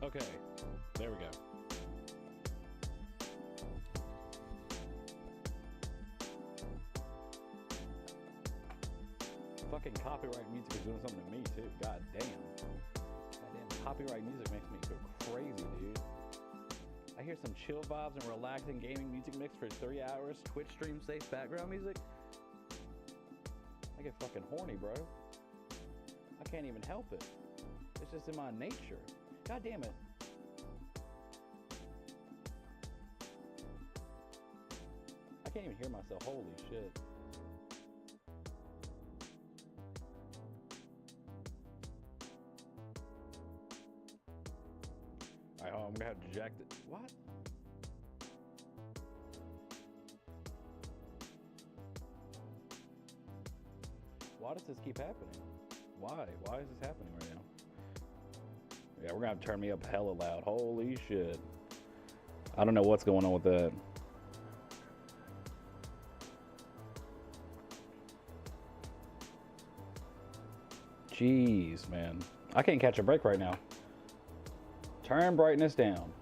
Okay, there we go. Fucking copyright music is doing something to me too. God damn. Goddamn copyright music makes me go crazy, dude. I hear some chill vibes and relaxing gaming music mix for 3 hours, Twitch stream safe background music. I get fucking horny, bro. I can't even help it. It's just in my nature. God damn it. I can't even hear myself. Holy shit. Alright, I'm gonna have to jack it. What? Why does this keep happening? Why? Why is this happening right now? Yeah, we're gonna have to turn me up hella loud. Holy shit. I don't know what's going on with that. Jeez, man. I can't catch a break right now. Turn brightness down.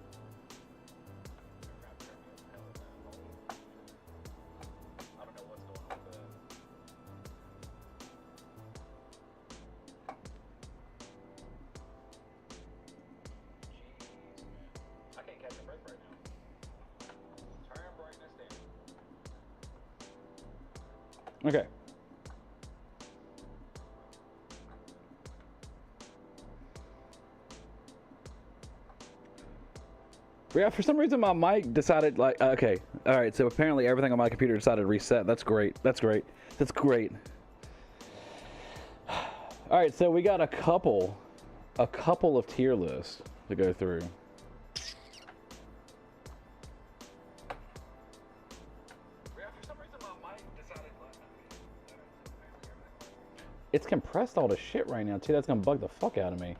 Okay. Yeah, for some reason my mic decided like, okay, all right, so apparently everything on my computer decided to reset. That's great. That's great. That's great. All right, so we got a couple of tier lists to go through. It's compressed all the shit right now too. That's gonna bug the fuck out of me.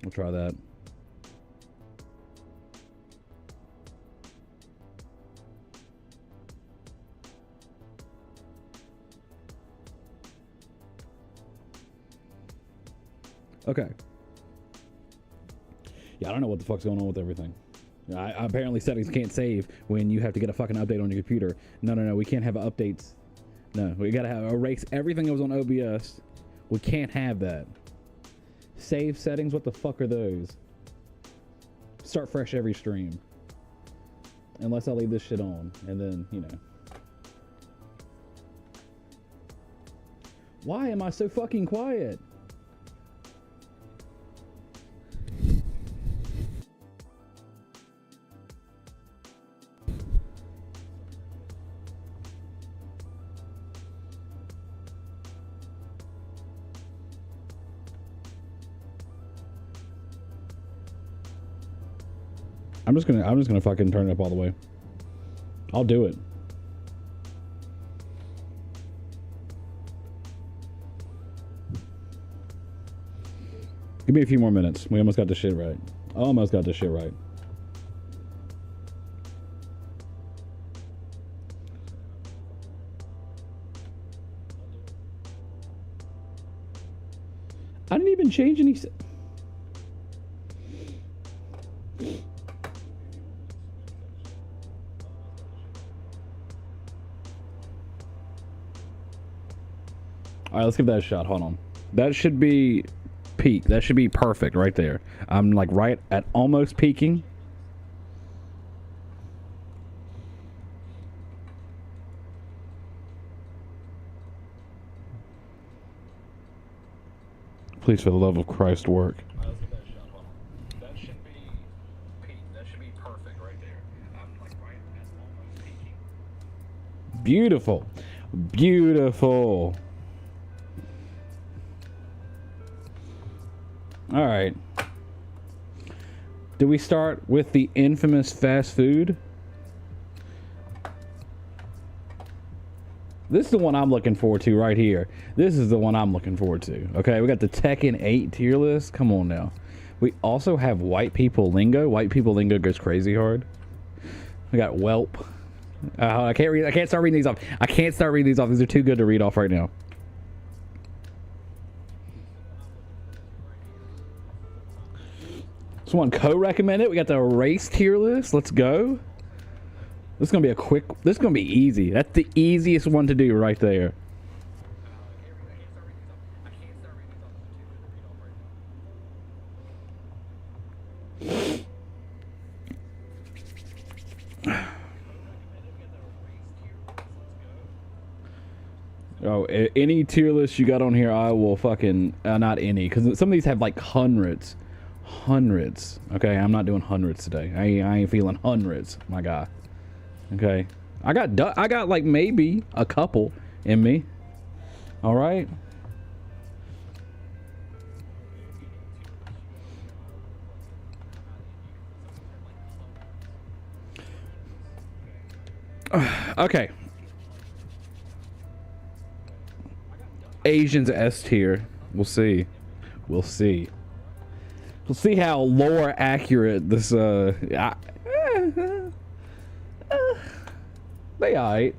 We'll try that. Okay. Yeah, I don't know what the fuck's going on with everything. Apparently settings can't save when you have to get a fucking update on your computer. No, we can't have updates. No, we gotta erase everything that was on OBS. We can't have that. Save settings, what the fuck are those? Start fresh every stream. Unless I leave this shit on, and then, you know. Why am I so fucking quiet? I'm just gonna fucking turn it up all the way. I'll do it. Give me a few more minutes. We almost got this shit right. Almost got this shit right. I didn't even change any. All right, let's give that a shot. Hold on. That should be peak. That should be perfect right there. I'm like right at almost peaking. Please, for the love of Christ, work. All right, let's give that a shot. Hold on. That should be peak. That should be perfect right there. I'm like right at almost peaking. Beautiful. Beautiful. All right. Do we start with the infamous fast food? This is the one I'm looking forward to right here. This is the one I'm looking forward to. Okay, we got the Tekken 8 tier list. Come on now. We also have white people lingo. White people lingo goes crazy hard. We got whelp. I can't read. I can't start reading these off. I can't start reading these off. These are too good to read off right now. Someone co-recommended. We got the race tier list. Let's go. This is gonna be a quick. This is gonna be easy. That's the easiest one to do right there. Oh, any tier list you got on here, I will fucking not any, because some of these have like hundreds. Okay, I'm not doing hundreds today. I ain't feeling hundreds, my guy. Okay, I got like maybe a couple in me. All right. Okay. Asians S tier. We'll see. We'll see. We'll see how lore accurate this they alright.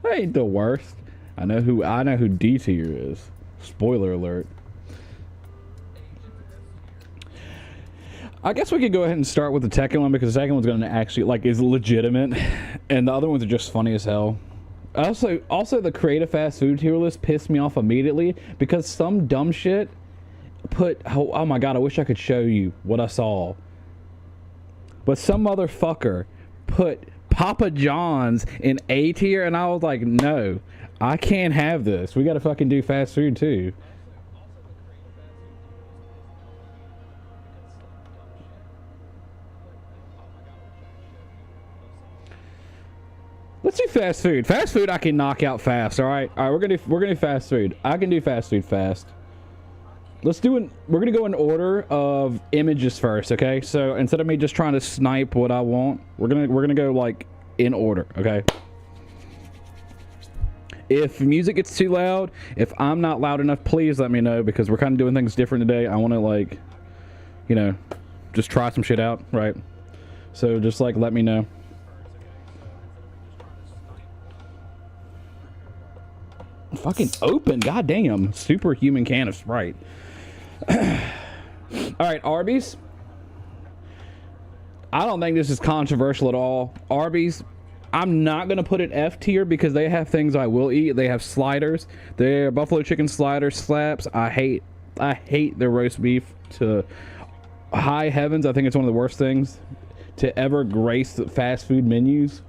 They ain't the worst. I know who D tier is. Spoiler alert. I guess we could go ahead and start with the Tekken one, because the second one's gonna actually like is legitimate, and the other ones are just funny as hell. Also the creative fast food tier list pissed me off immediately, because some dumb shit put, oh my god, I wish I could show you what I saw, but some motherfucker put Papa John's in A tier, and I was like, no, I can't have this. We gotta fucking do fast food too. Let's do fast food. Fast food I can knock out fast. All right, we're gonna do fast food. I can do fast food fast. We're gonna go in order of images first, okay? So instead of me just trying to snipe what I want, we're gonna go like in order, okay? If music gets too loud, if I'm not loud enough, please let me know, because we're kind of doing things different today. I want to, like, you know, just try some shit out, right? So just like let me know. Fucking open, goddamn! Superhuman can of Sprite. All right, Arby's. I don't think this is controversial at all. Arby's, I'm not gonna put it F tier because they have things I will eat. They have sliders. Their buffalo chicken slider slaps. I hate their roast beef to high heavens. I think it's one of the worst things to ever grace the fast food menus.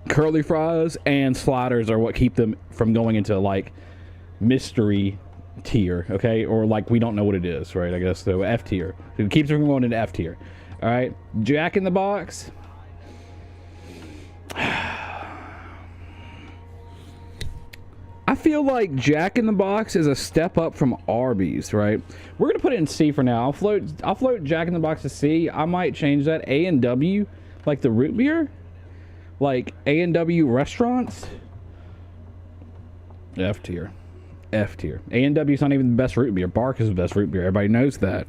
Curly fries and sliders are what keep them from going into like mystery tier, okay, or like we don't know what it is, right? I guess so. F tier. It keeps them from going into F tier. All right, Jack in the Box. I feel like Jack in the Box is a step up from Arby's, right? We're gonna put it in C for now. I'll float Jack in the Box to C. I might change that. A&W, like the root beer, like A&W restaurants. F tier. F tier. A&W is not even the best root beer. Bark is the best root beer. Everybody knows that.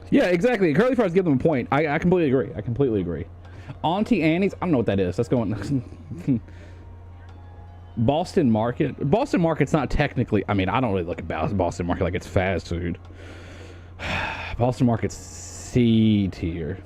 Yeah, exactly. Curly fries give them a point. I completely agree. I completely agree. Auntie Annie's, I don't know what that is. Let's go on. Boston Market. Boston Market's not technically, I mean, I don't really look at Boston Market like it's fast food. Boston Market's C tier.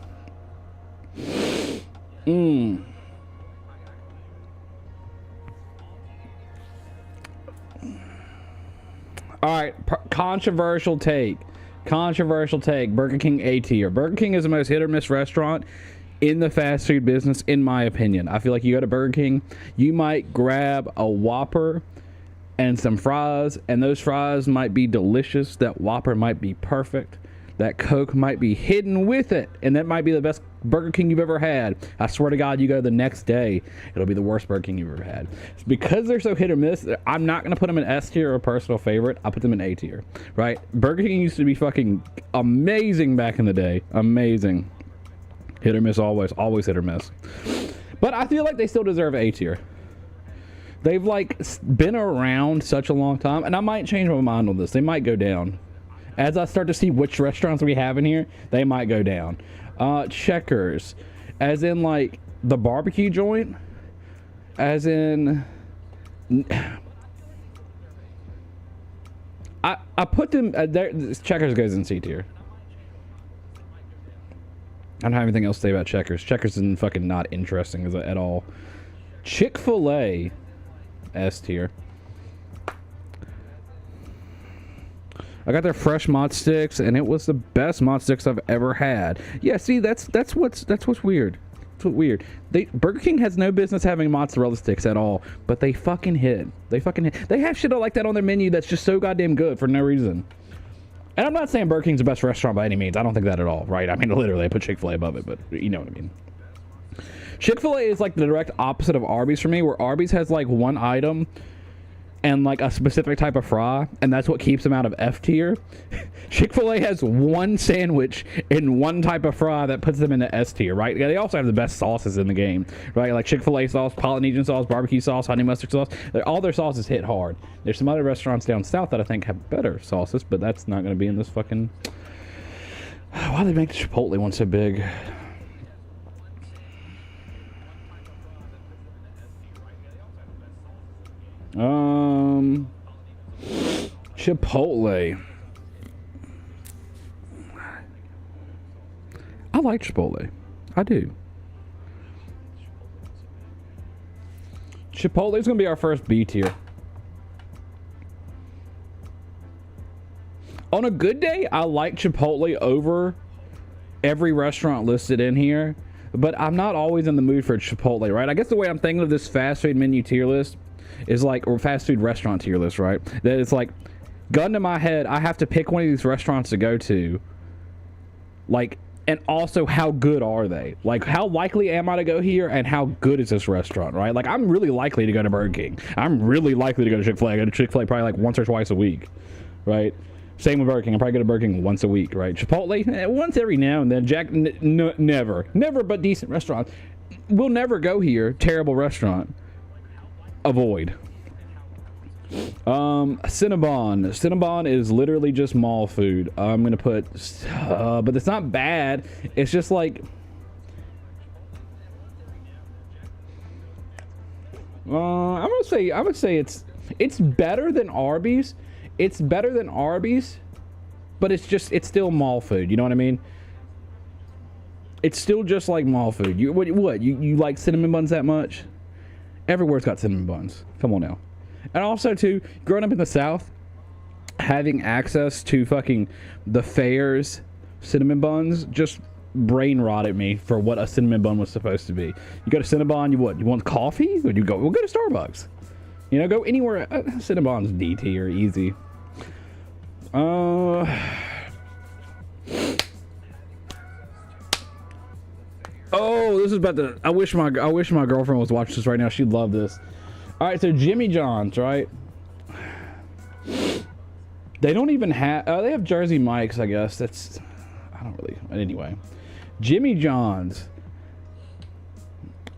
All right, controversial take. Burger King A tier. Burger King is the most hit or miss restaurant in the fast food business, in my opinion. I feel like you go to Burger King, you might grab a Whopper and some fries, and those fries might be delicious. That Whopper might be perfect. That Coke might be hidden with it, and that might be the best Burger King you've ever had. I swear to God, you go the next day, it'll be the worst Burger King you've ever had. Because they're so hit or miss, I'm not going to put them in S tier or a personal favorite. I'll put them in A tier, right? Burger King used to be fucking amazing back in the day. Amazing. Hit or miss always hit or miss. But I feel like they still deserve A tier. They've like been around such a long time, and I might change my mind on this. They might go down. As I start to see which restaurants we have in here, they might go down. Checkers, as in like the barbecue joint, as in I put them there. Checkers goes in C tier. I don't have anything else to say about Checkers. Checkers is fucking not interesting at all. Chick-fil-A, S tier. I got their fresh mod sticks, and it was the best mod sticks I've ever had. Yeah, see, that's what's weird. That's what's weird. Burger King has no business having mozzarella sticks at all, but they fucking hit. They have shit like that on their menu that's just so goddamn good for no reason. And I'm not saying Burger King's the best restaurant by any means. I don't think that at all, right? I mean, literally, I put Chick-fil-A above it, but you know what I mean. Chick-fil-A is like the direct opposite of Arby's for me, where Arby's has like one item and like a specific type of fry, and that's what keeps them out of F tier. Chick-fil-A has one sandwich and one type of fry that puts them in the S tier, right? Yeah, they also have the best sauces in the game, right? Like Chick-fil-A sauce, Polynesian sauce, barbecue sauce, honey mustard sauce. All their sauces hit hard. There's some other restaurants down south that I think have better sauces, but that's not going to be in this fucking... Why do they make the Chipotle one so big? Chipotle. I like Chipotle. I do. Chipotle is going to be our first B tier. On a good day, I like Chipotle over every restaurant listed in here, but I'm not always in the mood for Chipotle, right? I guess the way I'm thinking of this fast food menu tier list is like, or fast food restaurant tier list, right? That it's like, gun to my head, I have to pick one of these restaurants to go to, like, and also how good are they? Like, how likely am I to go here, and how good is this restaurant, right? Like, I'm really likely to go to Burger King. I'm really likely to go to Chick-fil-A. I go to Chick-fil-A probably like once or twice a week, right? Same with Burger King. I probably go to Burger King once a week, right? Chipotle, once every now and then. Never, but decent restaurants. We'll never go here. Terrible restaurant. Avoid. Cinnabon. Cinnabon is literally just mall food. I'm gonna put, but it's not bad. It's just like, I would say it's better than Arby's. It's better than Arby's, but it's still mall food. You know what I mean? It's still just like mall food. You like cinnamon buns that much? Everywhere's got cinnamon buns. Come on now. And also, too, growing up in the South, having access to fucking the Fairs cinnamon buns just brain rotted me for what a cinnamon bun was supposed to be. You go to Cinnabon, you want coffee? Or we'll go to Starbucks. You know, go anywhere. Cinnabon's D tier, easy. Oh, this is about to. I wish my girlfriend was watching this right now. She'd love this. All right, so Jimmy John's, right? They don't even have. They have Jersey Mike's, I guess. I don't really. Anyway, Jimmy John's.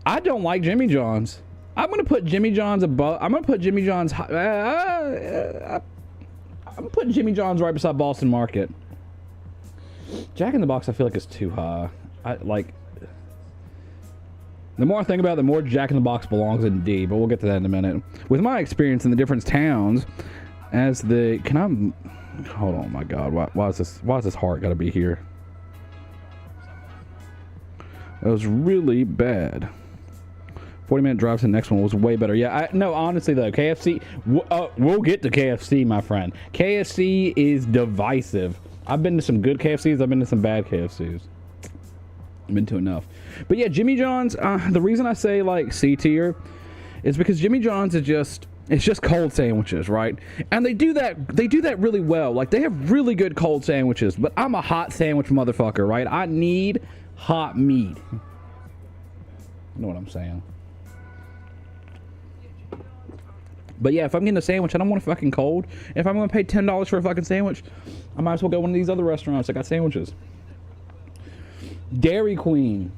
I don't like Jimmy John's. I'm gonna put Jimmy John's above. I'm gonna put Jimmy John's. I'm gonna put Jimmy John's right beside Boston Market. Jack in the Box, I feel like is too high. The more I think about it, the more Jack in the Box belongs in D, but we'll get to that in a minute. With my experience in the different towns, hold on, my God, why is this heart gotta be here? That was really bad. 40-minute drive to the next one was way better. Yeah, no, honestly though, KFC, we'll get to KFC, my friend. KFC is divisive. I've been to some good KFCs, I've been to some bad KFCs. I've been to enough. But yeah, Jimmy John's, the reason I say like C tier is because Jimmy John's it's just cold sandwiches, right? And they do that really well. Like, they have really good cold sandwiches, but I'm a hot sandwich motherfucker, right? I need hot meat. You know what I'm saying? But yeah, if I'm getting a sandwich, I don't want it fucking cold. If I'm gonna pay $10 for a fucking sandwich, I might as well go to one of these other restaurants that got sandwiches. Dairy Queen.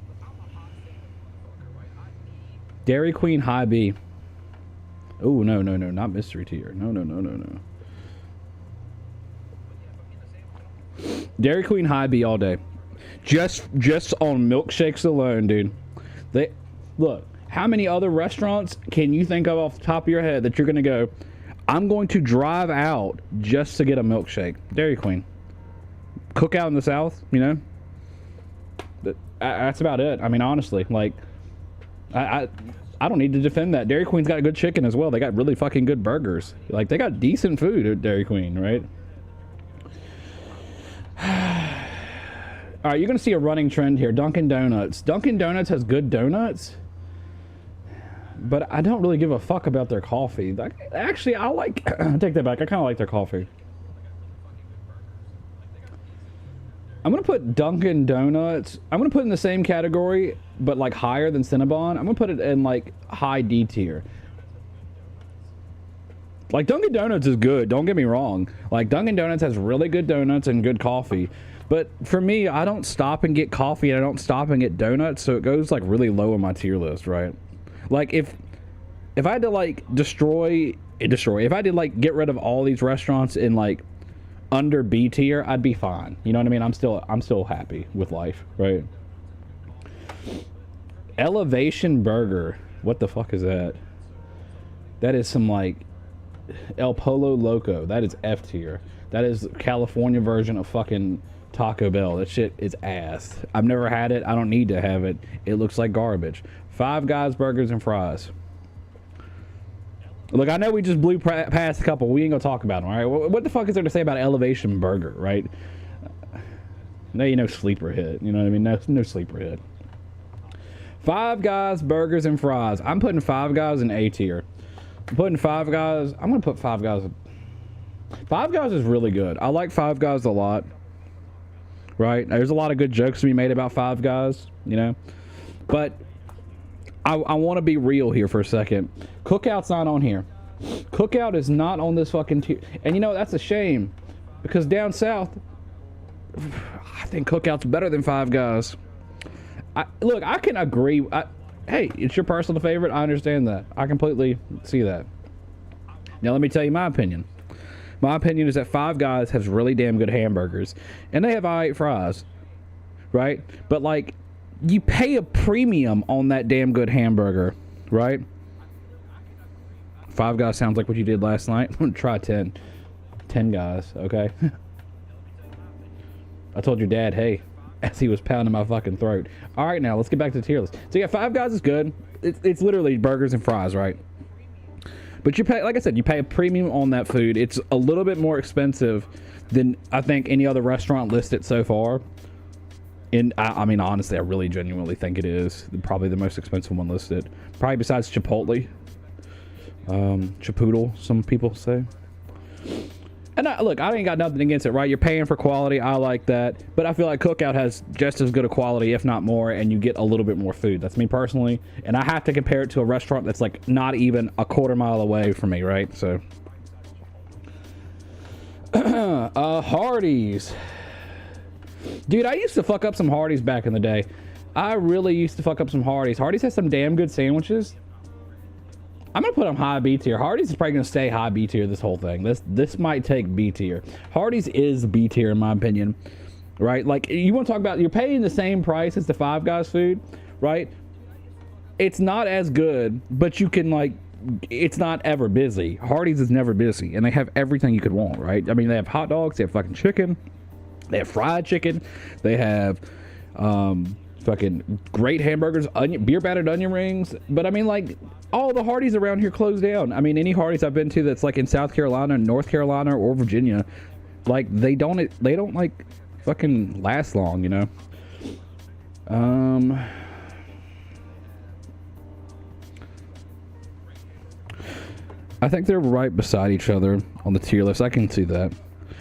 Dairy Queen High B. Oh, no, not mystery tier. No. Dairy Queen High B all day. Just on milkshakes alone, dude. Look, how many other restaurants can you think of off the top of your head that you're gonna go, I'm going to drive out just to get a milkshake? Dairy Queen. Cookout in the South, you know? That's about it. I mean, honestly, like, I don't need to defend that. Dairy Queen's got good chicken as well. They got really fucking good burgers. Like, they got decent food at Dairy Queen, right? All right, you're going to see a running trend here. Dunkin' Donuts. Dunkin' Donuts has good donuts, but I don't really give a fuck about their coffee. Actually, I take that back. I kind of like their coffee. I'm going to put Dunkin' Donuts. I'm going to put in the same category, but like higher than Cinnabon. I'm going to put it in like high D tier. Like, Dunkin' Donuts is good. Don't get me wrong. Like, Dunkin' Donuts has really good donuts and good coffee. But for me, I don't stop and get coffee and I don't stop and get donuts. So it goes like really low on my tier list, right? Like, if I had to like destroy, if I had to like get rid of all these restaurants in like under B tier, I'd be fine. You know what I mean? I'm still happy with life, right? Elevation Burger. What the fuck is that? That is some like El Polo Loco. That is F tier. That is California version of fucking Taco Bell. That shit is ass. I've never had it. I don't need to have it. It looks like garbage. Five Guys Burgers and Fries. Look, I know we just blew past a couple. We ain't gonna talk about them, all right? What the fuck is there to say about Elevation Burger, right? No sleeper hit. You know what I mean? No sleeper hit. Five Guys Burgers and Fries. I'm putting Five Guys in A tier. I'm putting Five Guys. I'm gonna put Five Guys. Five Guys is really good. I like Five Guys a lot. right? There's a lot of good jokes to be made about Five Guys, you know, but I want to be real here for a second. Cookout's not on here. Cookout is not on this fucking tier. And you know, that's a shame, because down south, I think Cookout's better than Five Guys. Look, I can agree. Hey, it's your personal favorite. I understand that. I completely see that. Now, let me tell you my opinion. My opinion is that Five Guys has really damn good hamburgers, and they have alright fries, right? But like, you pay a premium on that damn good hamburger, right? Five Guys sounds like what you did last night. I'm gonna try 10 guys, okay? I told your dad, hey, as he was pounding my fucking throat. All right, now let's get back to the tier list. So yeah, Five Guys is good. It's literally burgers and fries, right? But you pay, like I said, you pay a premium on that food. It's a little bit more expensive than I think any other restaurant listed so far. And I mean, honestly, I really genuinely think it is probably the most expensive one listed. Probably besides Chipotle. Chipotle, some people say. And look, I ain't got nothing against it, right? You're paying for quality. I like that. But I feel like Cookout has just as good a quality, if not more, and you get a little bit more food. That's me personally. And I have to compare it to a restaurant that's like not even a quarter mile away from me, right? So, Hardee's. Dude, I used to fuck up some Hardee's back in the day. I really used to fuck up some Hardee's. Hardee's has some damn good sandwiches. I'm gonna put them high B tier. Hardee's is probably gonna stay high B tier this whole thing. This might take B tier. Hardee's is B tier in my opinion, right? Like, you want to talk about, you're paying the same price as the Five Guys food, right? It's not as good, but you can, like, it's not ever busy. Hardee's is never busy, and they have everything you could want, right? I mean, they have hot dogs, they have fucking chicken, they have fried chicken, they have fucking great hamburgers, beer battered onion rings. But I mean, like, all the Hardee's around here closed down. I mean, any Hardee's I've been to that's like in South Carolina, North Carolina, or Virginia, like, they don't like fucking last long, you know. I think they're right beside each other on the tier list. I can see that,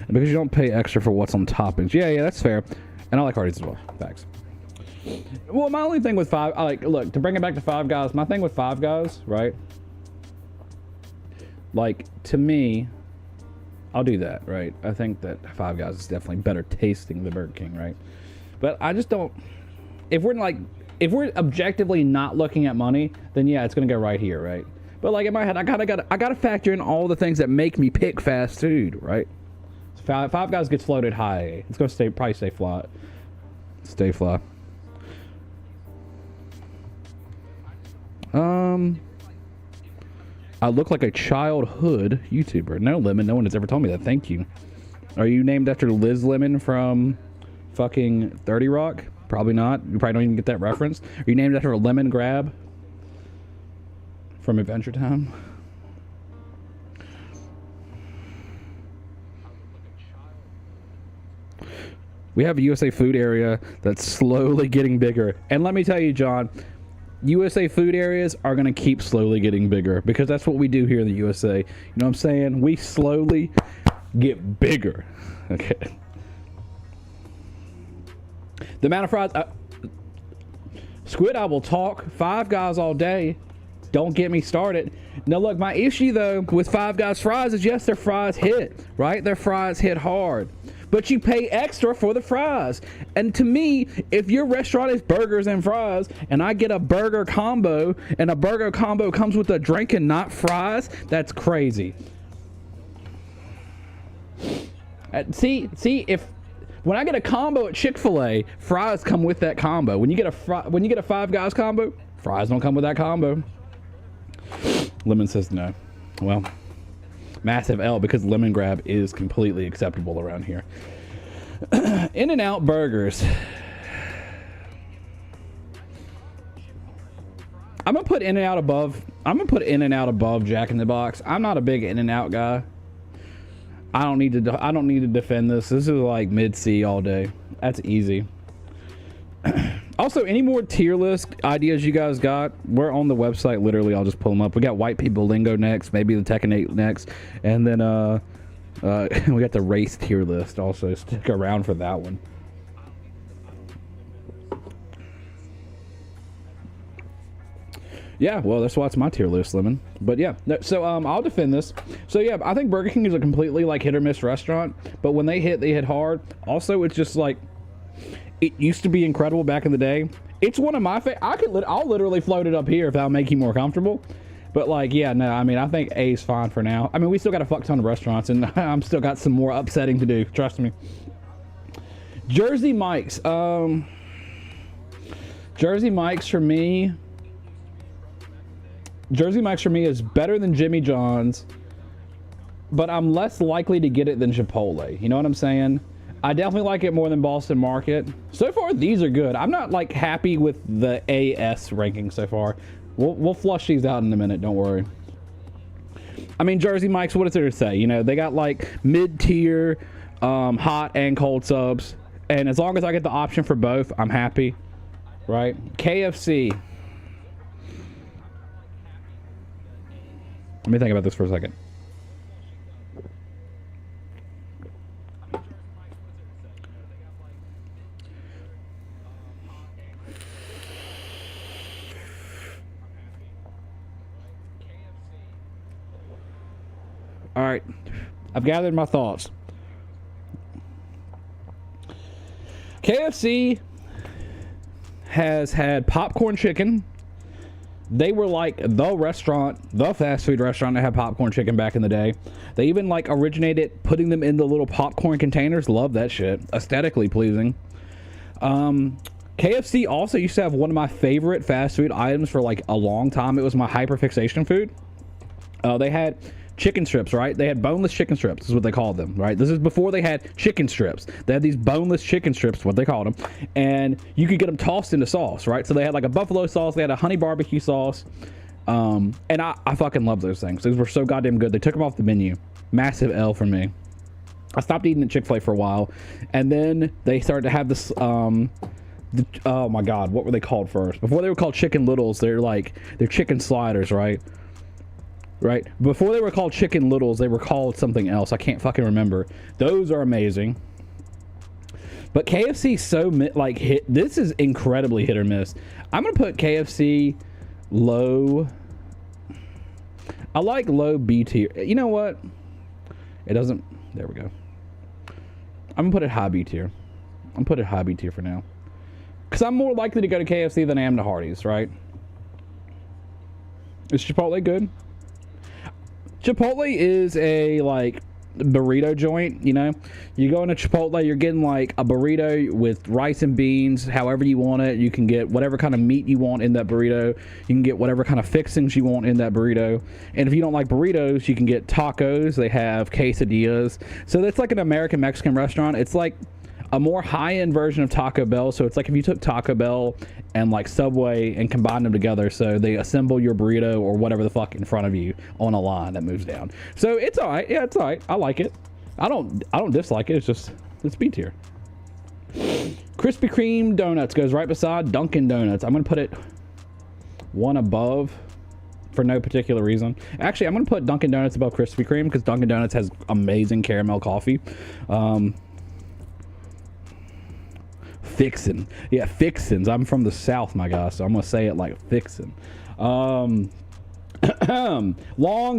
because you don't pay extra for what's on toppings. Yeah, that's fair. And I like Hardee's as well. Facts. Well, my only thing with look, to bring it back to Five Guys, my thing with Five Guys, right? Like, to me, I'll do that, right? I think that Five Guys is definitely better tasting than Burger King, right? But I just don't, if we're objectively not looking at money, then yeah, it's gonna go right here, right? But like, in my head, I gotta factor in all the things that make me pick fast food, right? Five Guys gets floated high. It's gonna probably stay flat. Stay flat. I look like a childhood YouTuber. No, Lemon, no one has ever told me that. Thank you. Are you named after Liz Lemon from fucking 30 Rock? Probably not. You probably don't even get that reference. Are you named after a lemon grab from Adventure Time? We have a USA food area that's slowly getting bigger. And let me tell you, John, USA food areas are going to keep slowly getting bigger, because that's what we do here in the USA. You know what I'm saying? We slowly get bigger. Okay. The amount of fries. Squid, I will talk. Five Guys all day. Don't get me started. Now, look, my issue, though, with Five Guys fries is, yes, their fries hit, right? Their fries hit hard. But you pay extra for the fries. And to me, if your restaurant is burgers and fries, and I get a burger combo, and a burger combo comes with a drink and not fries, that's crazy. See, if when I get a combo at Chick-fil-A, fries come with that combo. When you get a Five Guys combo, fries don't come with that combo. Lemon says no. Well, massive L, because lemon grab is completely acceptable around here. In-N-Out burgers. I'm gonna put In-N-Out above Jack in the Box. I'm not a big In-N-Out guy. I don't need to defend this. This is like mid-C all day. That's easy. Also, any more tier list ideas you guys got, we're on the website. Literally, I'll just pull them up. We got White People Lingo next, maybe the Tekken 8 next, and then we got the race tier list also. Stick around for that one. Yeah, well, that's why it's my tier list, Lemon. But yeah, so I'll defend this. So yeah, I think Burger King is a completely like hit or miss restaurant, but when they hit hard. Also, it's just like, it used to be incredible back in the day. It's one of my I'll literally float it up here if that'll make you more comfortable. But like, yeah, no, I mean, I think A is fine for now. I mean, we still got a fuck ton of restaurants, and I'm still got some more upsetting to do. Trust me. Jersey Mike's. Jersey Mike's for me is better than Jimmy John's, but I'm less likely to get it than Chipotle. You know what I'm saying? I definitely like it more than Boston Market. So far, these are good. I'm not like happy with the AS ranking so far. We'll flush these out in a minute. Don't worry. I mean, Jersey Mike's, what is there to say? You know, they got like mid-tier hot and cold subs. And as long as I get the option for both, I'm happy. Right? KFC. Let me think about this for a second. All right, I've gathered my thoughts. KFC has had popcorn chicken. They were like the restaurant, the fast food restaurant that had popcorn chicken back in the day. They even like originated putting them in the little popcorn containers. Love that shit. Aesthetically pleasing. KFC also used to have one of my favorite fast food items for like a long time. It was my hyperfixation food. They had chicken strips, right? They had boneless chicken strips is what they called them, right? This is before they had chicken strips. They had these boneless chicken strips, what they called them, and you could get them tossed into sauce, right? So they had like a buffalo sauce, they had a honey barbecue sauce, and I fucking love those things. Those were so goddamn good. They took them off the menu. Massive L for me. I stopped eating at Chick-fil-A for a while, and then they started to have this oh my god, what were they called first? Before they were called Chicken Littles, they're chicken sliders, right? Right, before they were called Chicken Littles, they were called something else. I can't fucking remember. Those are amazing. But KFC this is incredibly hit or miss. I'm gonna put KFC low. I like low B tier. You know what? It doesn't. There we go. I'm gonna put it high B tier. I'm gonna put it high B tier for now, because I'm more likely to go to KFC than I am to Hardee's. Right? Is Chipotle good? Chipotle is a like burrito joint. You know, you go into Chipotle, you're getting like a burrito with rice and beans, however you want it. You can get whatever kind of meat you want in that burrito. You can get whatever kind of fixings you want in that burrito. And if you don't like burritos, you can get tacos. They have quesadillas. So that's like an American Mexican restaurant. It's like a more high-end version of Taco Bell. So it's like if you took Taco Bell and like Subway and combined them together, so they assemble your burrito or whatever the fuck in front of you on a line that moves down. So it's all right. Yeah, it's all right. I like it. I don't dislike it. It's B tier. Krispy Kreme donuts goes right beside Dunkin' Donuts. I'm gonna put it one above for no particular reason. Actually, I'm gonna put Dunkin' Donuts above Krispy Kreme because Dunkin' Donuts has amazing caramel coffee. Fixin'. Yeah, fixins. I'm from the South, my guy, so I'm gonna say it like fixin'. Long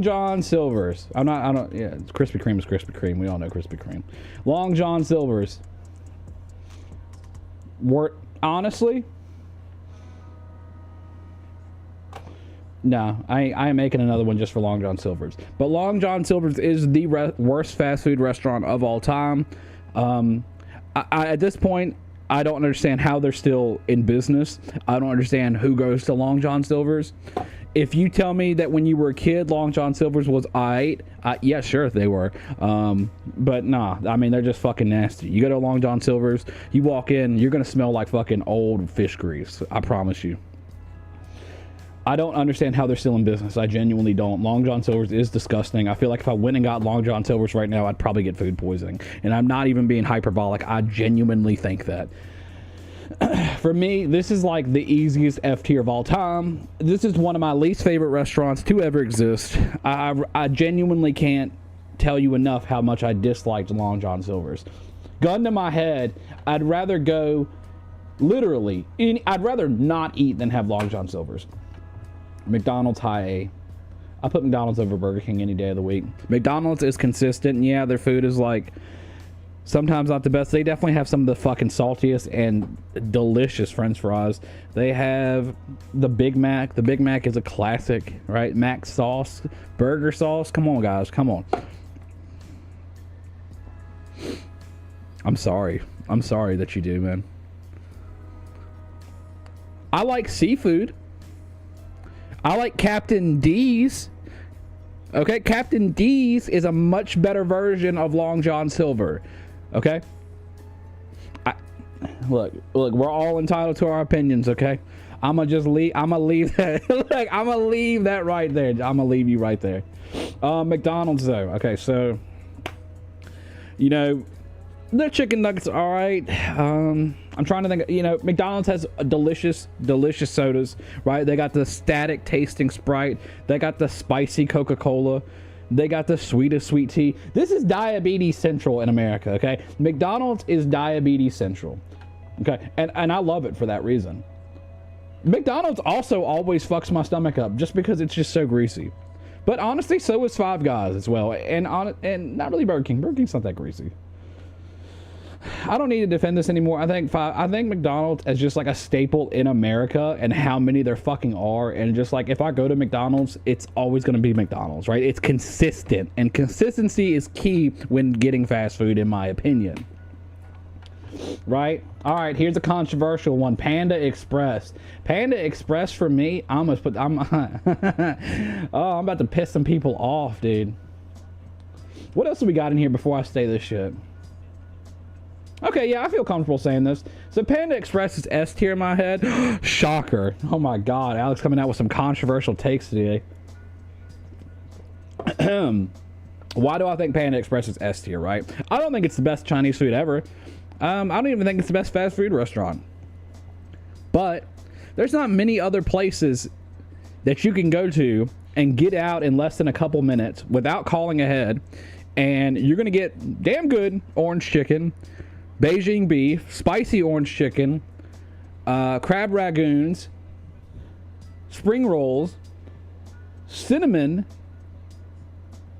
John Silver's. Yeah, Krispy Kreme is Krispy Kreme. We all know Krispy Kreme. Long John Silver's. Honestly, no, I am making another one just for Long John Silver's. But Long John Silver's is the worst fast food restaurant of all time. At this point, I don't understand how they're still in business. I don't understand who goes to Long John Silver's. If you tell me that when you were a kid, Long John Silver's was aight, yeah, sure, they were. But nah, I mean, they're just fucking nasty. You go to Long John Silver's, you walk in, you're gonna smell like fucking old fish grease. I promise you. I don't understand how they're still in business. I genuinely don't. Long John Silver's is disgusting. I feel like if I went and got Long John Silver's right now, I'd probably get food poisoning. And I'm not even being hyperbolic. I genuinely think that. For me, this is like the easiest F tier of all time. This is one of my least favorite restaurants to ever exist. I genuinely can't tell you enough how much I disliked Long John Silver's. Gun to my head, I'd rather go literally, I'd rather not eat than have Long John Silver's. McDonald's high A. I put McDonald's over Burger King any day of the week. McDonald's is consistent. Yeah, their food is like sometimes not the best. They definitely have some of the fucking saltiest and delicious French fries. They have the Big Mac. The Big Mac is a classic, right? Mac sauce, burger sauce. Come on, guys. Come on. I'm sorry. I'm sorry that you do, man. I like seafood. I like Captain D's. Okay, Captain D's is a much better version of Long John Silver. Okay, look, we're all entitled to our opinions. Okay, I'm gonna leave that. Like, I'm gonna leave that right there. I'm gonna leave you right there. McDonald's though. Okay, so you know, their chicken nuggets are all right. I'm trying to think. You know, McDonald's has a delicious sodas, right? They got the static tasting Sprite. They got the spicy Coca-Cola. They got the sweetest sweet tea. This is diabetes central in America. Okay, McDonald's is diabetes central. Okay, and I love it for that reason. McDonald's also always fucks my stomach up just because it's just so greasy. But honestly, so is Five Guys as well, and not really Burger King. Burger King's not that greasy. I don't need to defend this anymore. I think McDonald's is just like a staple in America, and how many there fucking are. And just like, if I go to McDonald's, it's always going to be McDonald's, right? It's consistent, and consistency is key when getting fast food, in my opinion. Right? All right, here's a controversial one. Panda Express. Panda Express for me, I'm about to piss some people off, dude. What else have we got in here before I say this shit? Okay, yeah, I feel comfortable saying this. So Panda Express is S tier in my head. Shocker. Oh my god, Alex coming out with some controversial takes today. Why do I think Panda Express is S tier, right? I don't think it's the best Chinese food ever. I don't even think it's the best fast food restaurant. But there's not many other places that you can go to and get out in less than a couple minutes without calling ahead, and you're gonna get damn good orange chicken, Beijing beef, spicy orange chicken, crab ragoons, spring rolls, cinnamon.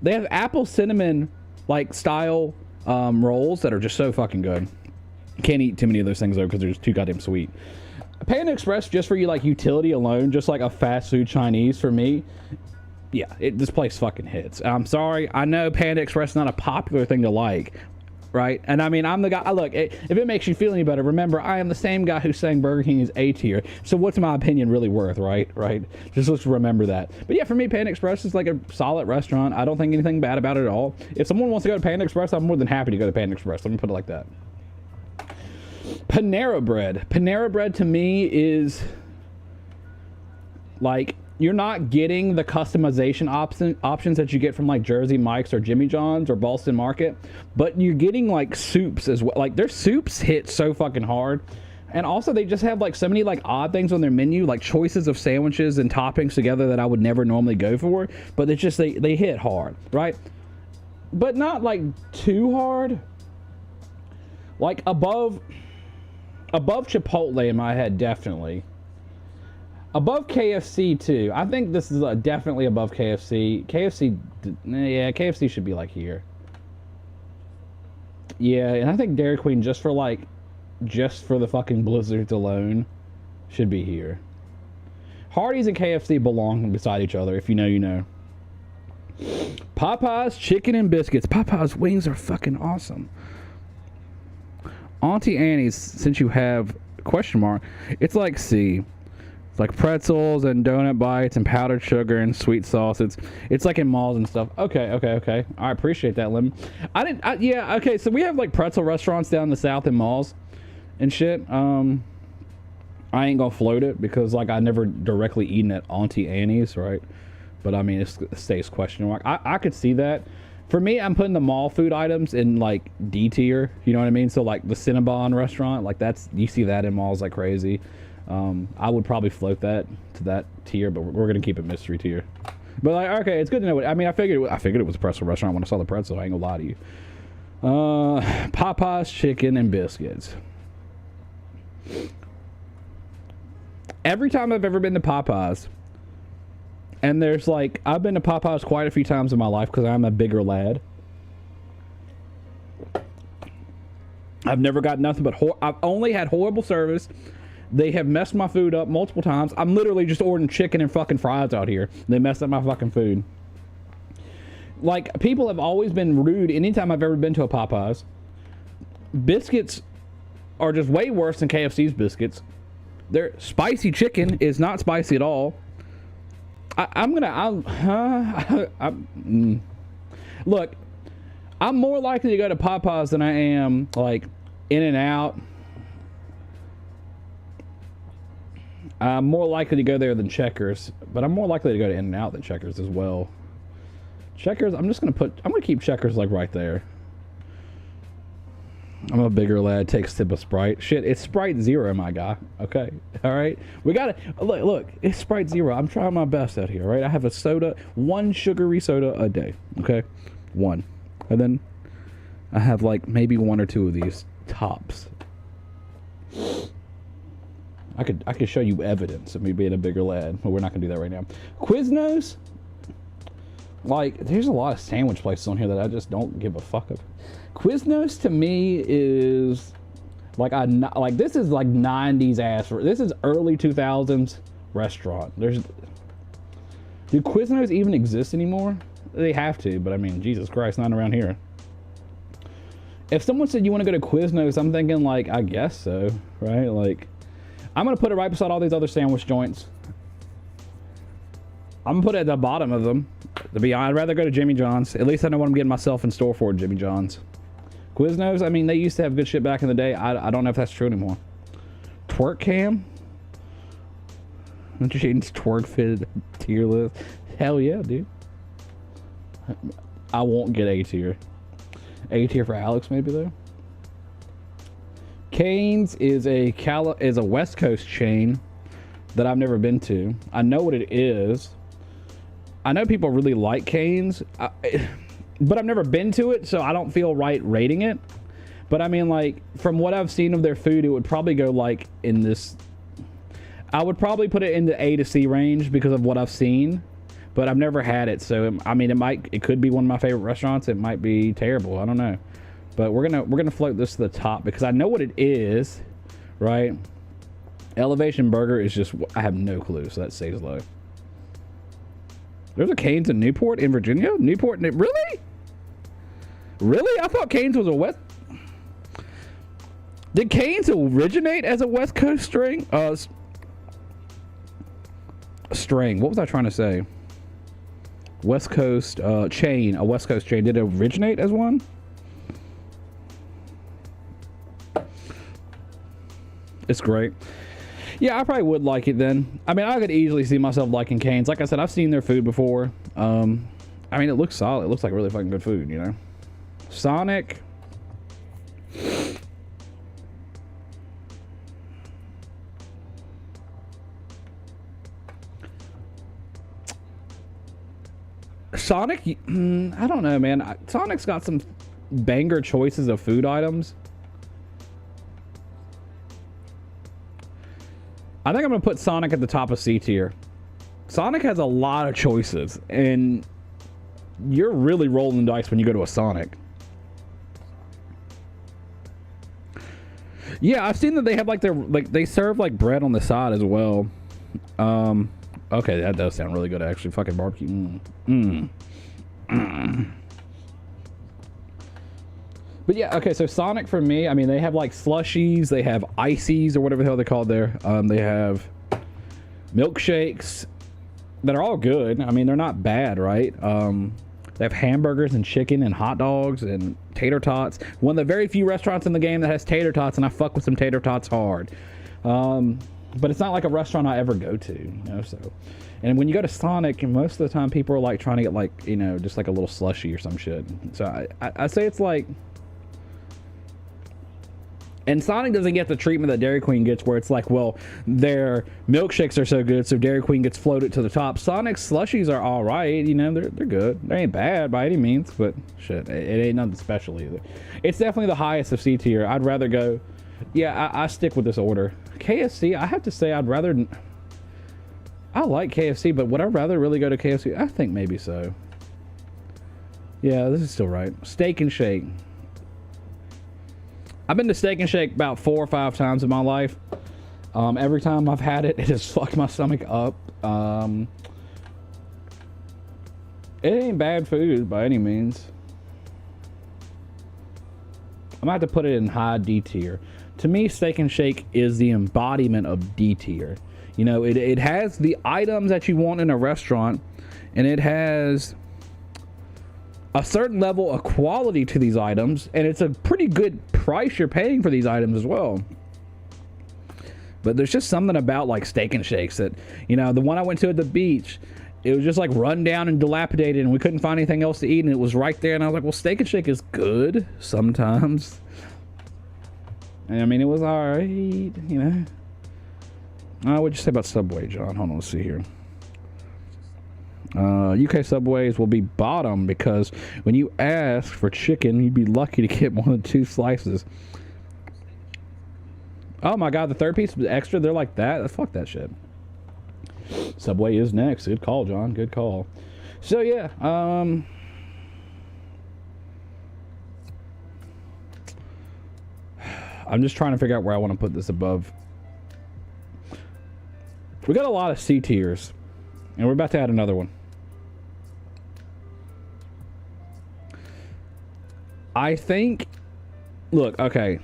They have apple cinnamon like style rolls that are just so fucking good. Can't eat too many of those things though because they're just too goddamn sweet. Panda Express, just for you, like utility alone, just like a fast food Chinese for me. Yeah, this place fucking hits. I'm sorry. I know Panda Express is not a popular thing to like. Right? And I mean, I'm the guy. Look, if it makes you feel any better, remember, I am the same guy who's saying Burger King is A tier. So what's my opinion really worth, right? Just let's remember that. But yeah, for me, Panda Express is like a solid restaurant. I don't think anything bad about it at all. If someone wants to go to Panda Express, I'm more than happy to go to Panda Express. Let me put it like that. Panera Bread. Panera Bread to me is like, you're not getting the customization options that you get from like Jersey Mike's or Jimmy John's or Boston Market, but you're getting like soups as well. Like, their soups hit so fucking hard. And also they just have like so many like odd things on their menu, like choices of sandwiches and toppings together that I would never normally go for, but it's just they hit hard, right? But not like too hard. Like above Chipotle in my head, definitely. Above KFC too. I think this is definitely above KFC. KFC should be like here. Yeah, and I think Dairy Queen, just for the fucking blizzards alone, should be here. Hardee's and KFC belong beside each other. If you know, you know. Popeyes chicken and biscuits. Popeyes wings are fucking awesome. Auntie Annie's, since you have question mark, it's like C. It's like pretzels and donut bites and powdered sugar and sweet sauce. It's like in malls and stuff. Okay. I appreciate that, Lim. Yeah, okay, so we have like pretzel restaurants down in the south in malls and shit. I ain't gonna float it because like I never directly eaten at Auntie Annie's, right? But I mean, it stays question mark. I could see that. For me, I'm putting the mall food items in like D tier. You know what I mean? So like the Cinnabon restaurant, like you see that in malls like crazy. I would probably float that to that tier, but we're gonna keep it mystery tier. But like, okay, it's good to know. I mean, I figured it was a pretzel restaurant when I saw the pretzel. I ain't gonna lie to you. Popeyes chicken and biscuits. Every time I've ever been to Popeyes, And there's like, I've been to Popeyes quite a few times in my life because I'm a bigger lad. I've never got nothing but I've only had horrible service. They have messed my food up multiple times. I'm literally just ordering chicken and fucking fries out here. They messed up my fucking food. Like, people have always been rude anytime I've ever been to a Popeyes. Biscuits are just way worse than KFC's biscuits. Their spicy chicken is not spicy at all. Look, I'm more likely to go to Popeyes than I am like In-N-Out. I'm more likely to go there than Checkers, but I'm more likely to go to In-N-Out than Checkers as well. Checkers, I'm gonna keep Checkers like right there. I'm a bigger lad, takes a sip of Sprite. Shit, it's Sprite Zero, my guy. Okay, all right. We gotta look. It's Sprite Zero. I'm trying my best out here, right? I have a soda, one sugary soda a day. Okay, one, and then I have like maybe one or two of these tops. I could show you evidence of me being a bigger lad, but we're not gonna do that right now. Quiznos, like, there's a lot of sandwich places on here that I just don't give a fuck of. Quiznos to me is like this is like 90s ass. This is early 2000s restaurant. Do Quiznos even exist anymore? They have to, but I mean, Jesus Christ, not around here. If someone said you want to go to Quiznos, I'm thinking like, I guess so, right? Like, I'm gonna put it right beside all these other sandwich joints. I'm gonna put it at the bottom of them. To be honest, I'd rather go to Jimmy John's. At least I know what I'm getting myself in store for at Jimmy John's. Quiznos, I mean, they used to have good shit back in the day. I don't know if that's true anymore. Twerk Cam? Jaden's twerk fit tier list. Hell yeah, dude. I won't get A tier. A tier for Alex, maybe though. Cane's is a West Coast chain that I've never been to. I know what it is. I know people really like Cane's, but I've never been to it, so I don't feel right rating it. But I mean, like, from what I've seen of their food, it would probably go like in this. I would probably put it in the A to C range because of what I've seen, but I've never had it. So I mean, it could be one of my favorite restaurants. It might be terrible. I don't know. But we're gonna float this to the top because I know what it is, right? Elevation Burger is just, I have no clue, so that stays low. There's a Cane's in Newport in Virginia? Newport, really? Really? I thought Cane's was a West. Did Cane's originate as a West Coast string? String. What was I trying to say? West Coast chain. A West Coast chain. Did it originate as one? It's great. Yeah, I probably would like it then. I mean, I could easily see myself liking Cane's. Like I said, I've seen their food before. I mean, it looks solid. It looks like really fucking good food, you know? Sonic. Sonic, I don't know, man. Sonic's got some banger choices of food items. I think I'm going to put Sonic at the top of C tier. Sonic has a lot of choices, and you're really rolling dice when you go to a Sonic. Yeah, I've seen that they have like they serve like bread on the side as well. Okay, that does sound really good actually. Fucking barbecue. But yeah, okay, so Sonic for me, I mean, they have like slushies, they have ices or whatever the hell they're called there. They have milkshakes that are all good. I mean, they're not bad, right? They have hamburgers and chicken and hot dogs and tater tots. One of the very few restaurants in the game that has tater tots, and I fuck with some tater tots hard. But it's not like a restaurant I ever go to, you know, so. And when you go to Sonic, most of the time people are like trying to get like, you know, just like a little slushie or some shit. So I say it's like, and Sonic doesn't get the treatment that Dairy Queen gets where it's like, well, their milkshakes are so good, so Dairy Queen gets floated to the top. Sonic's slushies are all right, you know, they're good. They ain't bad by any means, but shit, it ain't nothing special either. It's definitely the highest of C tier. I'd rather go, yeah, I stick with this order. KFC, I have to say I'd rather, I like KFC, but would I rather really go to KFC? I think maybe so. Yeah, this is still right. Steak and Shake. I've been to Steak and Shake about 4 or 5 times in my life. Every time I've had it, it has fucked my stomach up. It ain't bad food by any means. I'm gonna have to put it in high D tier. To me, Steak and Shake is the embodiment of D tier. You know, it has the items that you want in a restaurant, and it has a certain level of quality to these items, and it's a pretty good price you're paying for these items as well. But there's just something about like Steak and Shakes that, you know, the one I went to at the beach, it was just like run down and dilapidated, and we couldn't find anything else to eat, and it was right there, and I was like, well, Steak and Shake is good sometimes. And I mean, it was all right, you know. What'd you say about Subway, John? Hold on, let's see here. UK Subways will be bottom because when you ask for chicken, you'd be lucky to get more than 2 slices. Oh my god, the third piece was extra? They're like that? Fuck that shit. Subway is next. Good call, John. Good call. So yeah, I'm just trying to figure out where I want to put this above. We got a lot of C tiers, and we're about to add another one. I think, look, okay.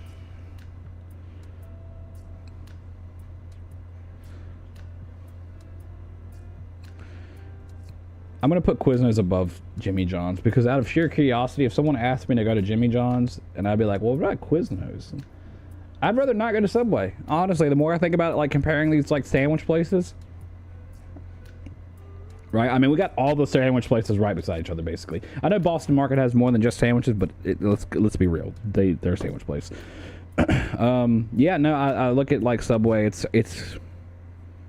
I'm going to put Quiznos above Jimmy John's because out of sheer curiosity, if someone asked me to go to Jimmy John's, and I'd be like, well, what about Quiznos? I'd rather not go to Subway. Honestly, the more I think about it, like comparing these like sandwich places, right? I mean, we got all the sandwich places right beside each other, basically. I know Boston Market has more than just sandwiches, but let's be real. They're a sandwich place. Yeah, no, I look at like Subway. It's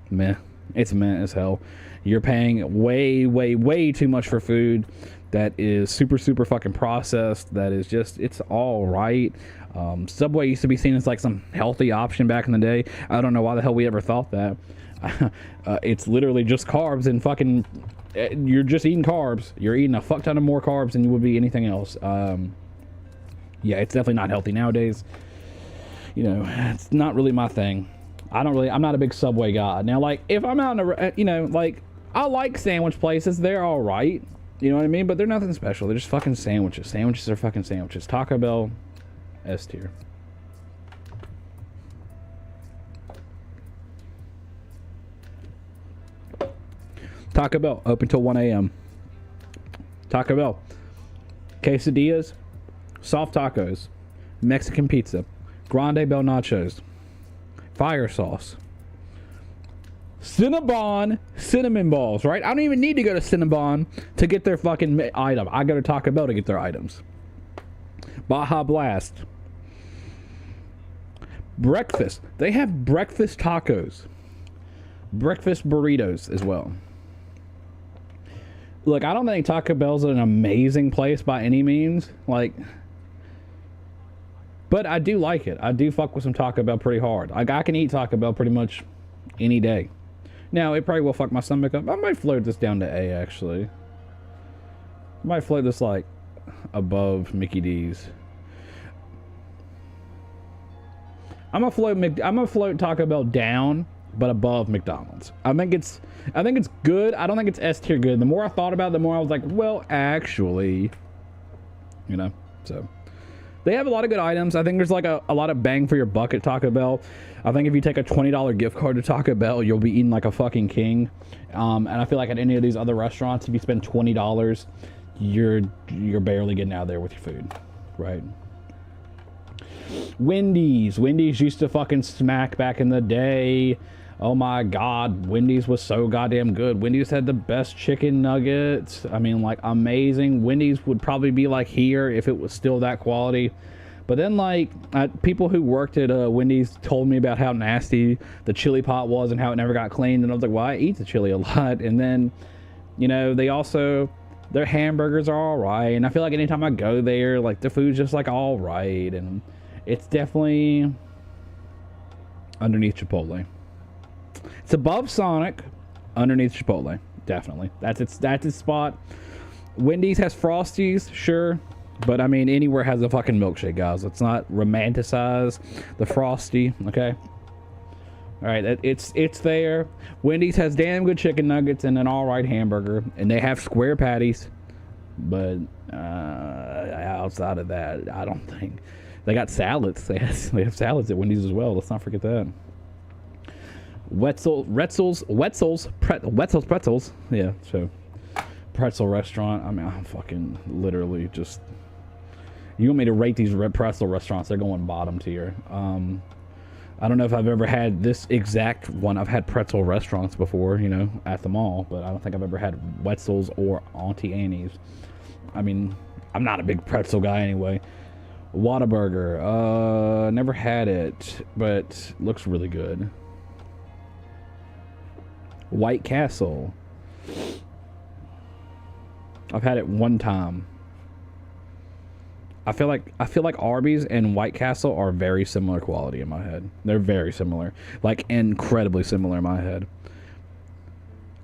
meh. It's meh as hell. You're paying way too much for food that is super fucking processed. That is just, it's all right. Subway used to be seen as like some healthy option back in the day. I don't know why the hell we ever thought that. It's literally just carbs and fucking, you're just eating carbs. You're eating a fuck ton of more carbs than you would be anything else. Yeah, it's definitely not healthy nowadays. You know, it's not really my thing. I'm not a big Subway guy. Now, like, if I'm out in a, you know, like, I like sandwich places. They're all right. You know what I mean? But they're nothing special. They're just fucking sandwiches. Sandwiches are fucking sandwiches. Taco Bell, S tier. Taco Bell, open till 1 a.m. Taco Bell. Quesadillas, soft tacos, Mexican pizza, Grande Bell nachos, fire sauce, Cinnabon cinnamon balls, right? I don't even need to go to Cinnabon to get their fucking item. I go to Taco Bell to get their items. Baja Blast. Breakfast. They have breakfast tacos. Breakfast burritos as well. Look, I don't think Taco Bell's an amazing place by any means. Like, but I do like it. I do fuck with some Taco Bell pretty hard. Like, I can eat Taco Bell pretty much any day. Now, it probably will fuck my stomach up. I might float this down to A, actually. I might float this, like, above Mickey D's. I'm gonna float Taco Bell down, but above McDonald's. I think it's good. I don't think it's S tier good. The more I thought about it, the more I was like, well, actually, you know, so. They have a lot of good items. I think there's like a lot of bang for your buck at Taco Bell. I think if you take a $20 gift card to Taco Bell, you'll be eating like a fucking king. And I feel like at any of these other restaurants, if you spend $20, you're barely getting out of there with your food, right? Wendy's used to fucking smack back in the day. Oh my god, Wendy's was so goddamn good. Wendy's had the best chicken nuggets. I mean, like, amazing. Wendy's would probably be like here if it was still that quality. But then, like, people who worked at Wendy's told me about how nasty the chili pot was and how it never got cleaned. And I was like, well, I eat the chili a lot. And then, you know, their hamburgers are all right. And I feel like anytime I go there, like, the food's just, like, all right. And it's definitely underneath Chipotle. It's above Sonic. underneath Chipotle, definitely. That's its spot. Wendy's has Frosties, sure, but I mean anywhere has a fucking milkshake, guys. Let's not romanticize the Frosty, okay? All right, it's there. Wendy's has damn good chicken nuggets and an all right hamburger, and they have square patties. But outside of that, I don't think they got salads. They have salads at Wendy's as well. Let's not forget that. Wetzel's Pretzels. Yeah, so pretzel restaurant. I mean, I'm fucking literally just. You want me to rate these pretzel restaurants? They're going bottom tier. I don't know if I've ever had this exact one. I've had pretzel restaurants before, you know, at the mall, but I don't think I've ever had Wetzel's or Auntie Annie's. I mean, I'm not a big pretzel guy anyway. Whataburger, never had it, but looks really good. White Castle. I've had it one time. I feel like Arby's and White Castle are very similar quality in my head. They're very similar, like incredibly similar in my head.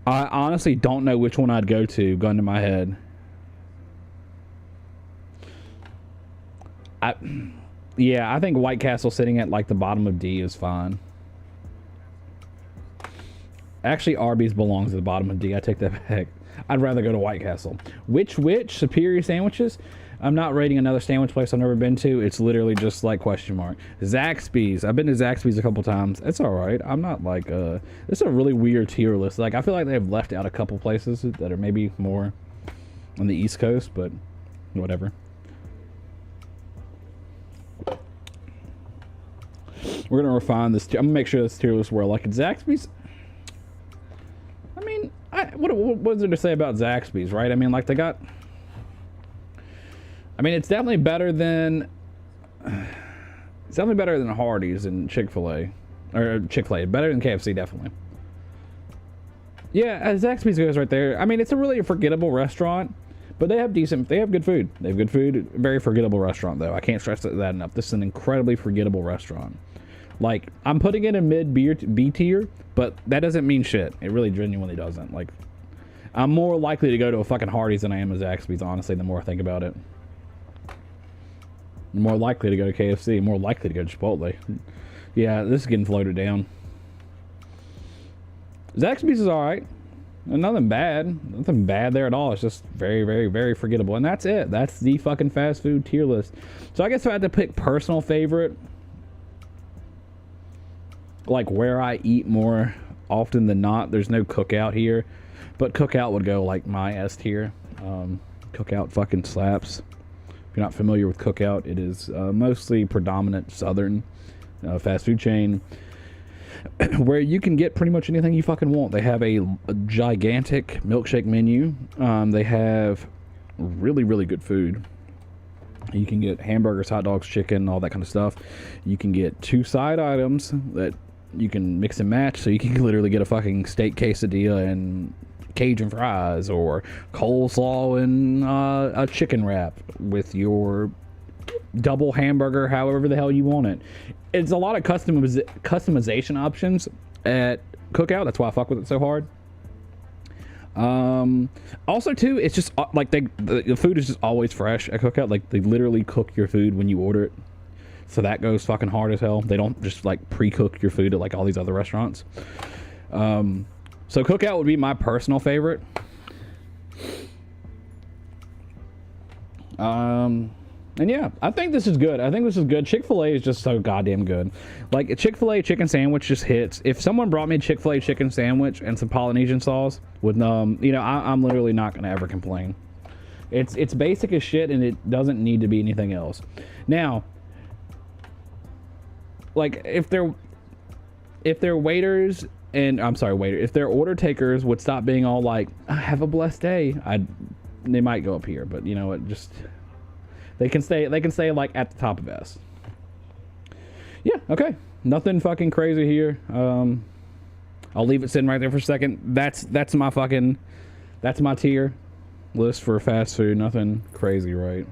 I honestly don't know which one I'd go to, gun to my head. Yeah, I think White Castle sitting at like the bottom of D is fine. Actually, Arby's belongs at the bottom of D. I take that back. I'd rather go to White Castle. Which superior sandwiches? I'm not rating another sandwich place I've never been to. It's literally just like question mark. Zaxby's. I've been to Zaxby's a couple times. It's all right. I'm not like it's a really weird tier list. Like I feel like they've left out a couple places that are maybe more on the East Coast, but whatever. We're gonna refine this. I'm gonna make sure this tier list well. Like at Zaxby's. I mean, what is there to say about Zaxby's, right? I mean, like they got. I mean, it's definitely better than Hardee's and Chick-fil-A, or Chick-fil-A. Better than KFC, definitely. Yeah, Zaxby's goes right there. I mean, it's a really forgettable restaurant, but they have good food. They have good food. Very forgettable restaurant, though. I can't stress that enough. This is an incredibly forgettable restaurant. Like, I'm putting it in B tier, but that doesn't mean shit. It really genuinely doesn't. Like, I'm more likely to go to a fucking Hardee's than I am a Zaxby's, honestly, the more I think about it. More likely to go to KFC, more likely to go to Chipotle. Yeah, this is getting floated down. Zaxby's is alright. Nothing bad there at all. It's just very, very, very forgettable. And that's it. That's the fucking fast food tier list. So I guess if I had to pick personal favorite, like where I eat more often than not, there's no Cookout here. But Cookout would go like my S tier. Cookout fucking slaps. If you're not familiar with Cookout, it is mostly predominant southern fast food chain where you can get pretty much anything you fucking want. They have a gigantic milkshake menu. They have really, really good food. You can get hamburgers, hot dogs, chicken, all that kind of stuff. You can get 2 side items that you can mix and match, so you can literally get a fucking steak quesadilla and Cajun fries, or coleslaw and a chicken wrap with your double hamburger, however the hell you want it. It's a lot of customization options at Cookout. That's why I fuck with it so hard. Also too, it's just like the food is just always fresh at Cookout. Like they literally cook your food when you order it, so that goes fucking hard as hell. They don't just like pre-cook your food at like all these other restaurants. So Cookout would be my personal favorite. And yeah, I think this is good. Chick-fil-A is just so goddamn good. Like a Chick-fil-A chicken sandwich just hits. If someone brought me a Chick-fil-A chicken sandwich and some Polynesian sauce with I'm literally not gonna ever complain. It's basic as shit, and it doesn't need to be anything else. Now, like if their waiters and if their order takers would stop being all like, "Have a blessed day," they might go up here. But you know what? Just they can stay like at the top of S. Yeah. Okay. Nothing fucking crazy here. I'll leave it sitting right there for a second. That's my tier list for fast food. Nothing crazy, right?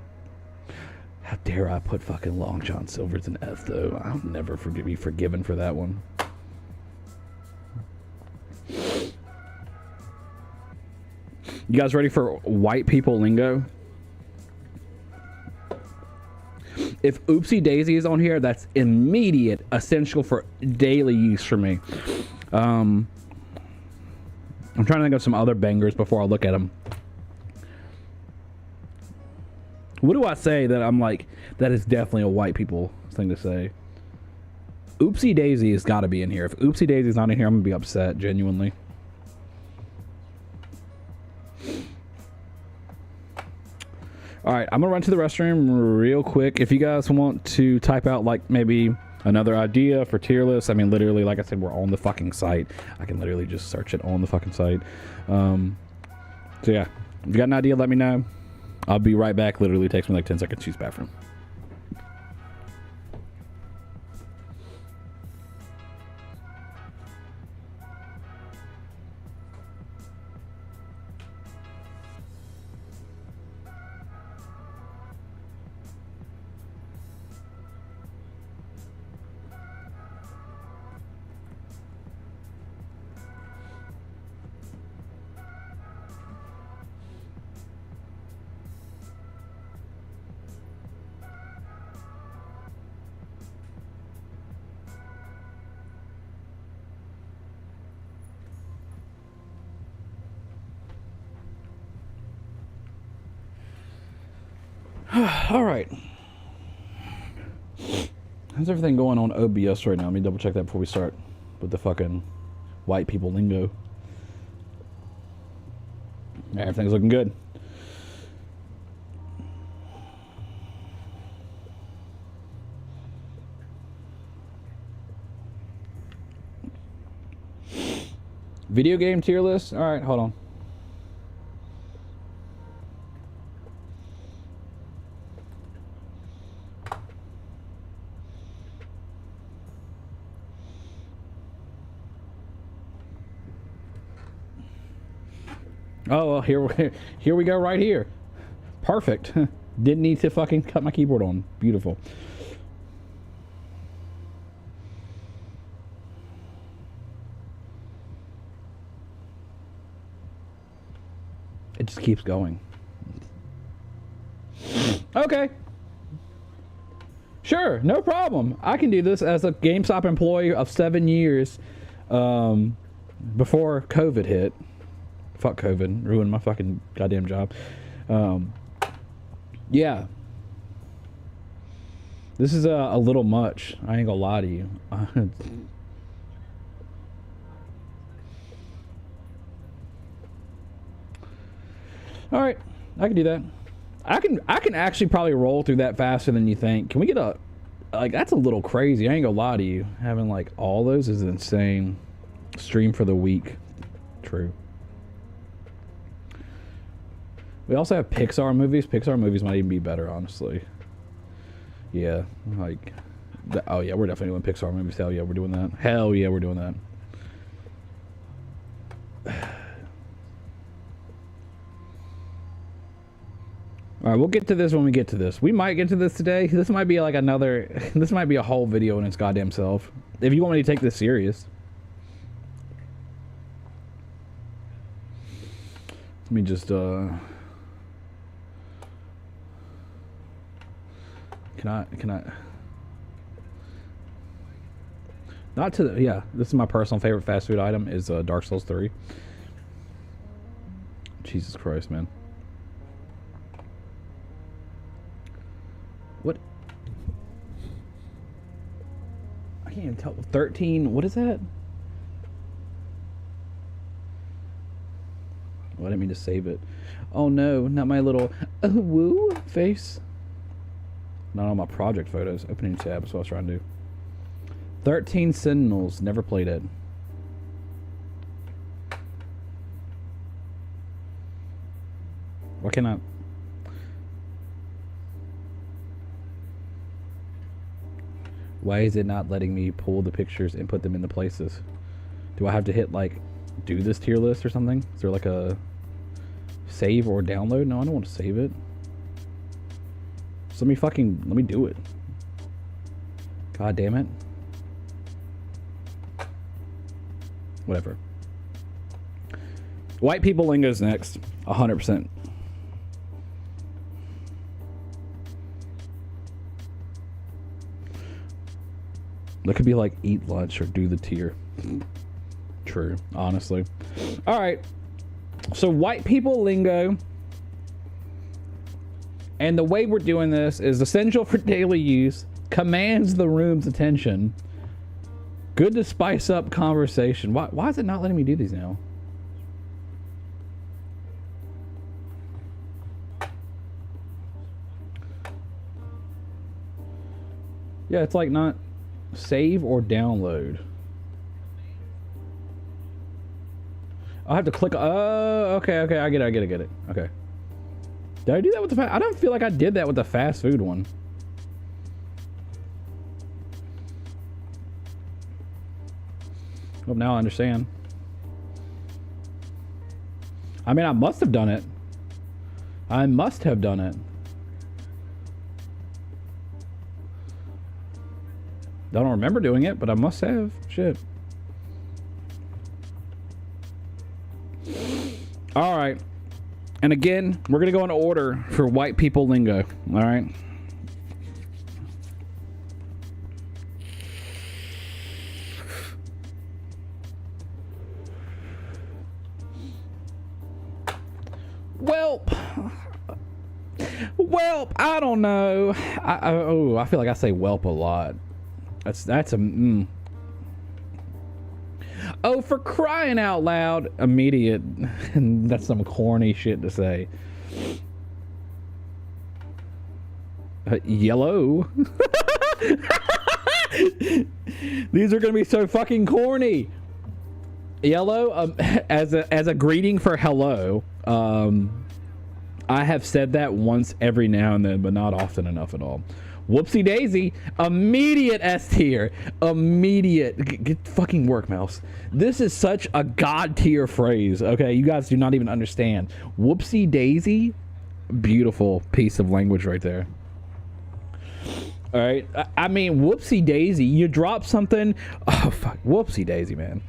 How dare I put fucking Long John Silver's in F, though? I'll never be forgiven for that one. You guys ready for white people lingo? If Oopsie Daisy is on here, that's immediate, essential for daily use for me. I'm trying to think of some other bangers before I look at them. What do I say that I'm like, that is definitely a white people thing to say? Oopsie Daisy has got to be in here. If Oopsie Daisy's not in here, I'm going to be upset, genuinely. All right, I'm going to run to the restroom real quick. If you guys want to type out, like, maybe another idea for tier lists, I mean, literally, like I said, we're on the fucking site. I can literally just search it on the fucking site. So, yeah, if you got an idea, let me know. I'll be right back. Literally takes me like 10 seconds to use the bathroom. All right. How's everything going on OBS right now? Let me double check that before we start with the fucking white people lingo. Everything's looking good. Video game tier list? All right, hold on. Oh, well, here we go right here. Perfect. Didn't need to fucking cut my keyboard on. Beautiful. It just keeps going. Okay. Sure, no problem. I can do this as a GameStop employee of 7 years before COVID hit. Fuck COVID. Ruined my fucking goddamn job. Yeah. This is a little much. I ain't gonna lie to you. All right, I can do that. I can actually probably roll through that faster than you think. Can we get a, like, that's a little crazy. I ain't gonna lie to you. Having like all those is insane. Stream for the week. True. We also have Pixar movies. Pixar movies might even be better, honestly. Yeah, like, oh yeah, we're definitely doing Pixar movies. Hell yeah, we're doing that. Hell yeah, we're doing that. All right, we'll get to this when we get to this. We might get to this today. This might be like another, this might be a whole video in its goddamn self. If you want me to take this serious. Let me just, Can I? Not to the, yeah, this is my personal favorite fast food item is Dark Souls 3. Jesus Christ, man. What? I can't even tell. 13, what is that? Oh, I didn't mean to save it. Oh no, not my little woo face. Not on my project photos. Opening tab is what I was trying to do. 13 Sentinels. Never played it. Why can't I? Why is it not letting me pull the pictures and put them into places? Do I have to hit like do this tier list or something? Is there like a save or download? No, I don't want to save it. So let me do it. God damn it. Whatever. White people lingo's next. 100%. That could be like eat lunch or do the tier. True, honestly. All right. So white people lingo. And the way we're doing this is essential for daily use, commands the room's attention, good to spice up conversation. Why is it not letting me do these now? Yeah, it's like not save or download. I'll have to click. Oh, okay. I get it. Okay. Did I do that with the fast? I don't feel like I did that with the fast food one. Well, now I understand. I mean, I must have done it. I must have done it. I don't remember doing it, but I must have. Shit. All right. And again, we're going to go in order for white people lingo. All right. Welp, I don't know. I feel like I say whelp a lot. That's a Oh, for crying out loud, immediate. That's some corny shit to say. Yellow. These are gonna be so fucking corny. Yellow, as a greeting for hello. I have said that once every now and then, but not often enough at all. Whoopsie daisy, immediate S tier, immediate. Get fucking work, mouse. This is such a god tier phrase. Okay, you guys do not even understand. Whoopsie daisy, beautiful piece of language right there. All right, I mean, whoopsie daisy. You drop something. Oh fuck, whoopsie daisy, man.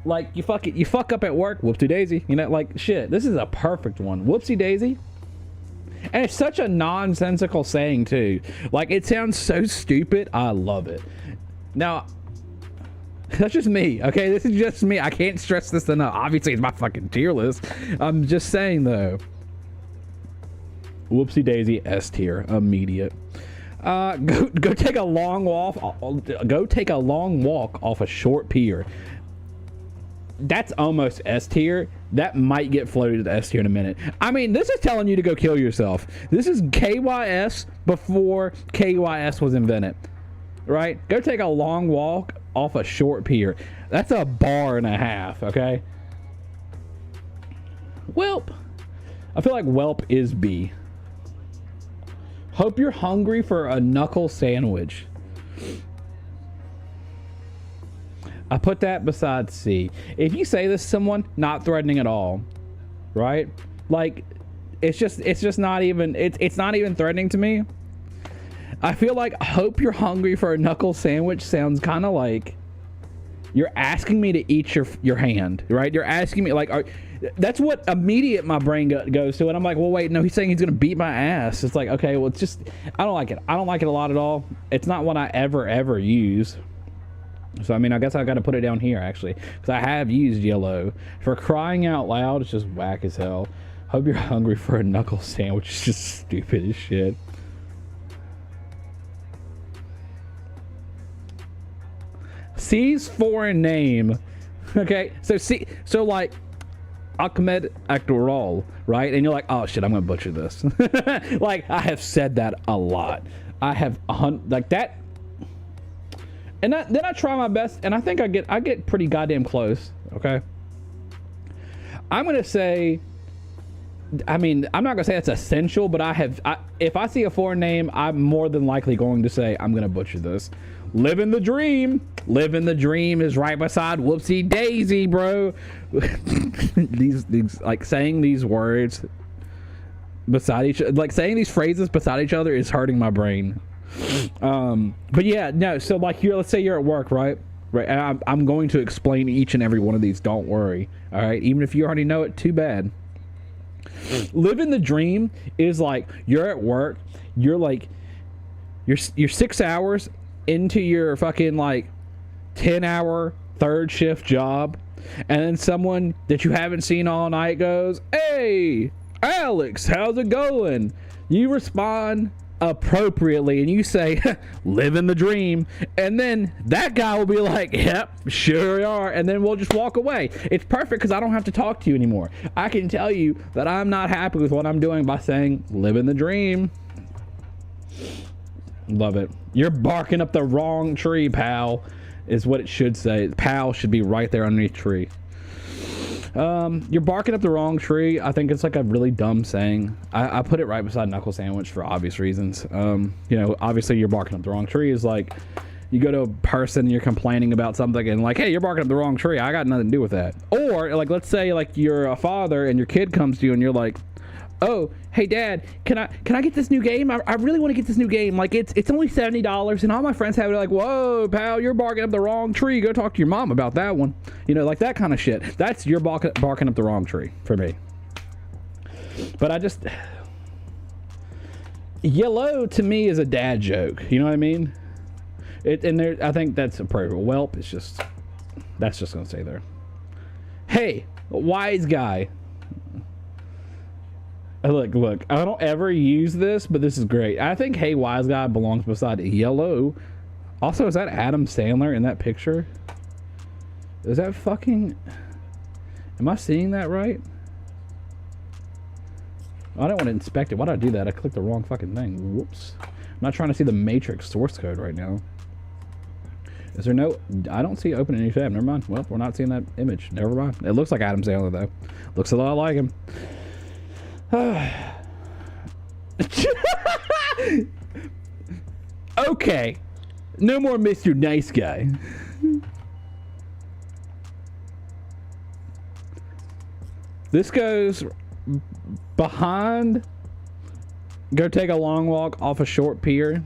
Like you fuck up at work. Whoopsie daisy. You know, like shit. This is a perfect one. Whoopsie daisy. And it's such a nonsensical saying too. Like it sounds so stupid. I love it. Now, that's just me. Okay, this is just me. I can't stress this enough. Obviously, it's my fucking tier list. I'm just saying though. Whoopsie daisy, S tier, immediate. Go take a long walk. Go take a long walk off a short pier. That's almost S tier. That might get floated to S tier in a minute. I mean, this is telling you to go kill yourself. This is KYS before KYS was invented, right? Go take a long walk off a short pier. That's a bar and a half, okay? Whelp. I feel like whelp is B. Hope you're hungry for a knuckle sandwich. I put that beside C. If you say this to someone, not threatening at all, right? Like, it's just not even, it's not even threatening to me. I feel like hope you're hungry for a knuckle sandwich sounds kind of like you're asking me to eat your hand, right? You're asking me like, that's what immediate my brain goes to. And I'm like, well, wait, no, he's saying he's going to beat my ass. It's like, okay, well, it's just, I don't like it. I don't like it a lot at all. It's not one I ever use. So, I mean, I guess I got to put it down here, actually, because I have used yellow. For crying out loud, it's just whack as hell. Hope you're hungry for a knuckle sandwich. It's just stupid as shit. C's foreign name. Okay, so C, so like Ahmed Akdoral, right? And you're like, oh shit, I'm gonna butcher this. Like, I have said that a lot. I have like that. And then I try my best, and I think I get pretty goddamn close. Okay. I'm gonna say, I mean, I'm not gonna say it's essential, but if I see a foreign name, I'm more than likely going to say I'm gonna butcher this. Living the dream. Living the dream is right beside whoopsie daisy, bro. these like saying these words beside each, like saying these phrases beside each other is hurting my brain. But yeah, no, so like let's say you're at work, right? And I'm going to explain each and every one of these, don't worry. All right, even if you already know it, too bad. Living the dream is like you're at work, you're like you're 6 hours into your fucking like 10-hour third shift job, and then someone that you haven't seen all night goes, "Hey, Alex, how's it going?" You respond appropriately and you say, "Living the dream," and then that guy will be like, "Yep, sure are," and then we'll just walk away. It's perfect because I don't have to talk to you anymore. I can tell you that I'm not happy with what I'm doing by saying living the dream. Love it. You're barking up the wrong tree, pal, is what it should say. Pal should be right there underneath tree. You're barking up the wrong tree. I think it's like a really dumb saying. I put it right beside knuckle sandwich for obvious reasons. You know, obviously you're barking up the wrong tree is like you go to a person and you're complaining about something and like, "Hey, you're barking up the wrong tree. I got nothing to do with that." Or like, let's say like you're a father and your kid comes to you and you're like, "Oh, hey dad, can I get this new game? I really want to get this new game. Like it's only $70 and all my friends have it." Like, "Whoa, pal, you're barking up the wrong tree. Go talk to your mom about that one." You know, like that kind of shit. That's you're barking up the wrong tree for me. But I just yellow to me is a dad joke. You know what I mean? I think that's appropriate. Welp, it's just that's just gonna stay there. Hey, wise guy. Look, I don't ever use this, but this is great. I think "Hey, wise guy" belongs beside yellow. Also, is that Adam Sandler in that picture? Is that fucking... Am I seeing that right? I don't want to inspect it. Why did I do that? I clicked the wrong fucking thing. Whoops. I'm not trying to see the Matrix source code right now. Is there no... I don't see open a new tab. Never mind. Well, we're not seeing that image. Never mind. It looks like Adam Sandler, though. Looks a lot like him. Okay. No more Mr. Nice Guy. This goes behind. Go take a long walk off a short pier.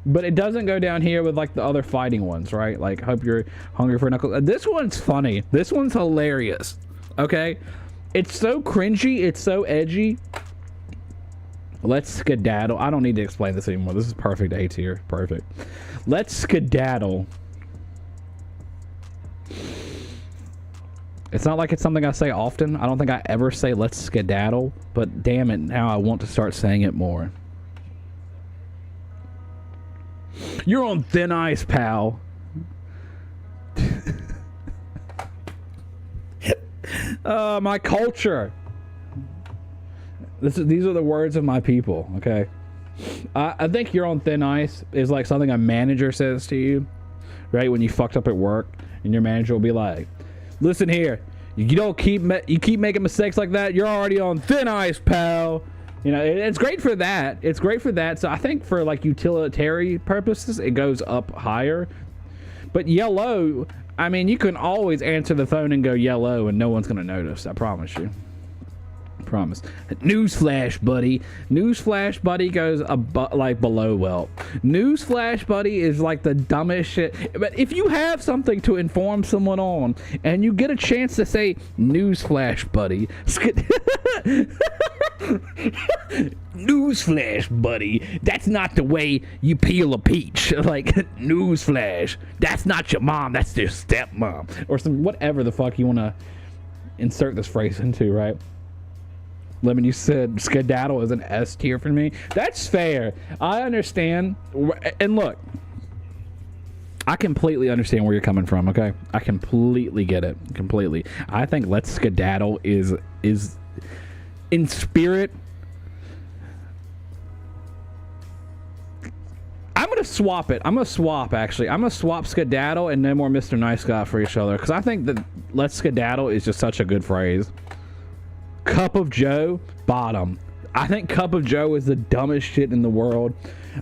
But it doesn't go down here with like the other fighting ones, right? Like, hope you're hungry for knuckles. This one's funny. This one's hilarious. Okay? It's so cringy. It's so edgy. Let's skedaddle. I don't need to explain this anymore. This is perfect A tier. Perfect. Let's skedaddle. It's not like it's something I say often. I don't think I ever say let's skedaddle. But damn it, now I want to start saying it more. You're on thin ice, pal. My culture. These are the words of my people, okay? I think "you're on thin ice" is like something a manager says to you, right? When you fucked up at work, and your manager will be like, "Listen here, you keep making mistakes like that. You're already on thin ice, pal." You know, it's great for that. It's great for that. So I think for like utilitarian purposes, it goes up higher. But yellow, I mean, you can always answer the phone and go yellow, and no one's gonna notice. I promise you. Promise. Newsflash, buddy. Newsflash, buddy goes like below Welp. Newsflash, buddy is like the dumbest shit. But if you have something to inform someone on, and you get a chance to say newsflash, buddy. Newsflash, buddy. That's not the way you peel a peach. Like, newsflash. That's not your mom. That's your stepmom. Or some whatever the fuck you want to insert this phrase into, right? Lemon, you said skedaddle is an S tier for me. That's fair. I understand. And look, I completely understand where you're coming from, okay? I completely get it. Completely. I think let's skedaddle is in spirit. I'm going to swap it. I'm going to swap, actually. I'm going to swap skedaddle and no more Mr. Nice Guy for each other. Because I think that let's skedaddle is just such a good phrase. Cup of Joe, bottom. I think Cup of Joe is the dumbest shit in the world.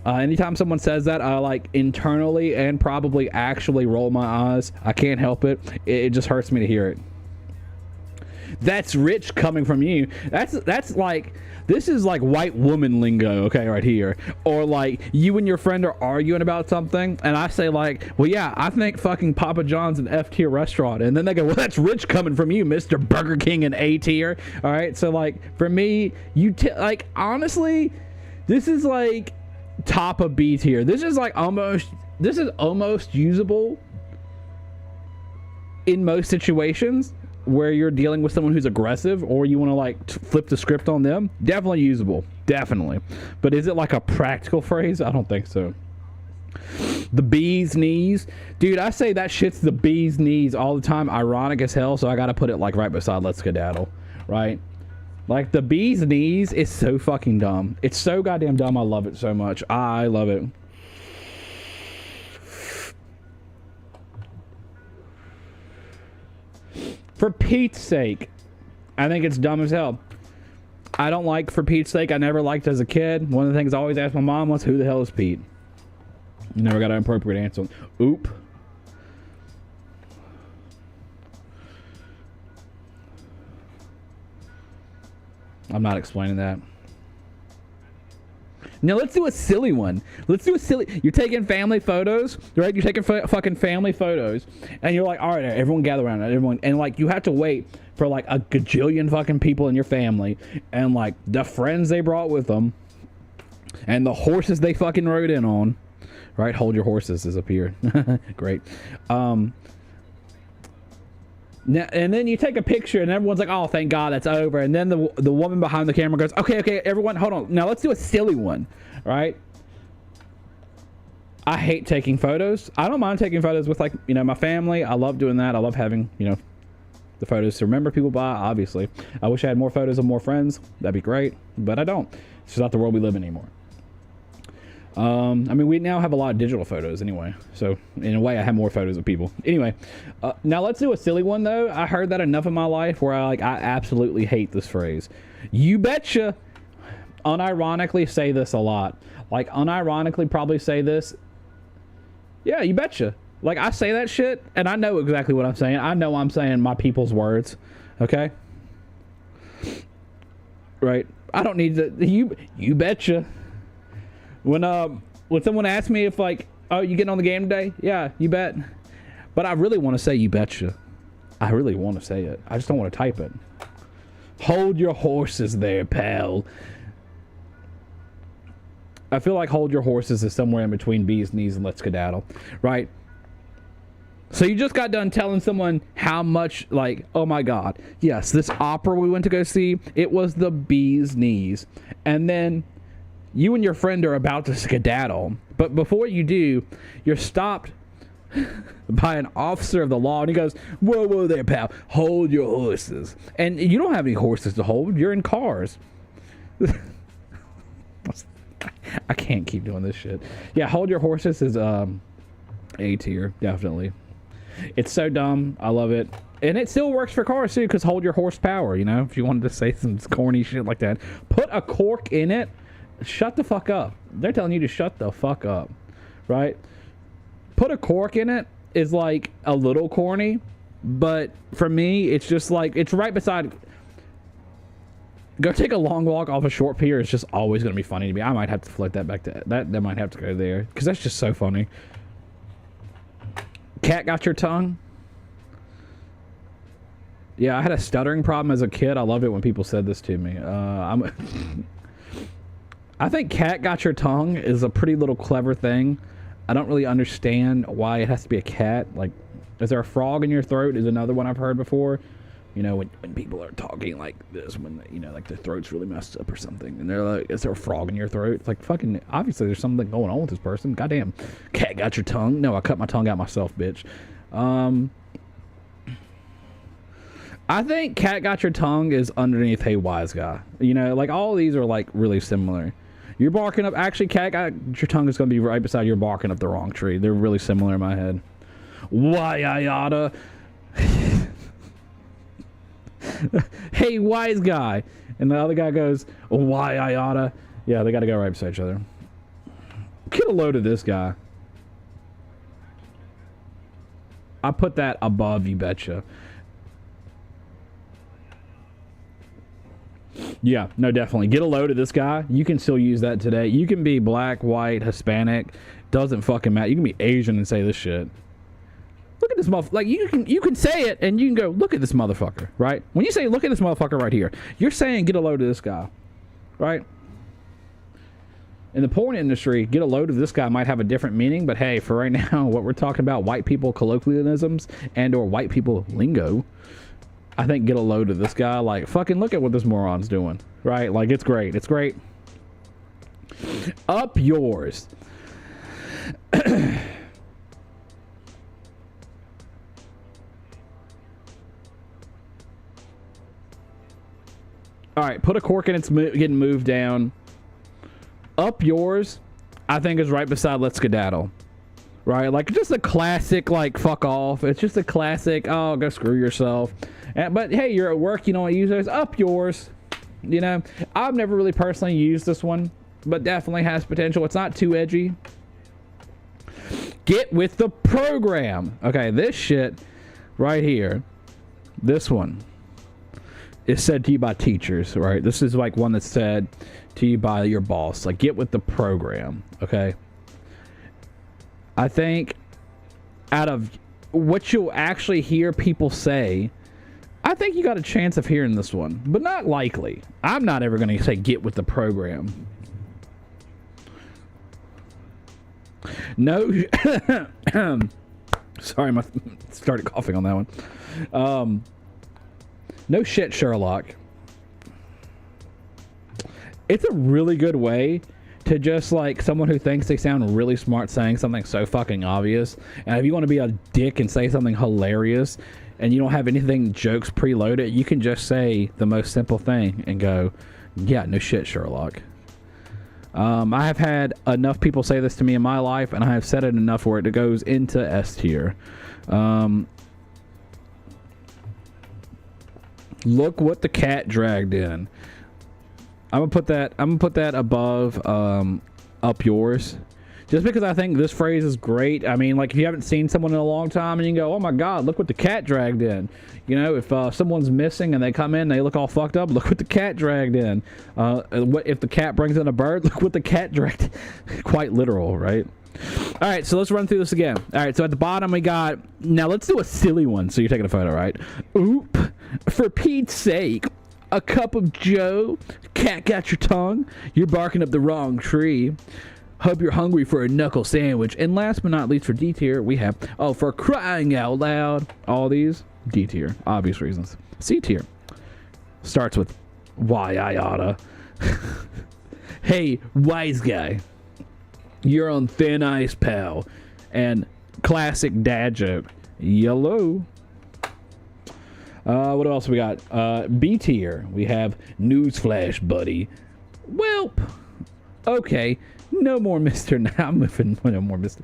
Anytime someone says that, I like internally and probably actually roll my eyes. I can't help it. It just hurts me to hear it. That's rich coming from you. That's like, this is like white woman lingo, okay, right here. Or like you and your friend are arguing about something, and I say like, well, yeah, I think fucking Papa John's an F tier restaurant, and then they go, well, that's rich coming from you, Mr. Burger King, an A tier. All right, so like for me, like honestly, this is like top of B tier. This is almost usable in most situations where you're dealing with someone who's aggressive or you want to like flip the script on them. Definitely usable, definitely. But is it like a practical phrase? I don't think so. The bee's knees, dude, I say that shit's the bee's knees all the time. Ironic as hell, so I gotta put it like right beside let's skedaddle, right? Like the bee's knees is so fucking dumb. It's so goddamn dumb. I love it so much. I love it. For Pete's sake, I think it's dumb as hell. I don't like for Pete's sake. I never liked as a kid. One of the things I always asked my mom was, who the hell is Pete? Never got an appropriate answer. Oop. I'm not explaining that. Now let's do a silly one. Let's do a silly. You're taking family photos, right? You're taking fucking family photos, and you're like, all right, everyone gather around, everyone, and like you have to wait for like a gajillion fucking people in your family, and like the friends they brought with them, and the horses they fucking rode in on, right? Hold your horses is up here. Great. Now, and then you take a picture and everyone's like, oh, thank God that's over. And then the woman behind the camera goes, okay, everyone, hold on. Now let's do a silly one, right? I hate taking photos. I don't mind taking photos with like, my family. I love doing that. I love having, the photos to remember people by, obviously. I wish I had more photos of more friends. That'd be great, but I don't. It's just not the world we live in anymore. I mean, we now have a lot of digital photos anyway, so in a way I have more photos of people. Anyway, now let's do a silly one though. I heard that enough in my life where I absolutely hate this phrase. You betcha. Unironically say this a lot. Like unironically probably say this. Yeah, you betcha. Like I say that shit and I know exactly what I'm saying. I know I'm saying my people's words. Okay? Right? I don't need to, you betcha. When someone asks me if like, oh, you getting on the game today? Yeah, you bet. But I really want to say you betcha. I really want to say it. I just don't want to type it. Hold your horses there, pal. I feel like hold your horses is somewhere in between bee's knees and let's skedaddle, right? So you just got done telling someone how much, like, oh my God, yes, this opera we went to go see, it was the bee's knees. And then you and your friend are about to skedaddle, but before you do, you're stopped by an officer of the law, and he goes, whoa there, pal, hold your horses. And you don't have any horses to hold, you're in cars. I can't keep doing this shit. Yeah, hold your horses is A tier, definitely. It's so dumb, I love it. And it still works for cars too, because hold your horsepower, if you wanted to say some corny shit like that. Put a cork in it. Shut the fuck up. They're telling you to shut the fuck up, right? Put a cork in it is like a little corny, but for me, it's just like, it's right beside. Go take a long walk off a short pier. It's just always going to be funny to me. I might have to float that back to that. That might have to go there because that's just so funny. Cat got your tongue? Yeah, I had a stuttering problem as a kid. I loved it when people said this to me. I think cat got your tongue is a pretty little clever thing. I don't really understand why it has to be a cat. Like, is there a frog in your throat is another one I've heard before. When people are talking like this, when, like their throat's really messed up or something. And they're like, is there a frog in your throat? It's like, fucking, obviously there's something going on with this person. Goddamn. Cat got your tongue? No, I cut my tongue out myself, bitch. I think cat got your tongue is underneath hey wise guy. Like all these are like really similar. You're barking up. Actually, cat got your tongue is going to be right beside you're barking up the wrong tree. They're really similar in my head. Why I oughta. Hey, wise guy. And the other guy goes, why I oughta. Yeah, they got to go right beside each other. Get a load of this guy. I put that above you betcha. Yeah, no, definitely. Get a load of this guy. You can still use that today. You can be black, white, Hispanic. Doesn't fucking matter. You can be Asian and say this shit. Look at this motherfucker. Like, you can say it and you can go, look at this motherfucker, right? When you say, look at this motherfucker right here, you're saying, get a load of this guy, right? In the porn industry, get a load of this guy might have a different meaning, but hey, for right now, what we're talking about, white people colloquialisms and or white people lingo, I think get a load of this guy. Like, fucking look at what this moron's doing, right? Like, it's great. It's great. Up yours. All right, put a cork in, it's getting moved down. Up yours, I think, is right beside Let's Skedaddle. Right? Like, just a classic, like, fuck off. It's just a classic, oh, go screw yourself. But, hey, you're at work, you know what, use those. Up yours. You know? I've never really personally used this one, but definitely has potential. It's not too edgy. Get with the program. Okay, this shit right here, this one, is said to you by teachers, right? This is like one that's said to you by your boss. Like, get with the program, okay? I think out of what you'll actually hear people say, I think you got a chance of hearing this one, but not likely. I'm not ever going to say get with the program. No. Sorry, I started coughing on that one. No shit, Sherlock. It's a really good way to just, like, someone who thinks they sound really smart saying something so fucking obvious. And if you want to be a dick and say something hilarious and you don't have anything jokes preloaded, you can just say the most simple thing and go, yeah, no shit, Sherlock. I have had enough people say this to me in my life, and I have said it enough where it goes into S tier. Look what the cat dragged in. I'm gonna put that above up yours, just because I think this phrase is great. I mean, like, if you haven't seen someone in a long time and you can go, oh my god, look what the cat dragged in. You know, if someone's missing and they come in, they look all fucked up, look what the cat dragged in. What if the cat brings in a bird? Look what the cat dragged. Quite literal, right? All right, so let's run through this again. All right, so at the bottom we got, now let's do a silly one. So you're taking a photo, right? Oop, for Pete's sake, a cup of joe, cat got your tongue, you're barking up the wrong tree. Hope you're hungry for a knuckle sandwich. And last but not least, for D tier, we have, oh, for crying out loud, all these D tier, obvious reasons. C tier starts with why I oughta. Hey, wise guy, you're on thin ice, pal. And classic dad joke, yellow. What else we got? B tier, we have newsflash, buddy. Welp. Okay, no more Mr. Now I'm moving. No more Mr.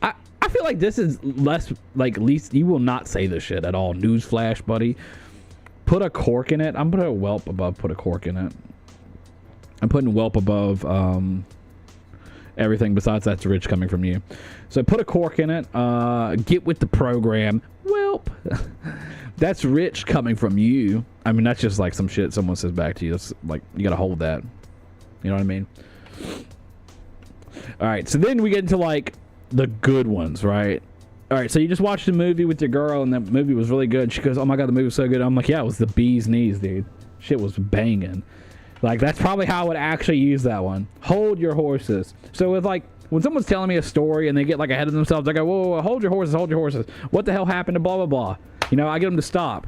I feel like this is less, like, least you will not say this shit at all. Newsflash, buddy. Put a cork in it. I'm putting a whelp above put a cork in it. I'm putting whelp above everything besides that's rich coming from you. So put a cork in it. Get with the program. Whelp. That's rich coming from you. I mean, that's just like some shit someone says back to you. That's like, you gotta hold that. You know what I mean? All right, so then we get into, like, the good ones, right? All right, so you just watched a movie with your girl, and that movie was really good. She goes, oh my god, the movie was so good. I'm like, yeah, it was the bee's knees, dude. Shit was banging. Like, that's probably how I would actually use that one. Hold your horses. So with, like, when someone's telling me a story and they get, like, ahead of themselves, I go, whoa, whoa, whoa, hold your horses, hold your horses. What the hell happened to blah, blah, blah? You know, I get them to stop.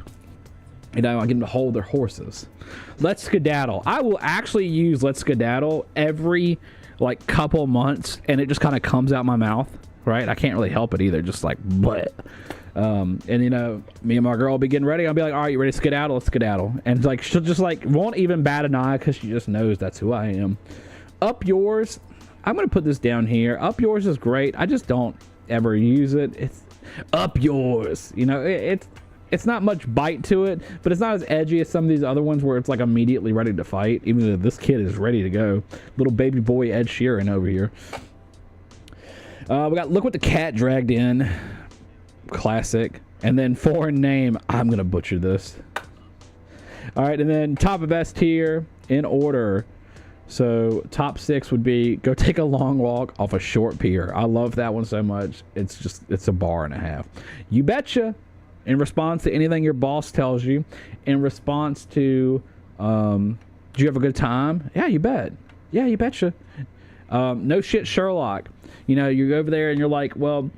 You know, I get them to hold their horses. Let's Skedaddle. I will actually use Let's Skedaddle every, like, couple months, and it just kind of comes out my mouth, right? I can't really help it either, just like, bleh. And, you know, me and my girl will be getting ready. I'll be like, all right, you ready to skedaddle? Let's skedaddle. And, like, she'll just, like, won't even bat an eye because she just knows that's who I am. Up yours. I'm going to put this down here. Up yours is great. I just don't ever use it. It's up yours. You know, it's not much bite to it, but it's not as edgy as some of these other ones where it's, like, immediately ready to fight, even though this kid is ready to go. Little baby boy Ed Sheeran over here. We got look what the cat dragged in. Classic. And then foreign name. I'm gonna butcher this. All right, and then top of S tier, in order. So top 6 would be go take a long walk off a short pier. I love that one so much. It's a bar and a half. You betcha. In response to anything your boss tells you, in response to, did you have a good time? Yeah, you bet. Yeah, you betcha. No shit, Sherlock. You know, you go over there and you're like, well,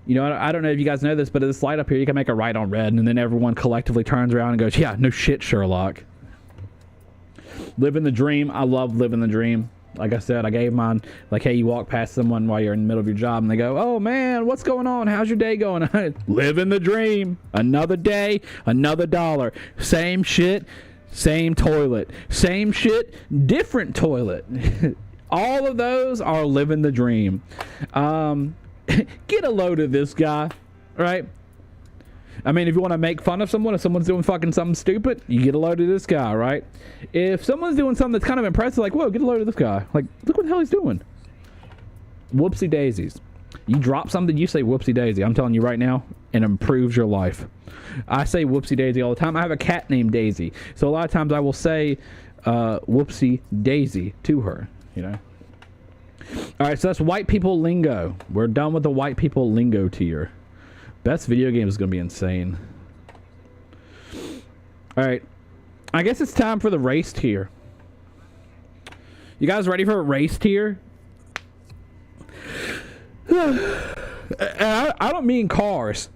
you know, I don't know if you guys know this, but at this light up here, you can make a right on red, and then everyone collectively turns around and goes, yeah, no shit, Sherlock. Living the dream. I love living the dream. Like I said, I gave mine, like, hey, you walk past someone while you're in the middle of your job and they go, oh man, what's going on? How's your day going? Living the dream. Another day, another dollar. Same shit, same toilet. Same shit, different toilet. All of those are living the dream. Get a load of this guy, right? I mean, if you want to make fun of someone, if someone's doing fucking something stupid, you get a load of this guy, right? If someone's doing something that's kind of impressive, like, whoa, get a load of this guy. Like, look what the hell he's doing. Whoopsie daisies. You drop something, you say whoopsie daisy. I'm telling you right now, it improves your life. I say whoopsie daisy all the time. I have a cat named Daisy. So a lot of times I will say whoopsie daisy to her, you know? All right, so that's white people lingo. We're done with the white people lingo tier. Best video game is going to be insane. All right. I guess it's time for the race tier. You guys ready for a race tier? I don't mean cars.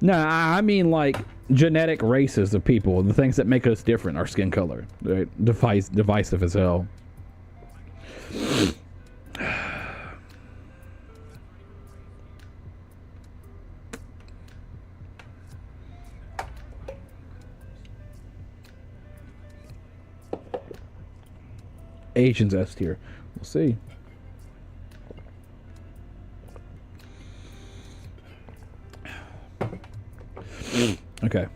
No, I mean like genetic races of people. The things that make us different. Our skin color. Right? Divisive as hell. Asians S tier. We'll see. Okay.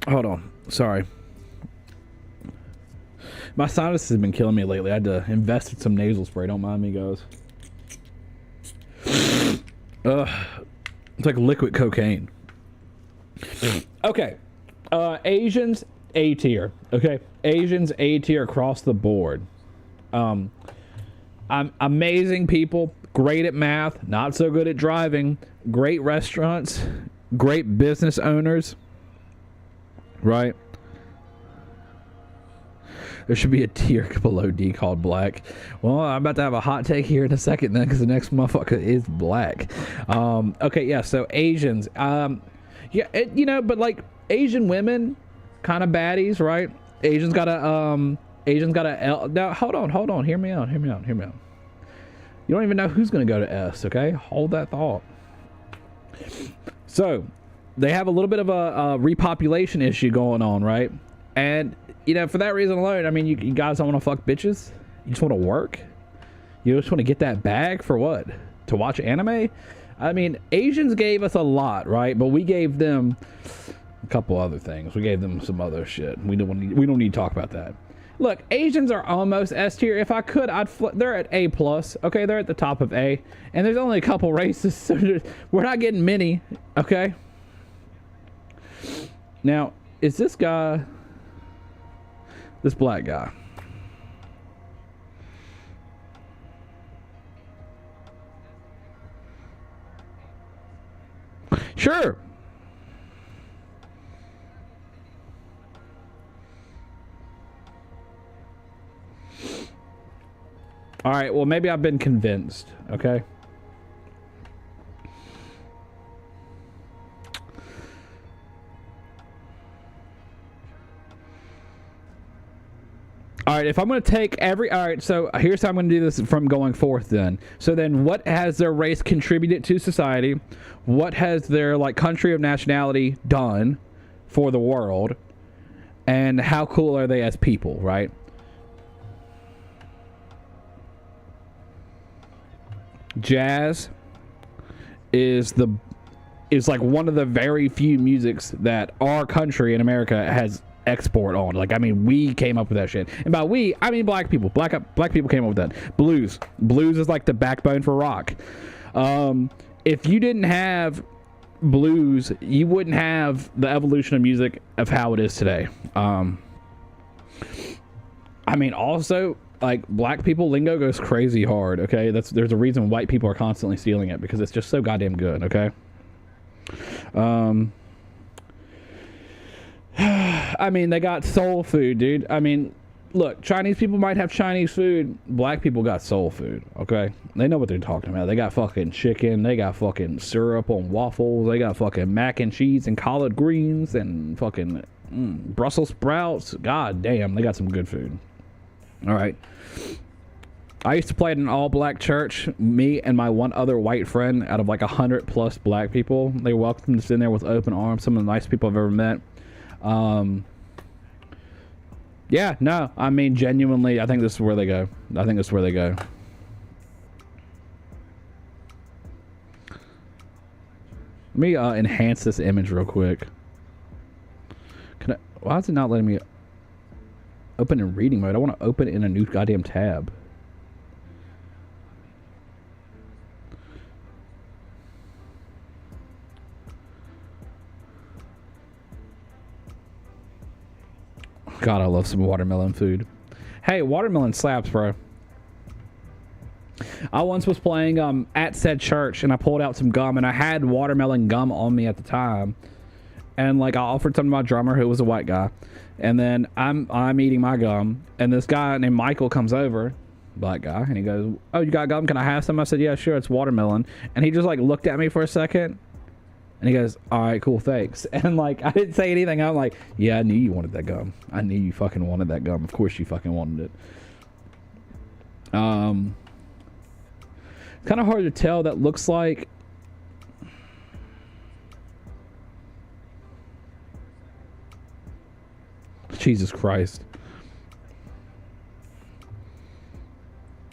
Hold on. Sorry. My sinus has been killing me lately. I had to invest in some nasal spray. Don't mind me, guys. It's like liquid cocaine. Okay. Asians, A tier. Okay. Asians, A tier across the board. I'm amazing people, great at math, not so good at driving, great restaurants, great business owners. Right? There should be a tier below D called black. Well, I'm about to have a hot take here in a second then, because the next motherfucker is black. Okay, yeah, so Asians. Yeah, you know, but like Asian women, kind of baddies, right? Asians got a L. Now, hold on. Hear me out. You don't even know who's going to go to S, okay? Hold that thought. So, they have a little bit of a repopulation issue going on, right? And, you know, for that reason alone, I mean, you guys don't want to fuck bitches? You just want to work? You just want to get that bag for what? To watch anime? I mean, Asians gave us a lot, right? But we gave them a couple other things. We gave them some other shit. We don't need to talk about that. Look, Asians are almost S tier. If I could, they're at A+. Okay, they're at the top of A. And there's only a couple races, so we're not getting many. Okay? Now, is this guy... this black guy. Sure. All right, well, maybe I've been convinced, okay? All right, if I'm going to take all right, so here's how I'm going to do this from going forth then. So then what has their race contributed to society? What has their, like, country of nationality done for the world? And how cool are they as people, right? Jazz is like one of the very few musics that our country in America has export on. Like, I mean, we came up with that shit. And by we, I mean black people. Black people came up with that. Blues is like the backbone for rock. If you didn't have blues, you wouldn't have the evolution of music of how it is today. I mean, also, like, black people lingo goes crazy hard. Okay, there's a reason white people are constantly stealing it, because it's just so goddamn good. Okay. I mean, they got soul food, dude. I mean, look, Chinese people might have Chinese food. Black people got soul food, okay? They know what they're talking about. They got fucking chicken. They got fucking syrup on waffles. They got fucking mac and cheese and collard greens and fucking Brussels sprouts. God damn, they got some good food. All right. I used to play at an all-black church. Me and my one other white friend out of like 100+ black people. They welcomed us in there with open arms. Some of the nicest people I've ever met. Yeah, no, I mean, genuinely, I think this is where they go. Let me enhance this image real quick. Why is it not letting me open in reading mode? I want to open in a new goddamn tab. God, I love some watermelon food. Hey, watermelon slaps, bro. I once was playing at said church, and I pulled out some gum, and I had watermelon gum on me at the time. And like, I offered some to my drummer, who was a white guy, and then I'm eating my gum, and this guy named Michael comes over, black guy, and he goes, "Oh, you got gum? Can I have some?" I said, "Yeah, sure. It's watermelon." And he just like looked at me for a second. And he goes, "All right, cool, thanks." And like, I didn't say anything. I'm like, "Yeah, I knew you wanted that gum. I knew you fucking wanted that gum. Of course you fucking wanted it." It's kind of hard to tell. That looks like, Jesus Christ.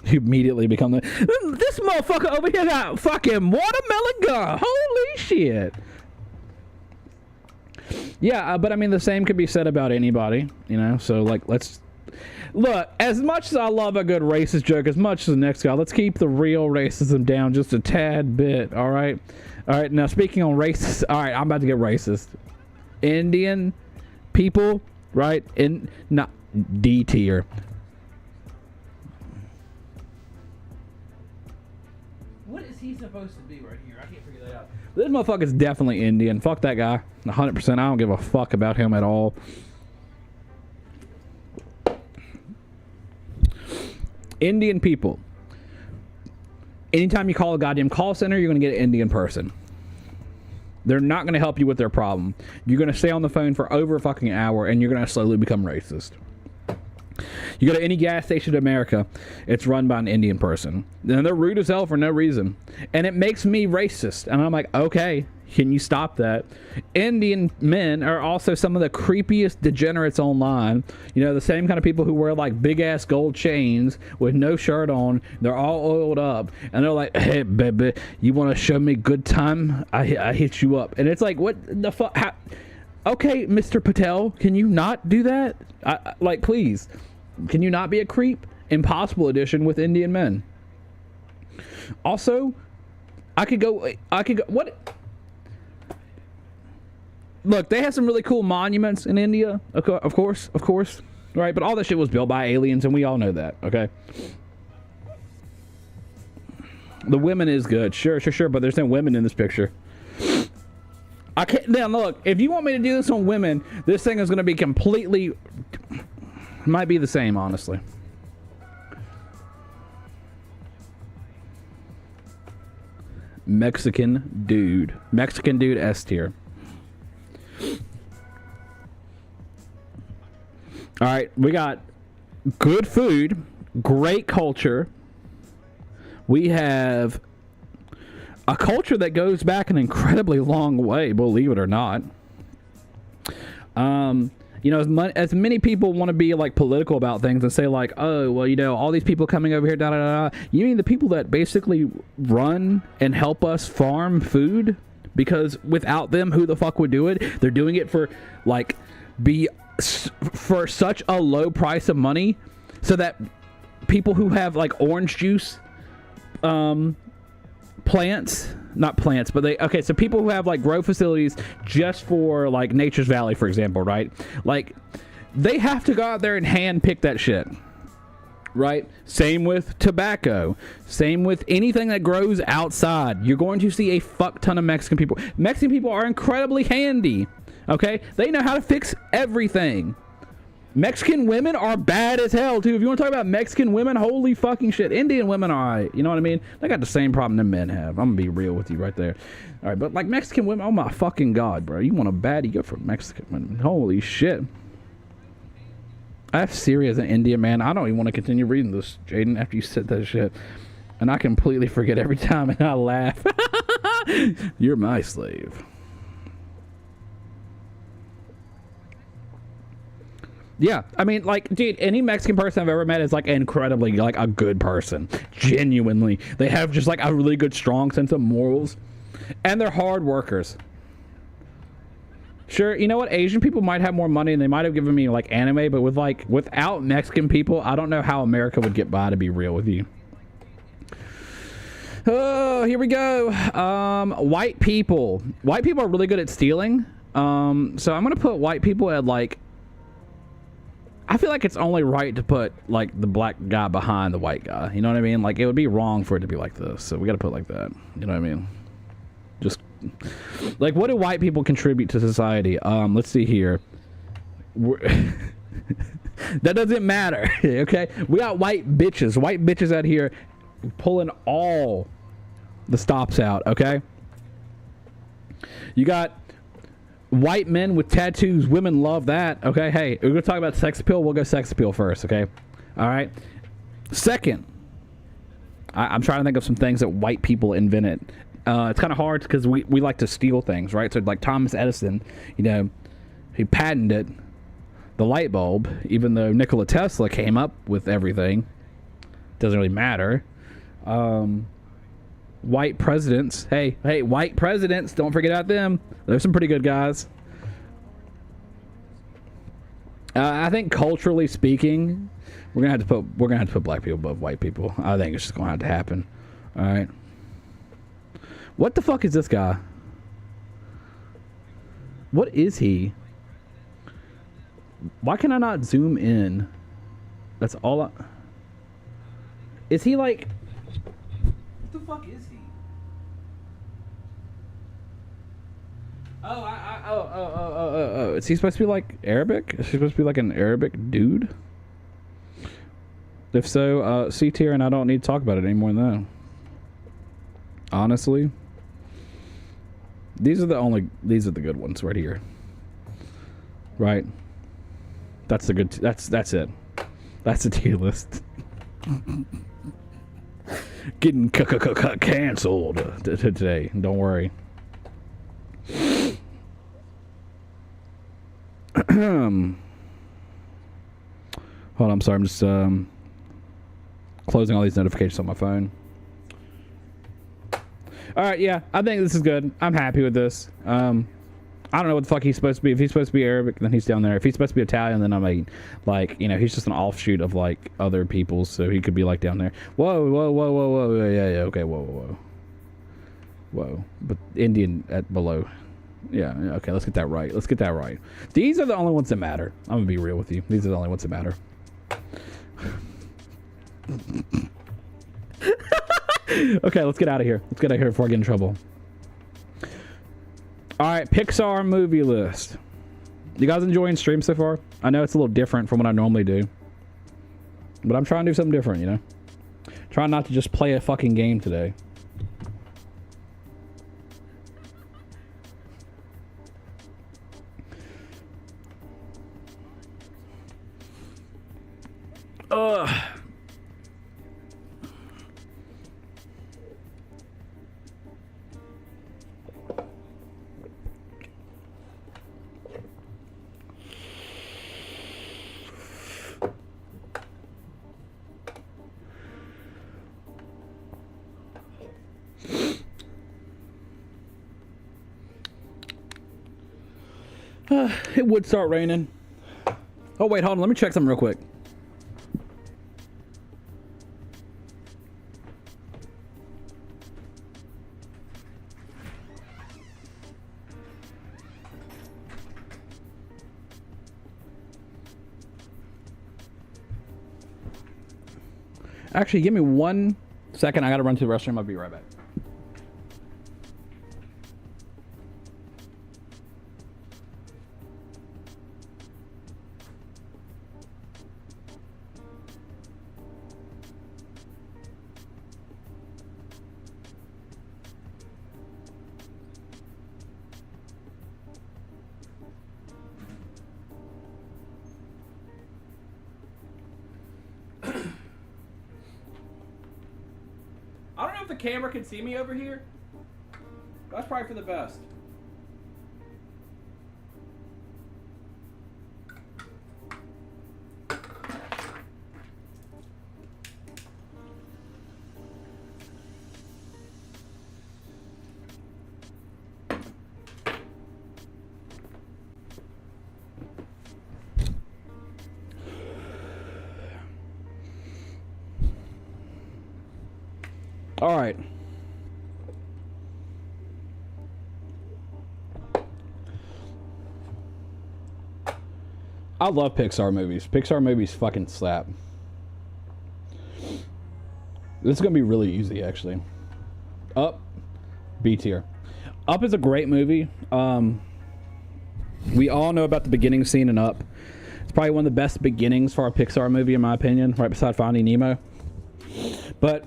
You immediately become this motherfucker over here got fucking watermelon gum. Holy shit. Yeah, but I mean, the same could be said about anybody, you know? So, like, let's... Look, as much as I love a good racist joke, as much as the next guy, let's keep the real racism down just a tad bit, all right? All right, now, speaking on racist... All right, I'm about to get racist. Indian people, right? Not D tier. What is he supposed to be right here? I can't figure that out. This motherfucker's definitely Indian. Fuck that guy. 100%. I don't give a fuck about him at all. Indian people. Anytime you call a goddamn call center, you're going to get an Indian person. They're not going to help you with their problem. You're going to stay on the phone for over a fucking hour, and you're going to slowly become racist. You go to any gas station in America, it's run by an Indian person. And they're rude as hell for no reason. And it makes me racist. And I'm like, okay, can you stop that? Indian men are also some of the creepiest degenerates online. You know, the same kind of people who wear like big ass gold chains with no shirt on. They're all oiled up. And they're like, "Hey, baby, you want to show me good time? I hit you up." And it's like, what the fuck? Okay, Mr. Patel, can you not do that? Like, please. Can you not be a creep? Impossible edition with Indian men. Also, I could go, what? Look, they have some really cool monuments in India, of course, right? But all that shit was built by aliens, and we all know that, okay? The women is good, sure, but there's no women in this picture. I can't, now look, if you want me to do this on women, this thing is going to be completely... Might be the same, honestly. Mexican dude S tier. All right, we got good food, great culture. We have a culture that goes back an incredibly long way, believe it or not. You know, as many people want to be like political about things and say like, "Oh, well, you know, all these people coming over here, da da da." You mean the people that basically run and help us farm food? Because without them, who the fuck would do it? They're doing it for like for such a low price of money, so that people who have like orange juice plants, not plants, but so people who have like grow facilities just for like Nature's Valley, for example, right? Like they have to go out there and hand pick that shit, right? Same with tobacco, same with anything that grows outside. You're going to see a fuck ton of Mexican people. Mexican people are incredibly handy, okay? They know how to fix everything. Mexican women are bad as hell too. If you want to talk about Mexican women, holy fucking shit. Indian women are alright, you know what I mean? They got the same problem that men have. I'm gonna be real with you right there. Alright, but like Mexican women, oh my fucking god, bro. You want a baddie, go for Mexican women. Holy shit. I have Siri as an Indian man. I don't even want to continue reading this, Jaden, after you said that shit. And I completely forget every time and I laugh. You're my slave. Yeah, I mean, like, dude, any Mexican person I've ever met is, like, incredibly, like, a good person. Genuinely. They have just, like, a really good, strong sense of morals. And they're hard workers. Sure, you know what? Asian people might have more money and they might have given me, like, anime, but with, like, without Mexican people, I don't know how America would get by, to be real with you. Oh, here we go. White people. White people are really good at stealing. So I'm going to put white people at, like, I feel like it's only right to put, like, the black guy behind the white guy. You know what I mean? Like, it would be wrong for it to be like this. So we got to put it like that. You know what I mean? Just, like, what do white people contribute to society? Let's see here. That doesn't matter, okay? We got white bitches out here pulling all the stops out, okay? You got white men with tattoos. Women love that. Okay, hey, we're gonna talk about sex appeal. We'll go sex appeal first. Okay, all right. Second, I'm trying to think of some things that white people invented. It's kind of hard because we like to steal things, right? So like Thomas Edison, you know, he patented the light bulb, even though Nikola Tesla came up with everything. Doesn't really matter. White presidents. Hey, white presidents. Don't forget about them. There's some pretty good guys. I think culturally speaking, we're gonna have to put black people above white people. I think it's just gonna have to happen. All right. What the fuck is this guy? What is he? Why can I not zoom in? That's all. Is he like? What the fuck is he? Oh, is he supposed to be like Arabic? Is he supposed to be like an Arabic dude? If so, C tier, and I don't need to talk about it anymore than that. Honestly. These are the good ones right here. Right? That's the good, that's it. That's the tier list. Getting canceled today. Don't worry. Hold on, I'm sorry. I'm just closing all these notifications on my phone. All right, yeah, I think this is good. I'm happy with this. I don't know what the fuck he's supposed to be. If he's supposed to be Arabic, then he's down there. If he's supposed to be Italian, then I mean, like, you know, he's just an offshoot of like other people's, so he could be like down there. Whoa, yeah, okay, whoa. But Indian at below. Yeah, okay, let's get that right. These are the only ones that matter. I'm gonna be real with you. These are the only ones that matter. Okay, let's get out of here. Before I get in trouble. All right, Pixar movie list. You guys enjoying stream so far? I know it's a little different from what I normally do, but I'm trying to do something different, you know? Trying not to just play a fucking game today. Ugh. It would start raining. Oh, wait, hold on. Let me check something real quick. Actually, give me 1 second. I gotta run to the restroom. I'll be right back. I don't know if the camera can see me over here. That's probably for the best. All right. I love Pixar movies. Pixar movies fucking slap. This is going to be really easy, actually. Up, B tier. Up is a great movie. We all know about the beginning scene in Up. It's probably one of the best beginnings for a Pixar movie, in my opinion, right beside Finding Nemo. But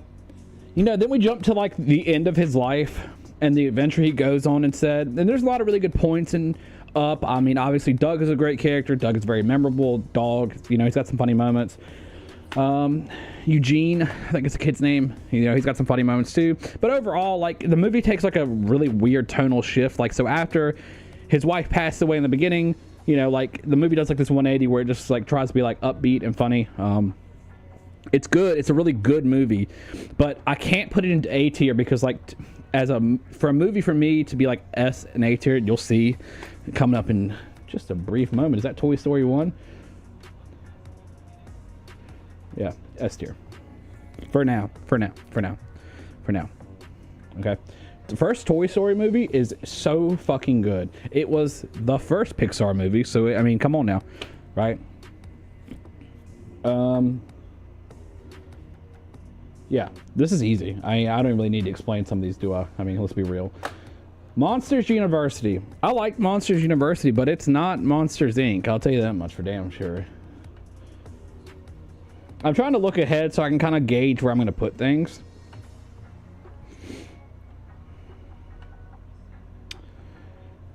you know, then we jump to like the end of his life and the adventure he goes on and said, and there's a lot of really good points in Up. I mean, obviously Doug is a great character. Doug is very memorable. Dog, you know, he's got some funny moments. Eugene, I think it's the kid's name. You know, he's got some funny moments too. But overall, like the movie takes like a really weird tonal shift. Like, so after his wife passed away in the beginning, you know, like the movie does like this 180 where it just like tries to be like upbeat and funny. It's good. It's a really good movie, but I can't put it into A tier because like for a movie for me to be like S and A tier, you'll see coming up in just a brief moment. Is that Toy Story 1? Yeah, S tier. For now. Okay. The first Toy Story movie is so fucking good. It was the first Pixar movie, so I mean, come on now, right? Yeah, this is easy. I don't really need to explain some of these, do I? I mean, let's be real. Monsters University. I like Monsters University, but it's not Monsters Inc. I'll tell you that much for damn sure. I'm trying to look ahead so I can kind of gauge where I'm going to put things.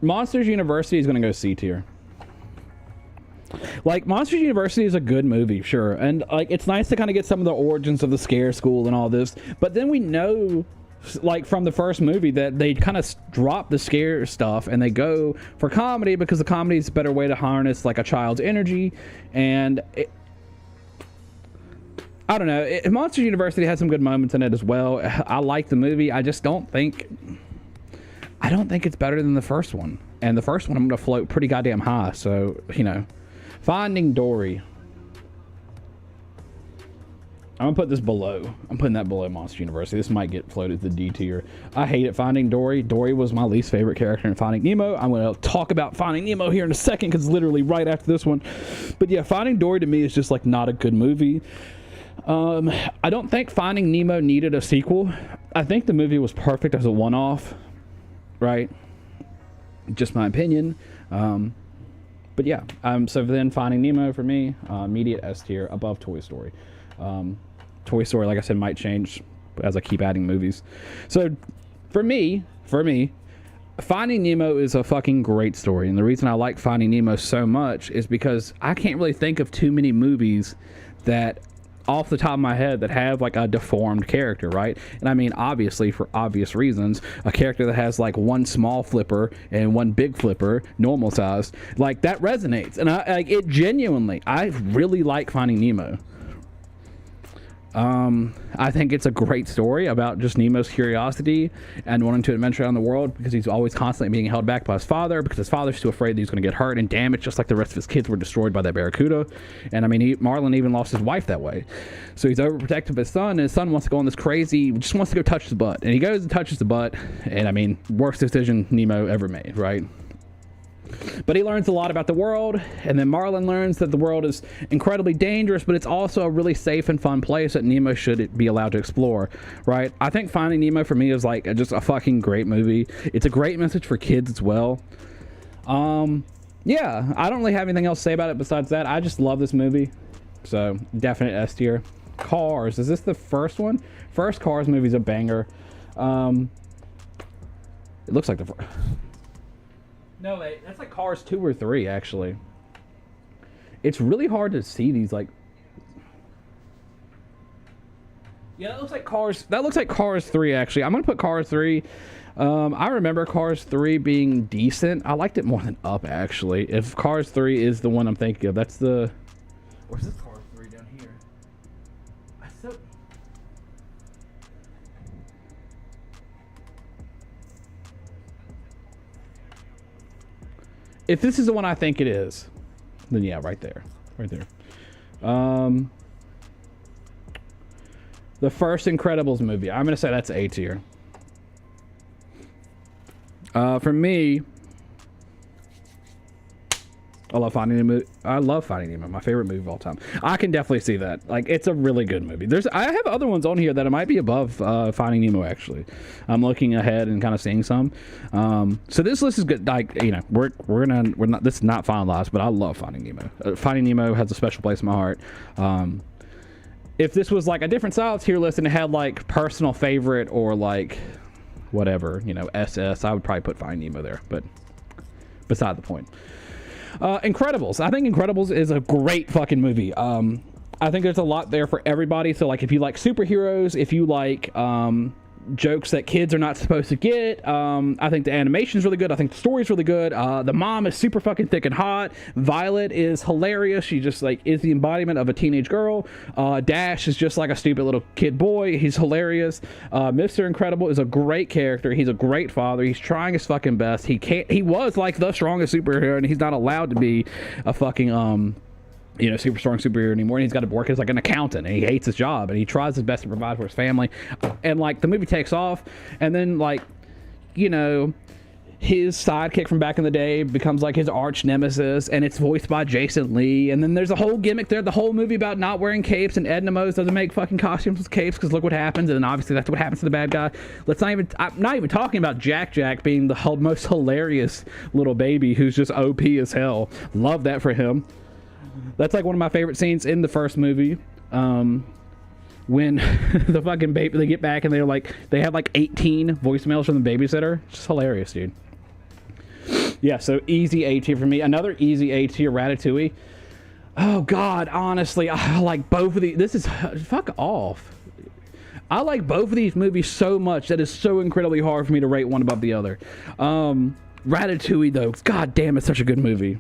Monsters University is going to go C tier. Like, Monsters University is a good movie, sure, and like it's nice to kind of get some of the origins of the scare school and all this, but then we know, like from the first movie, that they kind of drop the scare stuff and they go for comedy because the comedy is a better way to harness like a child's energy. And I don't know, Monsters University has some good moments in it as well. I like the movie. I just don't think it's better than the first one, and the first one I'm gonna float pretty goddamn high. So, you know, Finding Dory, I'm gonna put this below. I'm putting that below Monster University. This might get floated to D tier. I hate it. Finding Dory. Dory was my least favorite character in Finding Nemo. I'm gonna talk about Finding Nemo here in a second because it's literally right after this one. But yeah, Finding Dory to me is just like not a good movie. I don't think Finding Nemo needed a sequel. I think the movie was perfect as a one-off, right? Just my opinion. But yeah, so then Finding Nemo for me, immediate S tier, above Toy Story. Toy Story, like I said, might change as I keep adding movies. So for me, Finding Nemo is a fucking great story. And the reason I like Finding Nemo so much is because I can't really think of too many movies that, off the top of my head, that have like a deformed character, right? And I mean, obviously, for obvious reasons, a character that has like one small flipper and one big flipper, normal sized, like that resonates. And I really like Finding Nemo. I think it's a great story about just Nemo's curiosity and wanting to adventure around the world because he's always constantly being held back by his father because his father's too afraid that he's going to get hurt and damaged, just like the rest of his kids were destroyed by that barracuda. And I mean, Marlin even lost his wife that way. So he's overprotective of his son, and his son wants to go on this crazy, just wants to go touch the butt. And he goes and touches the butt, and I mean, worst decision Nemo ever made, right? But he learns a lot about the world, and then Marlin learns that the world is incredibly dangerous, but it's also a really safe and fun place that Nemo should be allowed to explore, right? I think Finding Nemo for me is like just a fucking great movie. It's a great message for kids as well. Yeah, I don't really have anything else to say about it besides that. I just love this movie, so definite S tier. Cars, is this the first one? First Cars movie's a banger. It looks like the first. No, wait, that's like Cars 2 or 3, actually. It's really hard to see these, like... Yeah, that looks like Cars 3, actually. I'm gonna put Cars 3. I remember Cars 3 being decent. I liked it more than Up, actually. If Cars 3 is the one I'm thinking of, that's the... Or is this Cars 3 down here? If this is the one I think it is, then yeah, right there. The first Incredibles movie, I'm gonna say that's A tier. For me, I love Finding Nemo. My favorite movie of all time. I can definitely see that. Like, it's a really good movie. I have other ones on here that it might be above Finding Nemo, actually. I'm looking ahead and kind of seeing some. So this list is good. Like, you know, we're not. This is not finalized, but I love Finding Nemo. Finding Nemo has a special place in my heart. If this was like a different style tier list and it had like personal favorite or like whatever, you know, SS, I would probably put Finding Nemo there. But beside the point. Incredibles. I think Incredibles is a great fucking movie. I think there's a lot there for everybody. So like if you like superheroes, if you like jokes that kids are not supposed to get, I think the animation's really good. I think the story's really good. The mom is super fucking thick and hot. Violet is hilarious. She just like is the embodiment of a teenage girl. Dash is just like a stupid little kid boy. He's hilarious. Mr. Incredible is a great character. He's a great father. He's trying his fucking best. He was like the strongest superhero, and he's not allowed to be a fucking you know, super strong superhero anymore, and he's got to work as like an accountant, and he hates his job, and he tries his best to provide for his family. And like the movie takes off, and then like, you know, his sidekick from back in the day becomes like his arch nemesis, and it's voiced by Jason Lee. And then there's a whole gimmick there, the whole movie about not wearing capes, and Edna Mose doesn't make fucking costumes with capes because look what happens. And then obviously that's what happens to the bad guy. I'm not even talking about Jack being the most hilarious little baby who's just OP as hell. Love that for him. That's like one of my favorite scenes in the first movie. When the fucking baby, they get back and they have like 18 voicemails from the babysitter. It's just hilarious, dude. Yeah, so easy A tier for me. Another easy A tier, Ratatouille. Oh God, honestly, I like both of these. Fuck off. I like both of these movies so much that it's so incredibly hard for me to rate one above the other. Ratatouille though, God damn, it's such a good movie.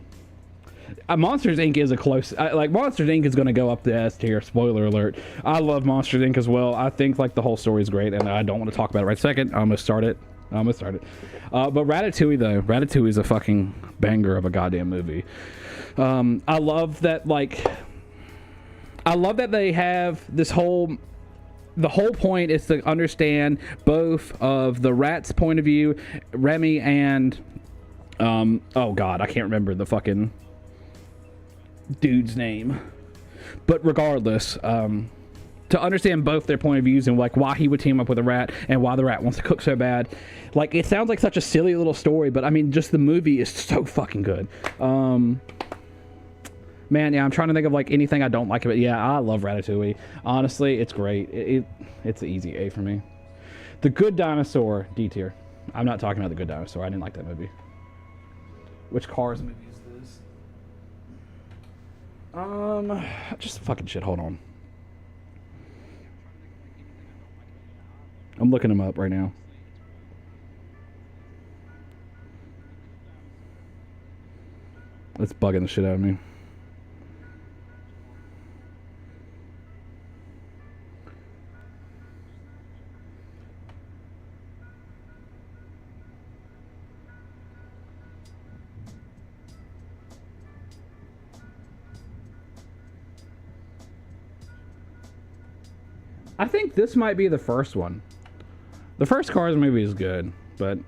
Monsters Inc. is a close... Monsters Inc. is going to go up the S tier. Spoiler alert. I love Monsters Inc. as well. I think, like, the whole story is great, and I don't want to talk about it right second. I'm going to start it. But Ratatouille, though. Ratatouille is a fucking banger of a goddamn movie. I love that, like... I love that they have this whole... The whole point is to understand both of the rat's point of view, Remy, and... oh, God, I can't remember the fucking... dude's name, but regardless, to understand both their point of views and like why he would team up with a rat and why the rat wants to cook so bad. Like, it sounds like such a silly little story, but I mean, just the movie is so fucking good. Man, yeah, I'm trying to think of like anything I don't like about it. Yeah, I love Ratatouille. Honestly, it's great. It's an easy A for me. The Good Dinosaur, D tier. I'm not talking about The Good Dinosaur. I didn't like that movie. Which Cars movie is this? Just fucking shit. Hold on. I'm looking them up right now. It's bugging the shit out of me. I think this might be the first one. The first Cars movie is good, but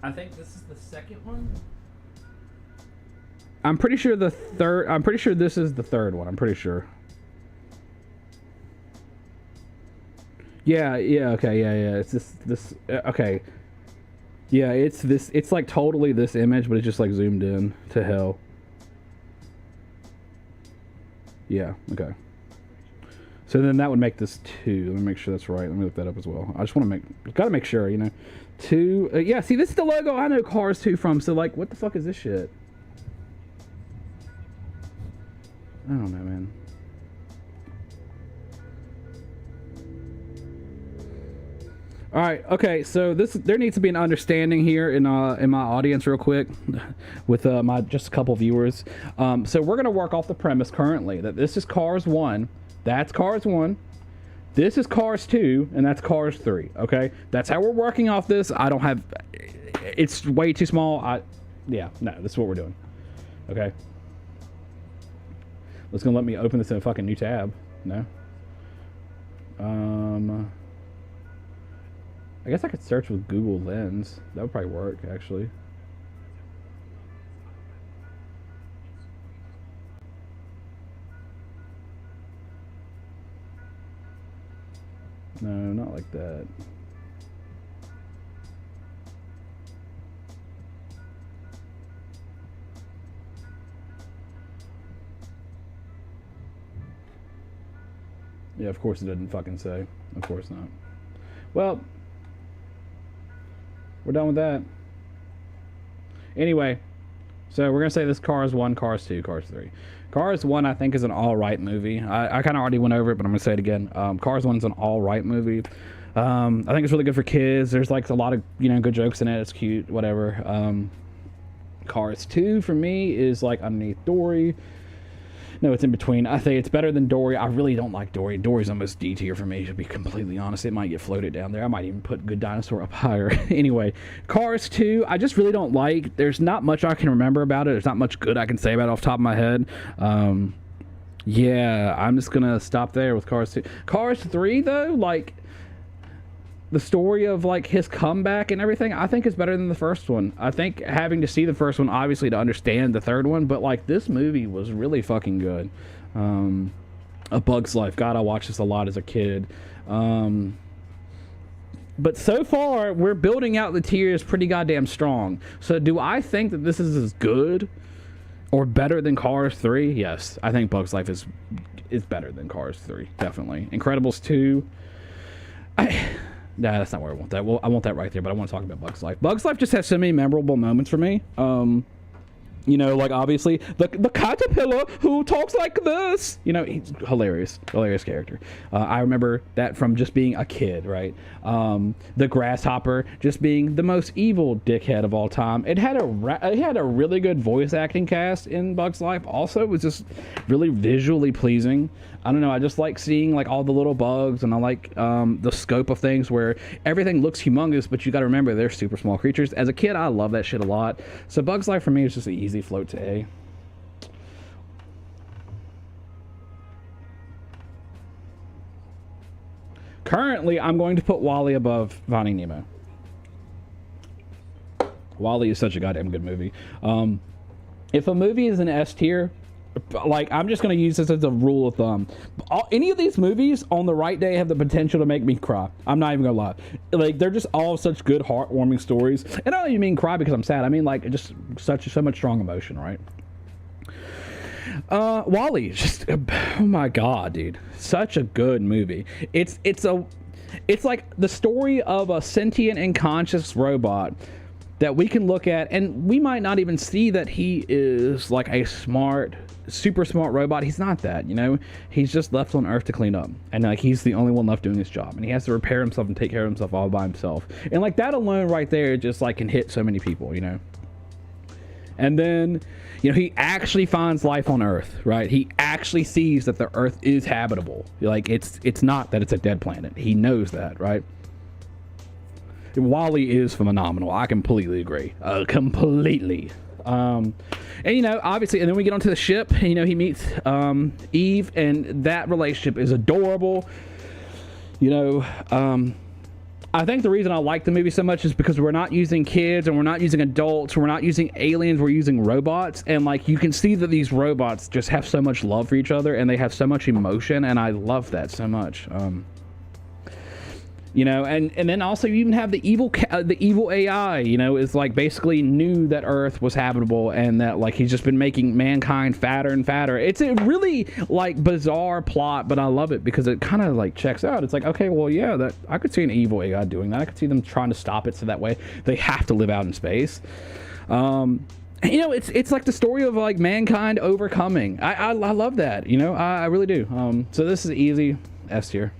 I think this is the second one. I'm pretty sure this is the third one. I'm pretty sure. Yeah, okay, yeah. It's this, okay. Yeah, it's this, it's like totally this image, but it's just like zoomed in to hell. Yeah, okay. So then that would make this 2. Let me make sure that's right. Let me look that up as well. I just want to gotta make sure, you know. 2, yeah, see, this is the logo I know Cars 2 from, so like, what the fuck is this shit? I don't know, man. All right, okay, so there needs to be an understanding here in my audience real quick with my just a couple viewers. So we're gonna work off the premise currently that this is Cars 1, that's Cars 1, this is Cars 2, and that's Cars 3, okay? That's how we're working off this. I don't have, it's way too small. Yeah, no, this is what we're doing, okay? It's gonna let me open this in a fucking new tab, no? I guess I could search with Google Lens. That would probably work, actually. No, not like that. Yeah, of course it didn't fucking say. Of course not. Well, we're done with that. Anyway, so we're gonna say this Cars 1, Cars 2, Cars 3. Cars 1 I think is an alright movie. I kind of already went over it, but I'm gonna say it again. Cars 1 is an alright movie. I think it's really good for kids. There's like a lot of, you know, good jokes in it. It's cute, whatever. Cars 2 for me is like underneath Dory. No, it's in between. I think it's better than Dory. I really don't like Dory. Dory's almost D tier for me, to be completely honest. It might get floated down there. I might even put Good Dinosaur up higher. Anyway, Cars 2, I just really don't like. There's not much I can remember about it. There's not much good I can say about it off the top of my head. Yeah, I'm just going to stop there with Cars 2. Cars 3, though, like, the story of like his comeback and everything, I think is better than the first one. I think having to see the first one obviously to understand the third one, but like this movie was really fucking good. A Bug's Life, God, I watched this a lot as a kid. But so far we're building out the tiers pretty goddamn strong. So do I think that this is as good or better than Cars 3? Yes, I think Bug's Life is better than Cars 3, definitely. Incredibles 2, nah, that's not where I want that. Well, I want that right there, but I want to talk about Bug's Life. Bug's Life just has so many memorable moments for me. You know, like obviously the caterpillar who talks like this. You know, he's hilarious character. I remember that from just being a kid, right? The grasshopper just being the most evil dickhead of all time. It had a really good voice acting cast in Bug's Life. Also, it was just really visually pleasing. I don't know, I just like seeing like all the little bugs, and I like the scope of things where everything looks humongous, but you got to remember they're super small creatures. As a kid, I love that shit a lot. So Bug's Life for me is just an easy float to A. Currently, I'm going to put WALL-E above Finding Nemo. WALL-E is such a goddamn good movie. If a movie is an S tier, like, I'm just going to use this as a rule of thumb. Any of these movies on the right day have the potential to make me cry. I'm not even going to lie. Like, they're just all such good, heartwarming stories. And I don't even mean cry because I'm sad. I mean, like, just so much strong emotion, right? WALL-E, just, oh my god, dude. Such a good movie. It's like the story of a sentient and conscious robot that we can look at, and we might not even see that he is like a super smart robot. He's not that, you know. He's just left on Earth to clean up, and like he's the only one left doing his job, and he has to repair himself and take care of himself all by himself. And like that alone right there just like can hit so many people, you know. And then, you know, he actually finds life on Earth, right? He actually sees that the Earth is habitable. Like it's not that it's a dead planet. He knows that, right? WALL-E is phenomenal. I completely agree. Completely. And you know, obviously, and then we get onto the ship, and, you know, he meets Eve, and that relationship is adorable. You know, I think the reason I like the movie so much is because we're not using kids and we're not using adults. We're not using aliens. We're using robots. And like, you can see that these robots just have so much love for each other and they have so much emotion. And I love that so much. You know, and then also you even have the evil AI, you know, is like basically knew that Earth was habitable and that like he's just been making mankind fatter and fatter. It's a really like bizarre plot, but I love it because it kind of like checks out. It's like, okay, well, yeah, that I could see an evil AI doing that. I could see them trying to stop it so that way they have to live out in space. You know, it's like the story of like mankind overcoming. I love that, you know, I really do. So this is easy S tier.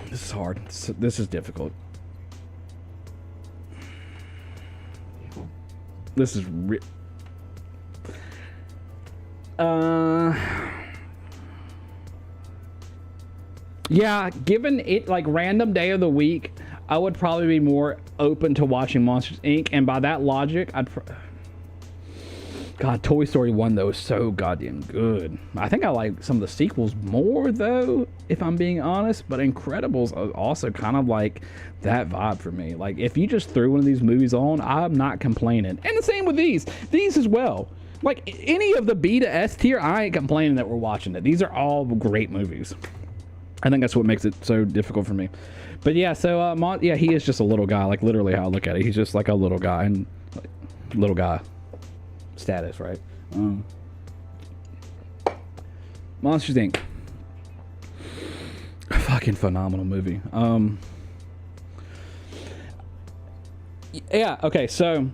This is hard. This is difficult. This is yeah, given it like random day of the week, I would probably be more open to watching Monsters Inc. And by that logic, God, Toy Story 1 though is so goddamn good. I think I like some of the sequels more though, if I'm being honest, but Incredibles are also kind of like that vibe for me. Like if you just threw one of these movies on, I'm not complaining. And the same with these as well. Like any of the B to S tier, I ain't complaining that we're watching it. These are all great movies. I think that's what makes it so difficult for me. But yeah, so yeah, he is just a little guy, like literally how I look at it. He's just like a little guy and like, little guy status, right? Monsters Inc. Fucking phenomenal movie. Yeah, okay, so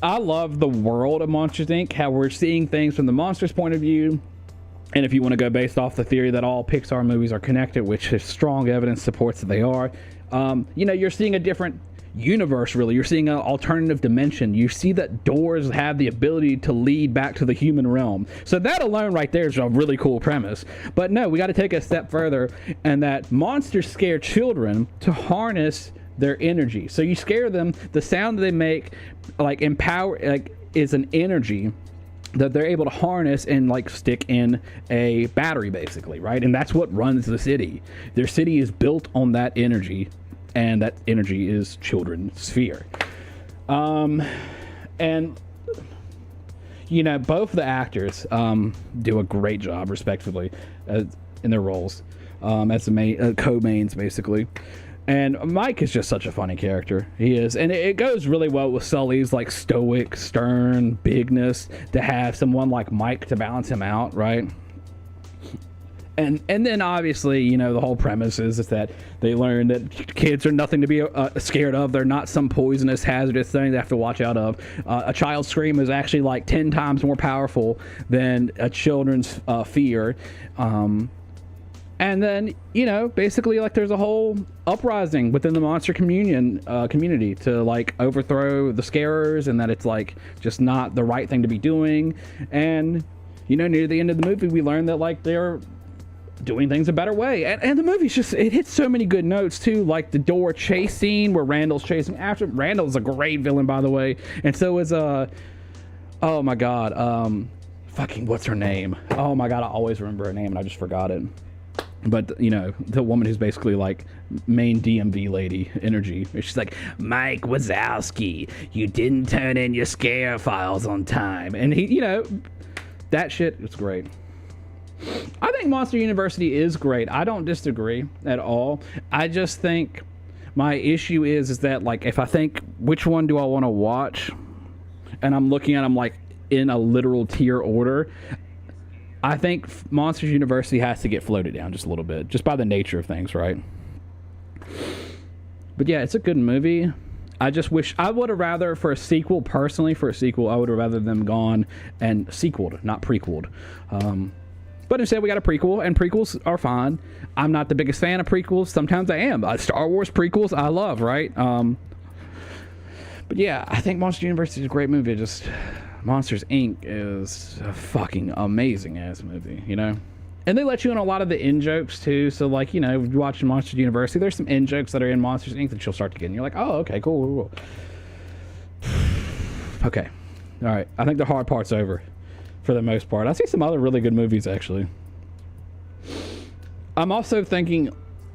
I love the world of Monsters Inc. How we're seeing things from the monsters' point of view. And if you want to go based off the theory that all Pixar movies are connected, which is strong evidence supports that they are, you know, you're seeing a different universe, really. You're seeing an alternative dimension. You see that doors have the ability to lead back to the human realm. So that alone right there is a really cool premise. But no, we got to take a step further, and that monsters scare children to harness their energy. So you scare them, the sound that they make like empower, like is an energy that they're able to harness and like stick in a battery basically, right? And that's what runs the city. Their city is built on that energy, and that energy is children's fear. And you know, both the actors do a great job respectively in their roles as the main co-mains basically. And Mike is just such a funny character. He is. And it goes really well with Sully's like stoic, stern bigness to have someone like Mike to balance him out, right? And then obviously, you know, the whole premise is that they learn that kids are nothing to be scared of. They're not some poisonous, hazardous thing they have to watch out of. A child's scream is actually like 10 times more powerful than a children's fear. And then, you know, basically like there's a whole uprising within the monster community to like overthrow the scarers, and that it's like just not the right thing to be doing. And, you know, near the end of the movie, we learn that like they're doing things a better way. And the movie's just, it hits so many good notes too, like the door chase scene where Randall's chasing after. Randall's a great villain, by the way. And so is, oh my God, fucking, what's her name? Oh my God, I always remember her name and I just forgot it. But, you know, the woman who's basically like main DMV lady energy. She's like, Mike Wazowski, you didn't turn in your scare files on time. And he, you know, that shit is great. I think Monster University is great. I don't disagree at all. I just think my issue is that like, if I think which one do I want to watch, and I'm looking at them like in a literal tier order, I think Monsters University has to get floated down just a little bit, just by the nature of things, right? But yeah, it's a good movie. I just wish I would have rather for a sequel, personally, I would have rather them gone and sequeled, not prequeled. But instead we got a prequel, and prequels are fine. I'm not the biggest fan of prequels. Sometimes I am. Star Wars prequels, I love, right? But yeah, I think Monsters University is a great movie. Just Monsters Inc. is a fucking amazing ass movie, you know? And they let you in a lot of the in-jokes too. So like, you know, watching Monsters University, there's some in-jokes that are in Monsters Inc. that you'll start to get, and you're like, oh, okay, cool. Okay. All right. I think the hard part's over. for the most part. I see some other really good movies, actually. I'm also thinking,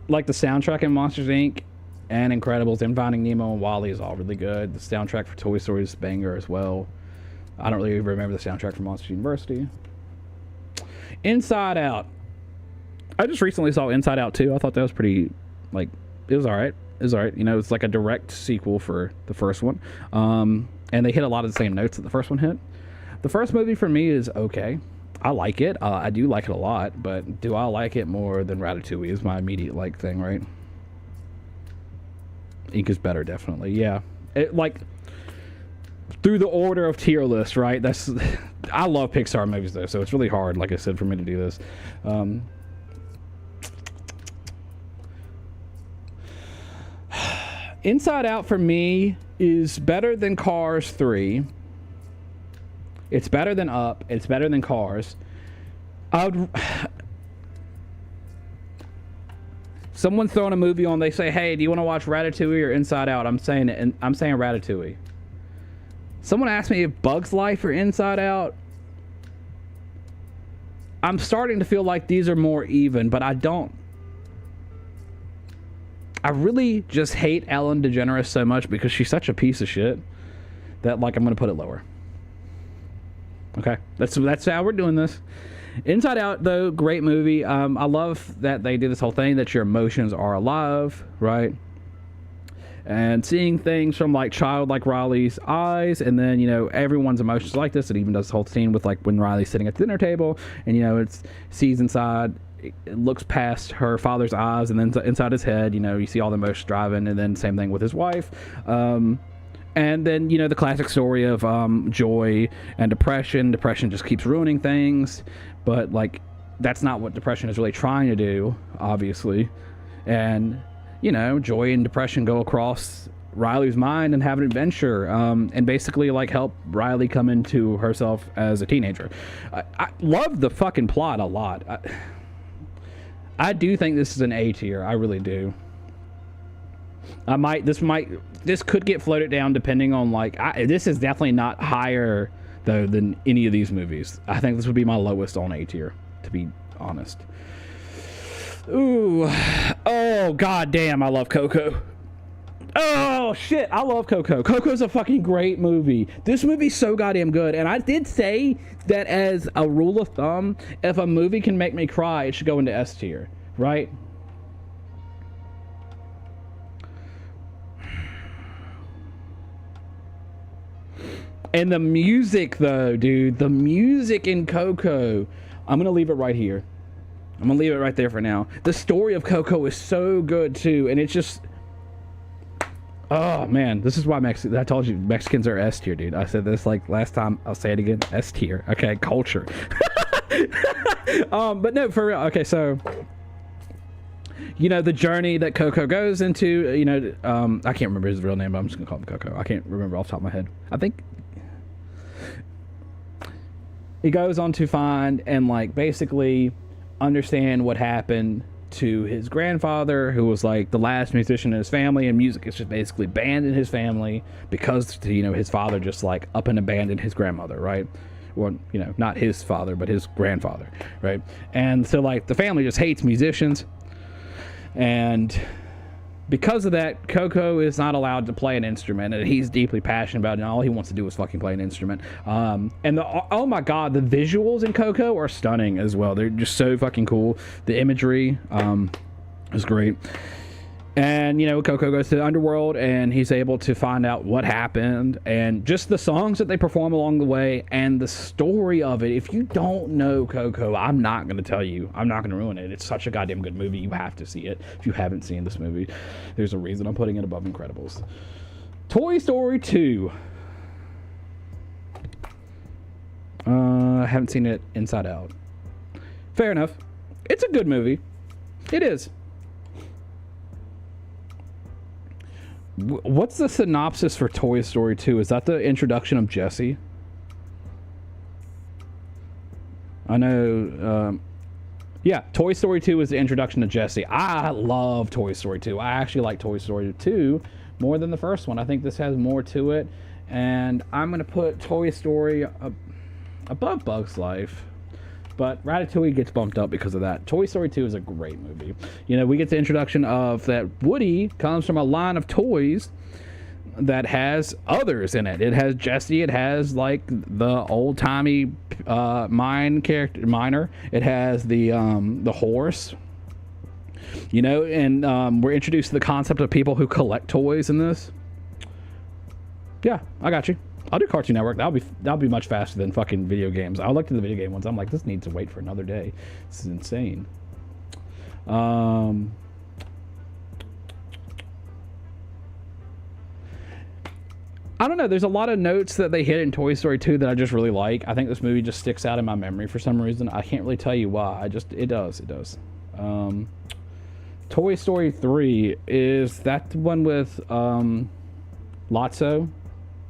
like, the soundtrack in Monsters, Inc. and Incredibles and Finding Nemo and WALL-E is all really good. The soundtrack for Toy Story is a banger as well. I don't really remember the soundtrack for Monsters University. Inside Out. I just recently saw Inside Out 2. I thought that was pretty, like, it was all right. It was all right. You know, it's like a direct sequel for the first one. And they hit a lot of the same notes that the first one hit. The first movie for me is okay. I like it. I do like it a lot, but do I like it more than Ratatouille is my immediate like thing, right? Ink is better, definitely. Yeah. It, like, through the order of tier list, right? That's I love Pixar movies, though, so it's really hard, like I said, for me to do this. Inside Out for me is better than Cars 3. It's better than Up. It's better than Cars. Someone's throwing a movie on. They say, "Hey, do you want to watch Ratatouille or Inside Out?" I'm saying it, and I'm saying Ratatouille. Someone asked me if Bug's Life or Inside Out. I'm starting to feel like these are more even, but I don't. I really just hate Ellen DeGeneres so much because she's such a piece of shit that, like, I'm going to put it lower. Okay, that's how we're doing this. Inside Out, though, great movie. I love that they do this whole thing that your emotions are alive, right? And seeing things from, like, childlike Riley's eyes, and then, you know, everyone's emotions like this. It even does the whole scene with, like, when Riley's sitting at the dinner table, and, you know, it sees inside, it looks past her father's eyes, and then inside his head, you know, you see all the emotions driving, and then same thing with his wife. And then, you know, the classic story of joy and depression. Depression just keeps ruining things, but, like, that's not what depression is really trying to do, obviously. And, you know, joy and depression go across Riley's mind and have an adventure, and basically, like, help Riley come into herself as a teenager. I love the fucking plot a lot. I do think this is an A tier. I really do. This could get floated down depending on, like, this is definitely not higher, though, than any of these movies. I think this would be my lowest on A tier, to be honest. Ooh. Oh, god damn, I love Coco. Oh, shit, I love Coco. Coco's a fucking great movie. This movie's so goddamn good. And I did say that as a rule of thumb, if a movie can make me cry, it should go into S tier, right? And the music, though, dude, the music in Coco, I'm going to leave it right here. I'm going to leave it right there for now. The story of Coco is so good, too, and it's just... Oh, man, this is why I told you Mexicans are S tier, dude. I said this, like, last time. I'll say it again. S tier. Okay, culture. But no, for real. Okay, so... You know, the journey that Coco goes into, you know, I can't remember his real name, but I'm just going to call him Coco. I can't remember off the top of my head. I think... He goes on to find and, like, basically understand what happened to his grandfather, who was, like, the last musician in his family, and music is just basically banned in his family because, you know, his father just, like, up and abandoned his grandmother, right? Well, you know, not his father, but his grandfather, right? And so, like, the family just hates musicians, and because of that, Coco is not allowed to play an instrument, and he's deeply passionate about it, and all he wants to do is fucking play an instrument. And oh my god, the visuals in Coco are stunning as well. They're just so fucking cool. The imagery is great. And, you know, Coco goes to the underworld, and he's able to find out what happened, and just the songs that they perform along the way, and the story of it. If you don't know Coco, I'm not going to tell you. I'm not going to ruin it. It's such a goddamn good movie. You have to see it. If you haven't seen this movie, there's a reason I'm putting it above Incredibles. Toy Story 2. I haven't seen it Inside Out. Fair enough. It's a good movie. It is. What's the synopsis for Toy Story 2? Is that the introduction of Jessie? I know, yeah, Toy Story 2 is the introduction to Jessie. I love Toy Story 2. I actually like Toy Story 2 more than the first one. I think this has more to it. And I'm going to put Toy Story... above Bug's Life. But Ratatouille gets bumped up because of that. Toy Story 2 is a great movie. You know, we get the introduction of that Woody comes from a line of toys that has others in it. It has Jesse. It has, like, the old-timey miner. It has the horse. You know, and we're introduced to the concept of people who collect toys in this. Yeah, I got you. I'll do Cartoon Network. That'll be much faster than fucking video games. I looked at the video game ones. I'm like, this needs to wait for another day. This is insane. I don't know. There's a lot of notes that they hit in Toy Story 2 that I just really like. I think this movie just sticks out in my memory for some reason. I can't really tell you why. It does. Toy Story 3, is that the one with Lotso,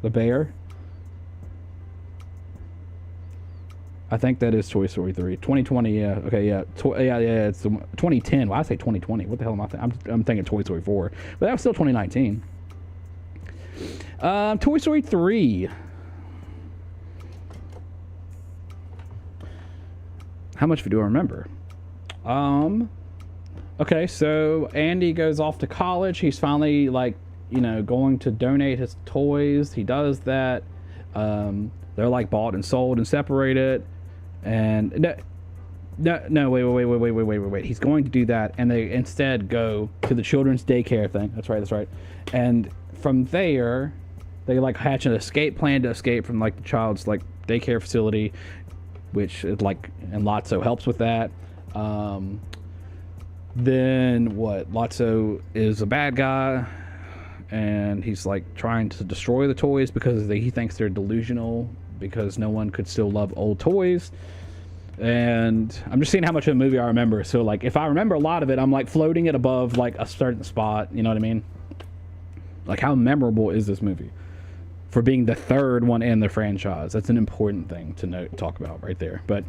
the bear? I think that is Toy Story 3. 2020, yeah. Okay, yeah. It's 2010. Why I say 2020? What the hell am I thinking? I'm thinking Toy Story 4. But that was still 2019. Toy Story 3. How much do I remember? Okay, so Andy goes off to college. He's finally, like, you know, going to donate his toys. He does that. They're, like, bought and sold and separated. And no, wait. He's going to do that, and they instead go to the children's daycare thing. That's right. And from there, they, like, hatch an escape plan to escape from, like, the child's, like, daycare facility, which is, like, and Lotso helps with that. Then what? Lotso is a bad guy, and he's, like, trying to destroy the toys because he thinks they're delusional, because no one could still love old toys. And I'm just seeing how much of the movie I remember. So, like, if I remember a lot of it, I'm, like, floating it above, like, a certain spot. You know what I mean? Like, how memorable is this movie for being the third one in the franchise? That's an important thing to talk about right there. But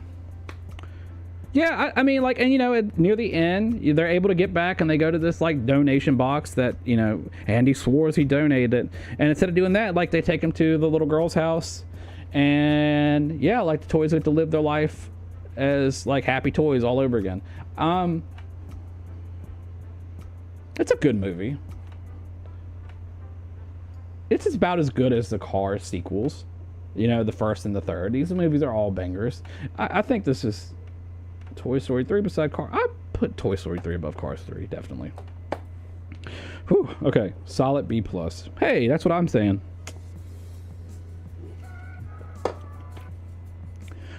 yeah, I mean, like, and, you know, near the end, they're able to get back, and they go to this, like, donation box that, you know, Andy swore he donated it. And instead of doing that, like, they take him to the little girl's house, and yeah, like, the toys get to live their life as, like, happy toys all over again. It's a good movie. It's about as good as the Cars sequels, you know, the first and the third. These movies are all bangers. I think this is Toy Story 3 beside Cars. I put Toy Story 3 above Cars 3, definitely. Whew, okay, solid B+. Hey, that's what I'm saying.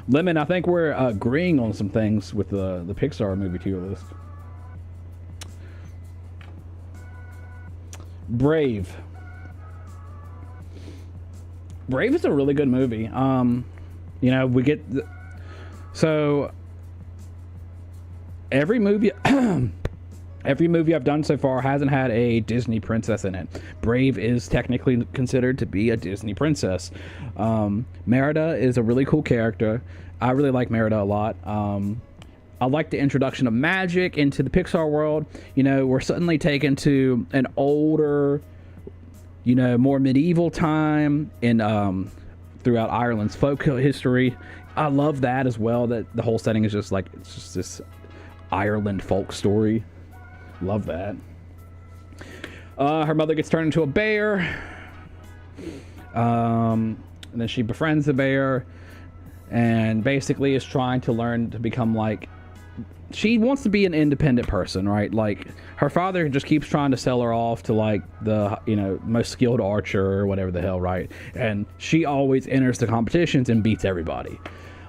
Lemon, I think we're agreeing on some things with the Pixar movie tier list. Brave. Brave is a really good movie. You know, we get so every movie I've done so far hasn't had a Disney princess in it. Brave is technically considered to be a Disney princess. Merida is a really cool character. I really like Merida a lot. I like the introduction of magic into the Pixar world. You know, we're suddenly taken to an older, you know, more medieval time in throughout Ireland's folk history. I love that as well, that the whole setting is just like, it's just this Ireland folk story. Love that. Her mother gets turned into a bear, and then she befriends the bear, and basically is trying to learn to become, like, she wants to be an independent person, right? Like, her father just keeps trying to sell her off to, like, the, you know, most skilled archer or whatever the hell, right? And she always enters the competitions and beats everybody.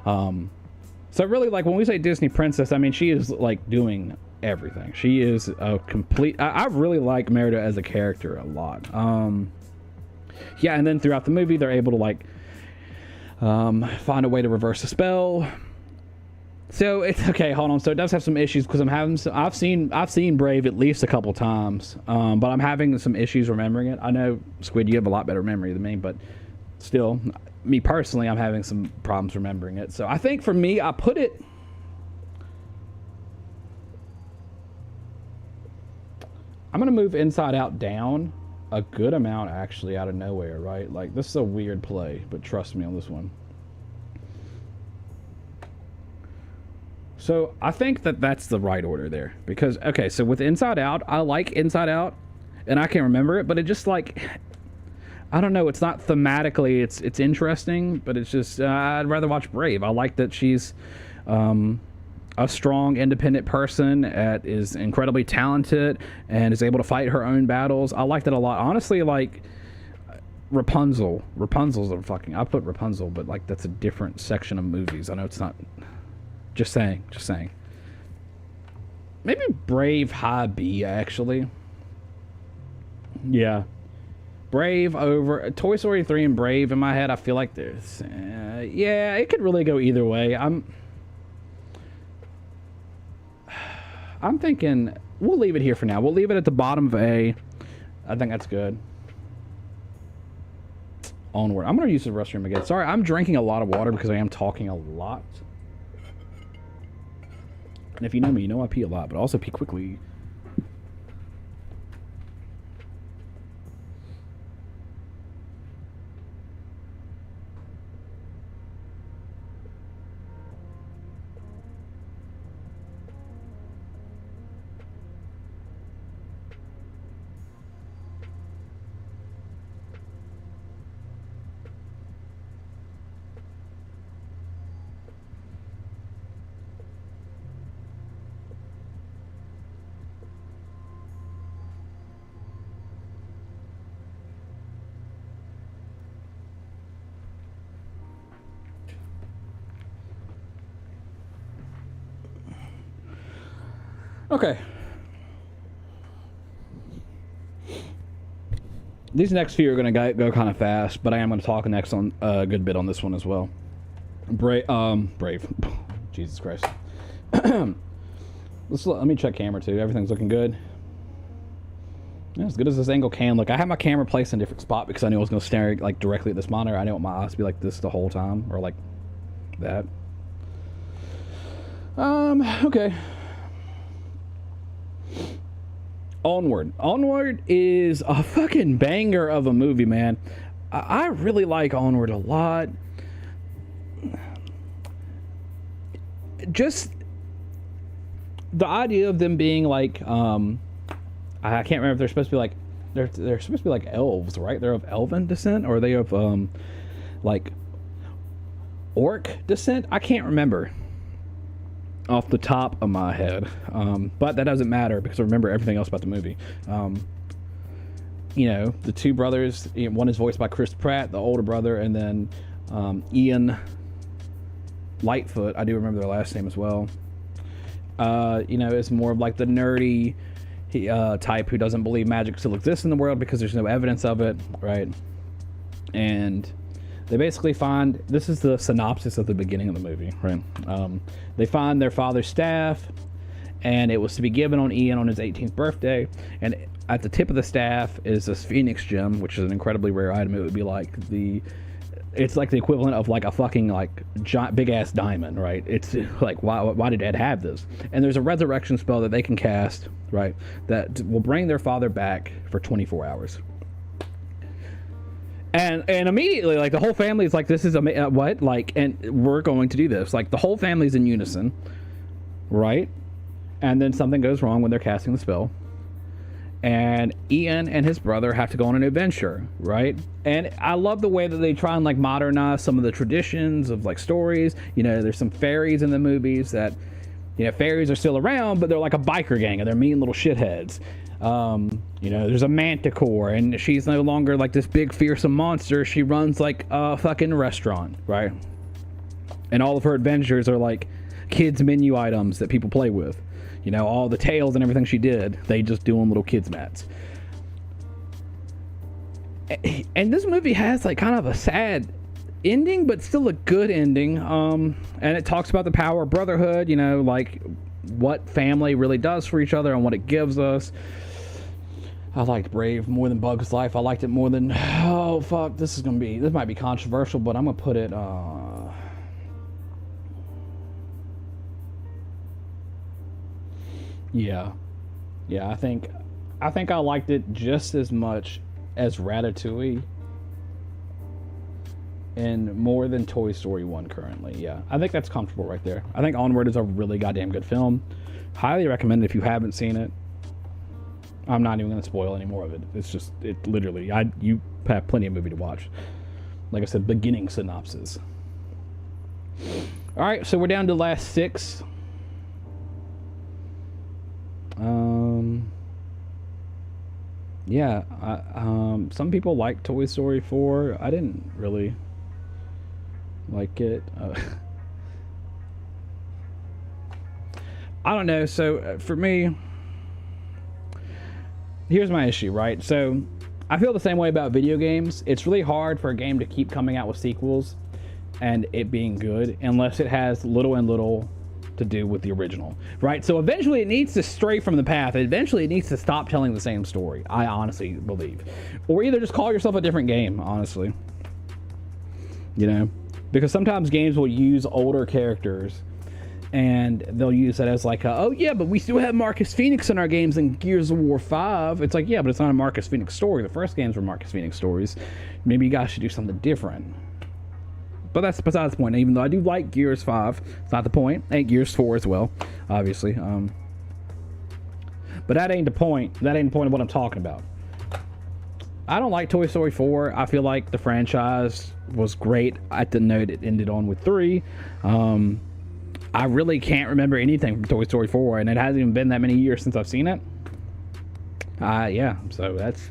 So really, like, when we say Disney princess, I mean, she is, like, doing everything. She is a complete... I really like Merida as a character a lot. Yeah, and then throughout the movie, they're able to, like, find a way to reverse the spell. So it's okay. Hold on. So it does have some issues because I've seen Brave at least a couple times, but I'm having some issues remembering it. I know, Squid, you have a lot better memory than me, but still, me personally, I'm having some problems remembering it. So I think for me, I put it. I'm gonna move Inside Out down a good amount, actually, out of nowhere, right? Like, this is a weird play, but trust me on this one. So I think that that's the right order there, because okay, so with Inside Out, I like Inside Out, and I can remember it, but it just like, I don't know, it's not thematically, it's interesting, but it's just I'd rather watch Brave. I like that she's a strong, independent person that is incredibly talented and is able to fight her own battles. I like that a lot. Honestly, like Rapunzel's a fucking, I put Rapunzel, but like that's a different section of movies. I know it's not. Just saying. Maybe Brave high B, actually. Yeah. Brave over Toy Story 3 and Brave in my head. I feel like there's yeah, it could really go either way. I'm thinking we'll leave it here for now. We'll leave it at the bottom of A. I think that's good. Onward. I'm gonna use the restroom again. Sorry, I'm drinking a lot of water because I am talking a lot. And if you know me, you know I pee a lot, but also pee quickly. Okay. These next few are going to go kind of fast, but I am going to talk next on a good bit on this one as well. Brave. Jesus Christ. Let me check camera too. Everything's looking good. Yeah, as good as this angle can look. I had my camera placed in a different spot because I knew I was going to stare like directly at this monitor. I didn't want my eyes to be like this the whole time, or like that. Okay. Onward is a fucking banger of a movie, man. I really like Onward a lot. Just the idea of them being like, I can't remember if they're supposed to be like, they're supposed to be like elves, right? They're of elven descent, or are they of like orc descent? I can't remember off the top of my head, but that doesn't matter because I remember everything else about the movie. You know, the two brothers, one is voiced by Chris Pratt, the older brother, and then Ian Lightfoot, I do remember their last name as well. You know, it's more of like the nerdy type who doesn't believe magic still exists in the world because there's no evidence of it, right? And they basically find, this is the synopsis of the beginning of the movie, right? They find their father's staff, and it was to be given on Ian on his 18th birthday, and at the tip of the staff is this phoenix gem, which is an incredibly rare item. It would be like it's like the equivalent of like a fucking like giant, big ass diamond, right? It's like, why did Ed have this? And there's a resurrection spell that they can cast, right, that will bring their father back for 24 hours. And immediately, like, the whole family is like, this is what? Like, and we're going to do this. Like, the whole family's in unison, right? And then something goes wrong when they're casting the spell. And Ian and his brother have to go on an adventure, right? And I love the way that they try and, like, modernize some of the traditions of, like, stories. You know, there's some fairies in the movies that, you know, fairies are still around, but they're like a biker gang, and they're mean little shitheads. You know, there's a manticore, and she's no longer like this big fearsome monster. She runs like a fucking restaurant, right? And all of her adventures are like kids menu items that people play with. You know, all the tales and everything she did, they just do on little kids mats. And this movie has like kind of a sad ending, but still a good ending. And it talks about the power of brotherhood, you know, like what family really does for each other and what it gives us. I liked Brave more than Bug's Life. I liked it more than, oh fuck, this might be controversial, but I'm gonna put it yeah, I think I liked it just as much as Ratatouille. in more than Toy Story 1 currently. Yeah, I think that's comfortable right there. I think Onward is a really goddamn good film. Highly recommend it if you haven't seen it. I'm not even going to spoil any more of it. It's just, it literally, you have plenty of movie to watch. Like I said, beginning synopsis. All right, so we're down to the last 6. Yeah, some people like Toy Story 4. I didn't really like it. I don't know. So for me, here's my issue, right? So I feel the same way about video games. It's really hard for a game to keep coming out with sequels and it being good unless it has little and little to do with the original, right? So eventually it needs to stray from the path. Eventually it needs to stop telling the same story, I honestly believe. Or either just call yourself a different game, honestly. You know? Because sometimes games will use older characters and they'll use that as like, oh yeah, but we still have Marcus Phoenix in our games in Gears of War 5. It's like, yeah, but it's not a Marcus Phoenix story. The first games were Marcus Phoenix stories. Maybe you guys should do something different. But that's besides the point. Even though I do like Gears 5, it's not the point. And Gears 4 as well, obviously. But that ain't the point. That ain't the point of what I'm talking about. I don't like Toy Story 4. I feel like the franchise was great at the note it ended on with 3. I really can't remember anything from Toy Story 4, and it hasn't even been that many years since I've seen it. Yeah, so that's...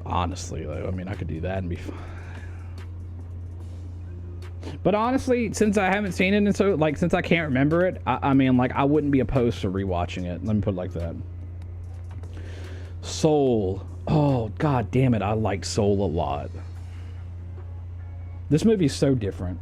Honestly, though, I mean, I could do that and be fine. But honestly, since I haven't seen it, and so, like, since I can't remember it, I mean, like, I wouldn't be opposed to rewatching it. Let me put it like that. Soul. Oh, god damn it, I like Soul a lot. This movie is so different.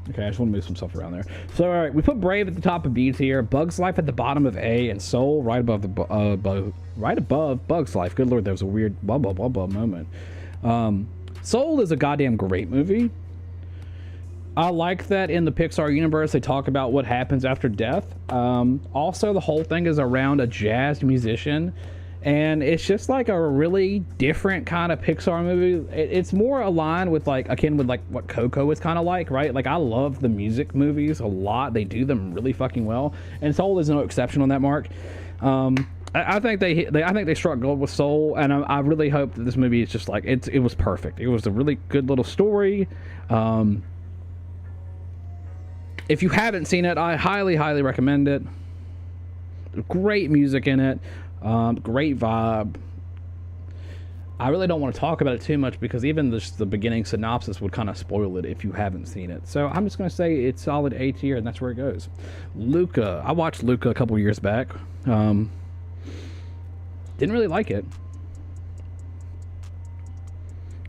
Okay, I just want to move some stuff around there. So, all right, we put Brave at the top of B tier, Bug's Life at the bottom of A, and Soul right above the right above Bug's Life. Good lord, there was a weird blah blah blah blah moment. Soul is a goddamn great movie. I like that in the Pixar universe they talk about what happens after death. Also, the whole thing is around a jazz musician. And it's just like a really different kind of Pixar movie. It's more aligned with like, akin with like what Coco is kind of like, right? Like I love the music movies a lot. They do them really fucking well. And Soul is no exception on that mark. I think they struck gold with Soul, and I really hope that this movie is just like, it was perfect. It was a really good little story. If you haven't seen it, I highly, highly recommend it. Great music in it. Great vibe. I really don't want to talk about it too much because even the beginning synopsis would kind of spoil it if you haven't seen it. So I'm just going to say it's solid A tier, and that's where it goes. Luca. I watched Luca a couple years back. Didn't really like it.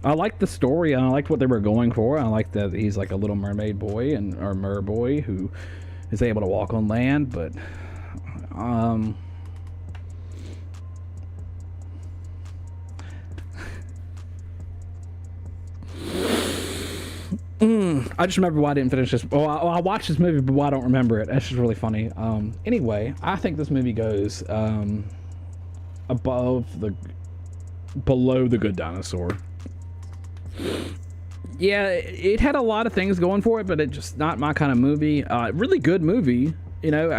I liked the story, and I liked what they were going for. I liked that he's like a little mermaid boy or mer boy who is able to walk on land, but I just remember why I didn't finish this. Well, I watched this movie, but why I don't remember it. That's just really funny. Anyway, I think this movie goes below The Good Dinosaur. Yeah, it had a lot of things going for it, but it's just not my kind of movie. Really good movie. You know,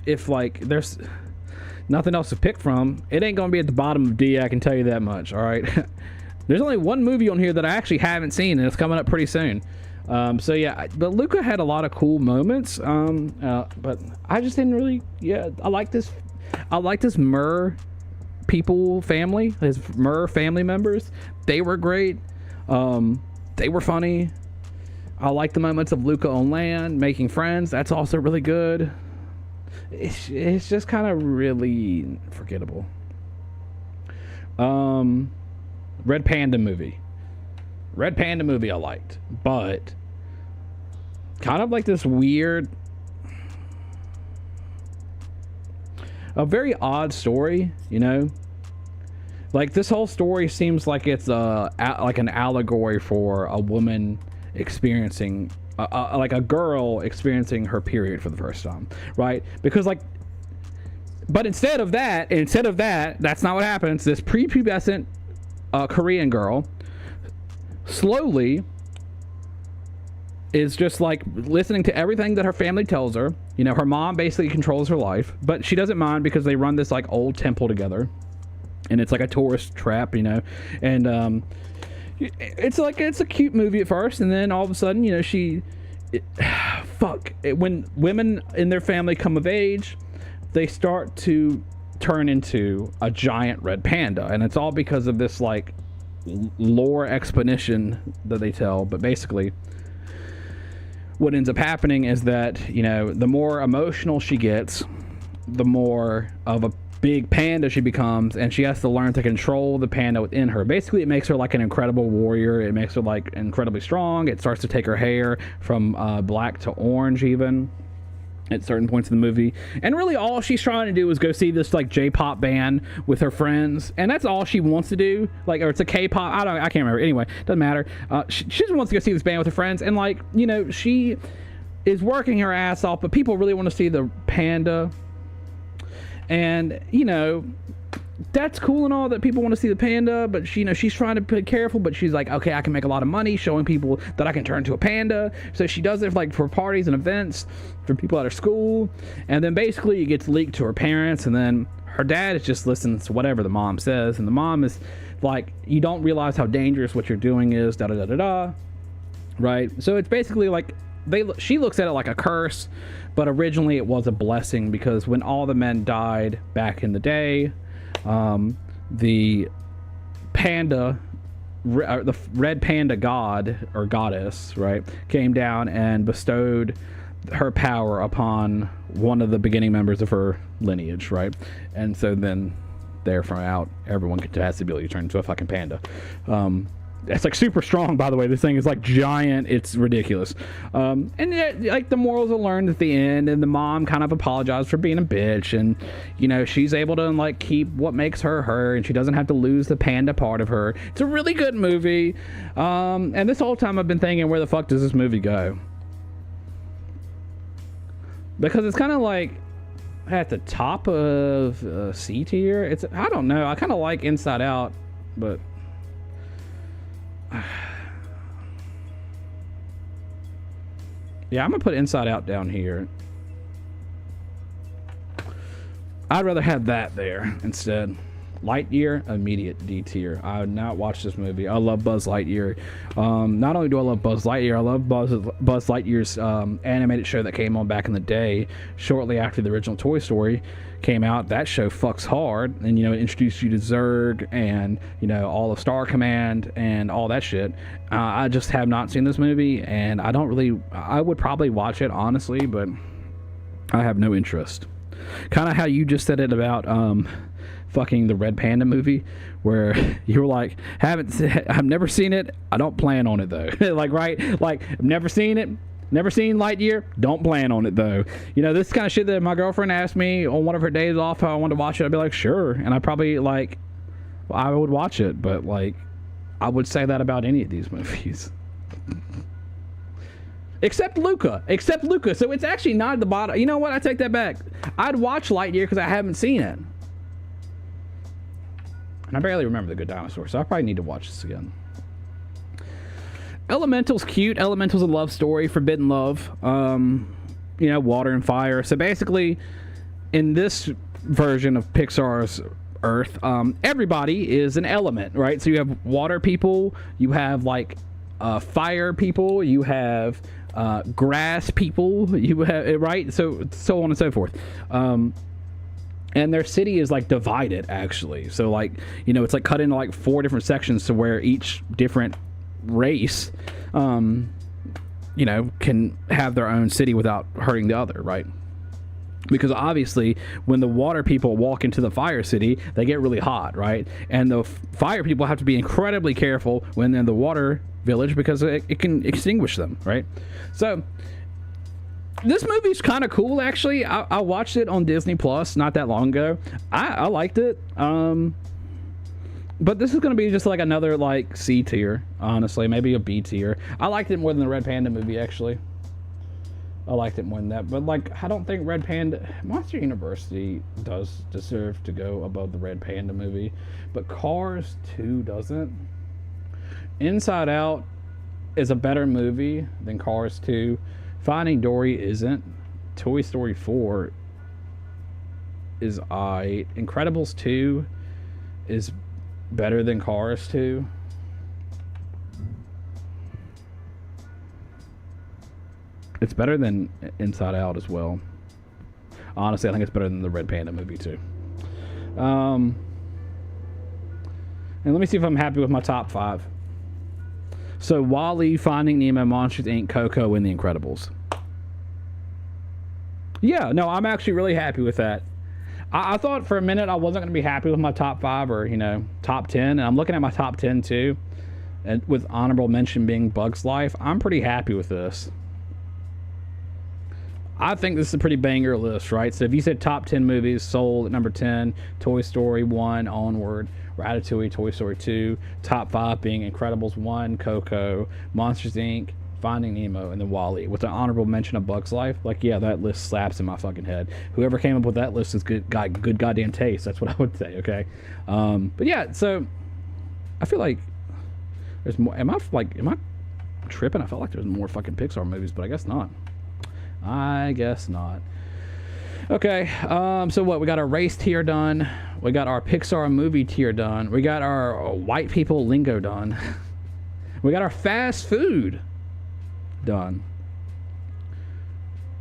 if like there's nothing else to pick from, it ain't gonna be at the bottom of D. I can tell you that much. All right. There's only one movie on here that I actually haven't seen, and it's coming up pretty soon. So yeah, but Luca had a lot of cool moments. But I just didn't really. Yeah, I like this Murr family, his Murr family members. They were great. They were funny. I like the moments of Luca on land, making friends. That's also really good. It's just kind of really forgettable. Red Panda movie I liked, but kind of like this weird, a very odd story, you know. Like, this whole story seems like it's like an allegory for a woman experiencing like a girl experiencing her period for the first time, right? Because like, but instead of that, that's not what happens. This prepubescent Korean girl slowly is just like listening to everything that her family tells her. You know, her mom basically controls her life, but she doesn't mind because they run this like old temple together, and it's like a tourist trap, you know. And it's a cute movie at first, and then all of a sudden, you know, when women in their family come of age, they start to turn into a giant red panda, and it's all because of this like lore explanation that they tell. But basically what ends up happening is that, you know, the more emotional she gets, the more of a big panda she becomes, and she has to learn to control the panda within her. Basically, it makes her like an incredible warrior. It makes her like incredibly strong. It starts to take her hair from black to orange even at certain points in the movie. And really all she's trying to do is go see this like J-pop band with her friends, and that's all she wants to do. Like, or it's a K-pop, I can't remember. Anyway, doesn't matter. She just wants to go see this band with her friends, and like, you know, she is working her ass off, but people really want to see the panda. And, you know, that's cool and all that people want to see the panda, but she, you know, she's trying to be careful, but she's like, okay, I can make a lot of money showing people that I can turn into a panda. So she does it like for parties and events for people at her school, and then basically it gets leaked to her parents, and then her dad is just listening to whatever the mom says, and the mom is like, you don't realize how dangerous what you're doing is, da da da da da, right? So it's basically like she looks at it like a curse, but originally it was a blessing, because when all the men died back in the day, the panda, the red panda god or goddess, right, came down and bestowed her power upon one of the beginning members of her lineage, right? And so then therefrom out, everyone has the ability to turn into a fucking panda. It's like super strong, by the way. This thing is like giant. It's ridiculous. And yet, like, the morals are learned at the end, and the mom kind of apologized for being a bitch, and, you know, she's able to like keep what makes her her, and she doesn't have to lose the panda part of her. It's a really good movie. And this whole time I've been thinking, where the fuck does this movie go? Because it's kind of like at the top of C tier. It's, I don't know. I kind of like Inside Out, but yeah, I'm gonna put Inside Out down here. I'd rather have that there instead. Lightyear, immediate D tier. I would not watch this movie. I love Buzz Lightyear. Not only do I love Buzz Lightyear, I love Buzz Lightyear's animated show that came on back in the day, shortly after the original Toy Story came out. That show fucks hard, and, you know, it introduced you to Zurg and, you know, all of Star Command and all that shit. I just have not seen this movie, and I don't really. I would probably watch it, honestly, but I have no interest. Kind of how you just said it about fucking the Red Panda movie, where you were like, I've never seen it, I don't plan on it though. Like, right? Like, I've never seen it, never seen Lightyear, don't plan on it though. You know, this kind of shit that my girlfriend asked me on one of her days off how I wanted to watch it, I'd be like, sure. And I probably, like, I would watch it, but, like, I would say that about any of these movies. Except Luca. So it's actually not at the bottom. You know what? I take that back. I'd watch Lightyear because I haven't seen it. And I barely remember The Good Dinosaur, so I probably need to watch this again. Elemental's cute. Elemental's a love story, forbidden love. You know, water and fire. So basically, in this version of Pixar's Earth, everybody is an element, right? So you have water people, you have like fire people, you have grass people, you have, right? So on and so forth. And their city is like divided, actually. So, like, you know, it's like cut into like 4 different sections to where each different race, you know, can have their own city without hurting the other, right? Because obviously, when the water people walk into the fire city, they get really hot, right? And the fire people have to be incredibly careful when they're in the water village, because it can extinguish them, right? So this movie's kind of cool, actually. I watched it on Disney Plus not that long ago. I liked it. But this is going to be just like another like C tier, honestly, maybe a B tier. I liked it more than the Red Panda movie, actually. I liked it more than that, but like I don't think Red Panda Monster University does deserve to go above the Red Panda movie, but Cars 2 doesn't. Inside Out is a better movie than Cars 2. Finding Dory isn't. Toy Story 4 is aight. Incredibles 2 is better than Cars 2. It's better than Inside Out as well. Honestly, I think it's better than the Red Panda movie too. And let me see if I'm happy with my top 5. So WALL-E, Finding Nemo, Monsters Inc., Coco, and The Incredibles. Yeah, no, I'm actually really happy with that. I thought for a minute I wasn't going to be happy with my top 5 or, you know, top 10. And I'm looking at my top 10 too. And with honorable mention being Bug's Life, I'm pretty happy with this. I think this is a pretty banger list, right? So if you said top 10 movies, Soul at number 10, Toy Story 1, Onward, Ratatouille, Toy Story 2, top 5 being Incredibles 1, Coco, Monsters Inc., Finding Nemo, and then WALL-E, with an honorable mention of Bug's Life. Like, yeah, that list slaps in my fucking head. Whoever came up with that list is good goddamn taste. That's what I would say, okay? But yeah, so I feel like there's more. Am I tripping? I felt like there's more fucking Pixar movies, but I guess not. I guess not. Okay, so what? We got our race tier done. We got our Pixar movie tier done. We got our white people lingo done. We got our fast food done.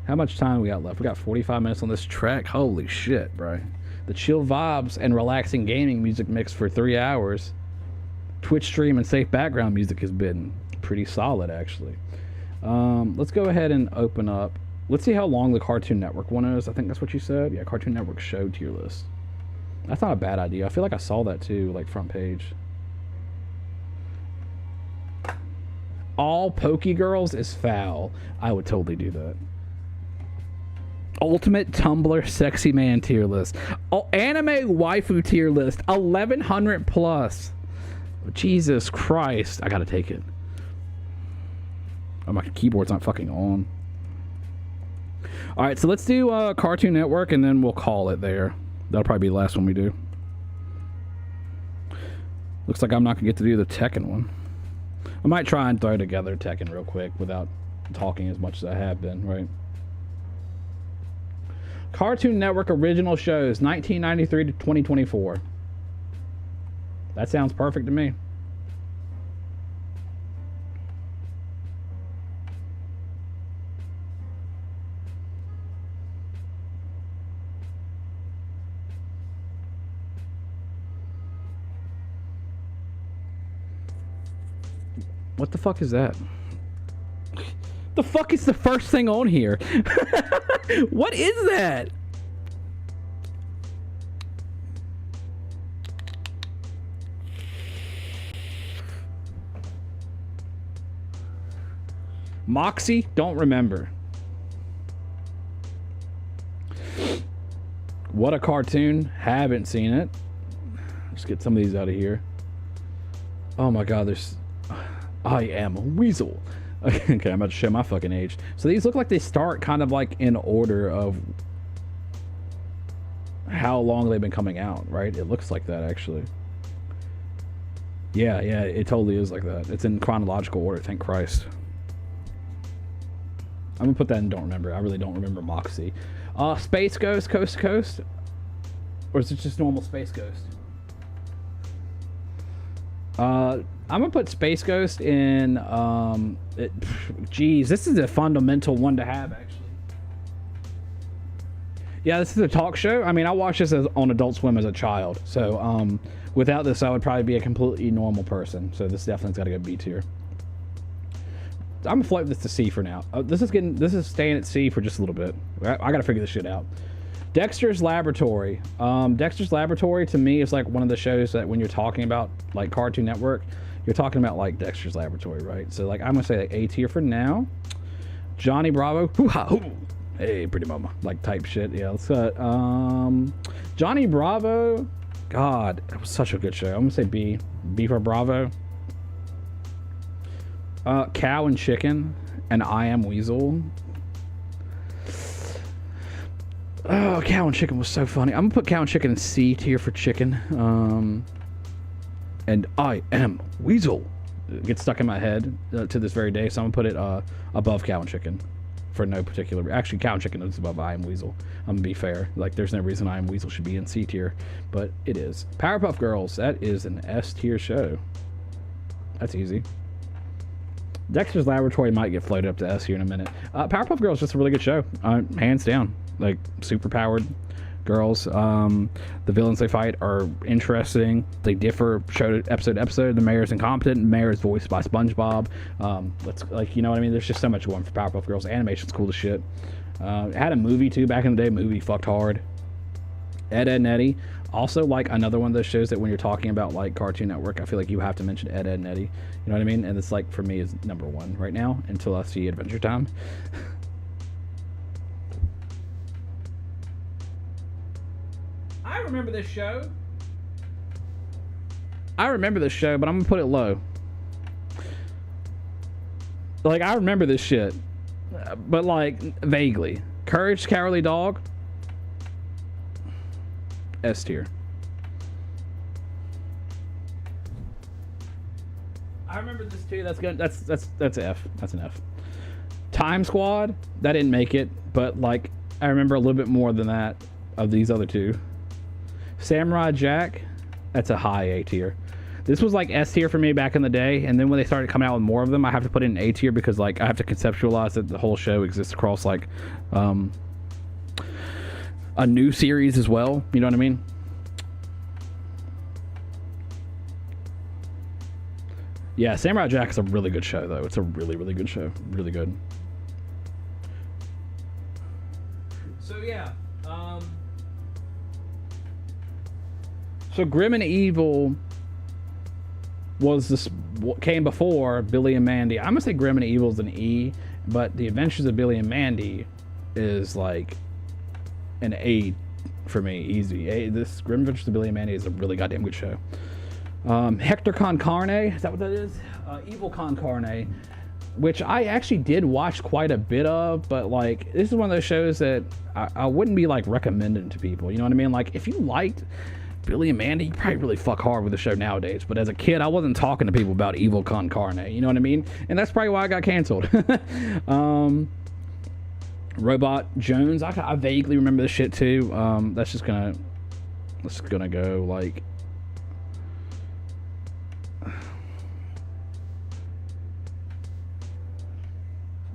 How much time we got left? We got 45 minutes on this track. Holy shit, bro. The chill vibes and relaxing gaming music mix for 3 hours. Twitch stream and safe background music has been pretty solid, actually. Let's go ahead and open up. Let's see how long the Cartoon Network one is. I think that's what you said. Yeah, Cartoon Network show tier list. That's not a bad idea. I feel like I saw that too, like front page. All Pokey Girls is foul. I would totally do that. Ultimate Tumblr Sexy Man tier list. Oh, anime waifu tier list. 1100 plus. Jesus Christ. I gotta take it. Oh, my keyboard's not fucking on. Alright, so let's do Cartoon Network and then we'll call it there. That'll probably be the last one we do. Looks like I'm not gonna get to do the Tekken one. I might try and throw together Tekken real quick without talking as much as I have been, right? Cartoon Network original shows, 1993 to 2024. That sounds perfect to me. What the fuck is that? The fuck is the first thing on here? What is that? Moxie? Don't remember. What a Cartoon. Haven't seen it. Let's get some of these out of here. Oh my god, there's... I am a weasel. Okay, I'm about to show my fucking age. So these look like they start kind of like in order of how long they've been coming out, right? It looks like that, actually. Yeah, it totally is like that. It's in chronological order, thank Christ. I'm gonna put that in don't remember. I really don't remember Moxie. Space Ghost, Coast to Coast? Or is it just normal Space Ghost? I'm gonna put Space Ghost in, geez, this is a fundamental one to have, actually. Yeah, this is a talk show. I mean, I watched this on Adult Swim as a child, so, without this, I would probably be a completely normal person, so this definitely's gotta go B tier. I'm gonna float this to C for now. This is staying at C for just a little bit. I gotta figure this shit out. Dexter's Laboratory. Dexter's Laboratory to me is like one of the shows that when you're talking about like Cartoon Network, you're talking about like Dexter's Laboratory, right? So like I'm gonna say like A tier for now. Johnny Bravo. Hoo-ha-hoo. Hey, pretty mama. Like type shit. Yeah, let's Johnny Bravo. God, it was such a good show. I'm gonna say B. B for Bravo. Cow and Chicken and I Am Weasel. Oh, Cow and Chicken was so funny. I'm gonna put Cow and Chicken in C tier for chicken. And I Am Weasel. It gets stuck in my head to this very day, so I'm gonna put it above Cow and Chicken for no particular. Actually, Cow and Chicken is above I Am Weasel. I'm gonna be fair. Like, there's no reason I Am Weasel should be in C tier, but it is. Powerpuff Girls. That is an S tier show. That's easy. Dexter's Laboratory might get floated up to S here in a minute. Powerpuff Girls is just a really good show, hands down. Like, super powered girls. The villains they fight are interesting. They differ episode to episode. The mayor's incompetent. The mayor is voiced by SpongeBob. You know what I mean? There's just so much going for Powerpuff Girls. Animation's cool as shit. It had a movie too back in the day. Movie fucked hard. Ed, Edd n Eddy. Also, like, another one of those shows that when you're talking about, like, Cartoon Network, I feel like you have to mention Ed, Edd n Eddy. You know what I mean? And it's, like, for me, is number one right now until I see Adventure Time. I remember this show. But I'm going to put it low. Like, I remember this shit. But, like, vaguely. Courage the Cowardly Dog. S tier. I remember this too. That's good. That's F. That's an F. Time Squad. That didn't make it, but like I remember a little bit more than that of these other two. Samurai Jack. That's a high A tier. This was like S tier for me back in the day, and then when they started coming out with more of them, I have to put it in A tier because like I have to conceptualize that the whole show exists across like a new series as well. You know what I mean? Yeah, Samurai Jack is a really good show, though. It's a really, really good show. Really good. So, yeah. So, Grim and Evil was this came before Billy and Mandy. I'm going to say Grim and Evil is an E, but The Adventures of Billy and Mandy is like an A for me, easy. This Grim Adventures of Billy and Mandy is a really goddamn good show. Hector Con Carne, is that what that is? Evil Con Carne, which I actually did watch quite a bit of, but like this is one of those shows that I wouldn't be like recommending to people. You know what I mean? Like if you liked Billy and Mandy, you probably really fuck hard with the show nowadays. But as a kid, I wasn't talking to people about Evil Con Carne. You know what I mean? And that's probably why I got canceled. Robot Jones, I vaguely remember this shit too. That's just gonna go like.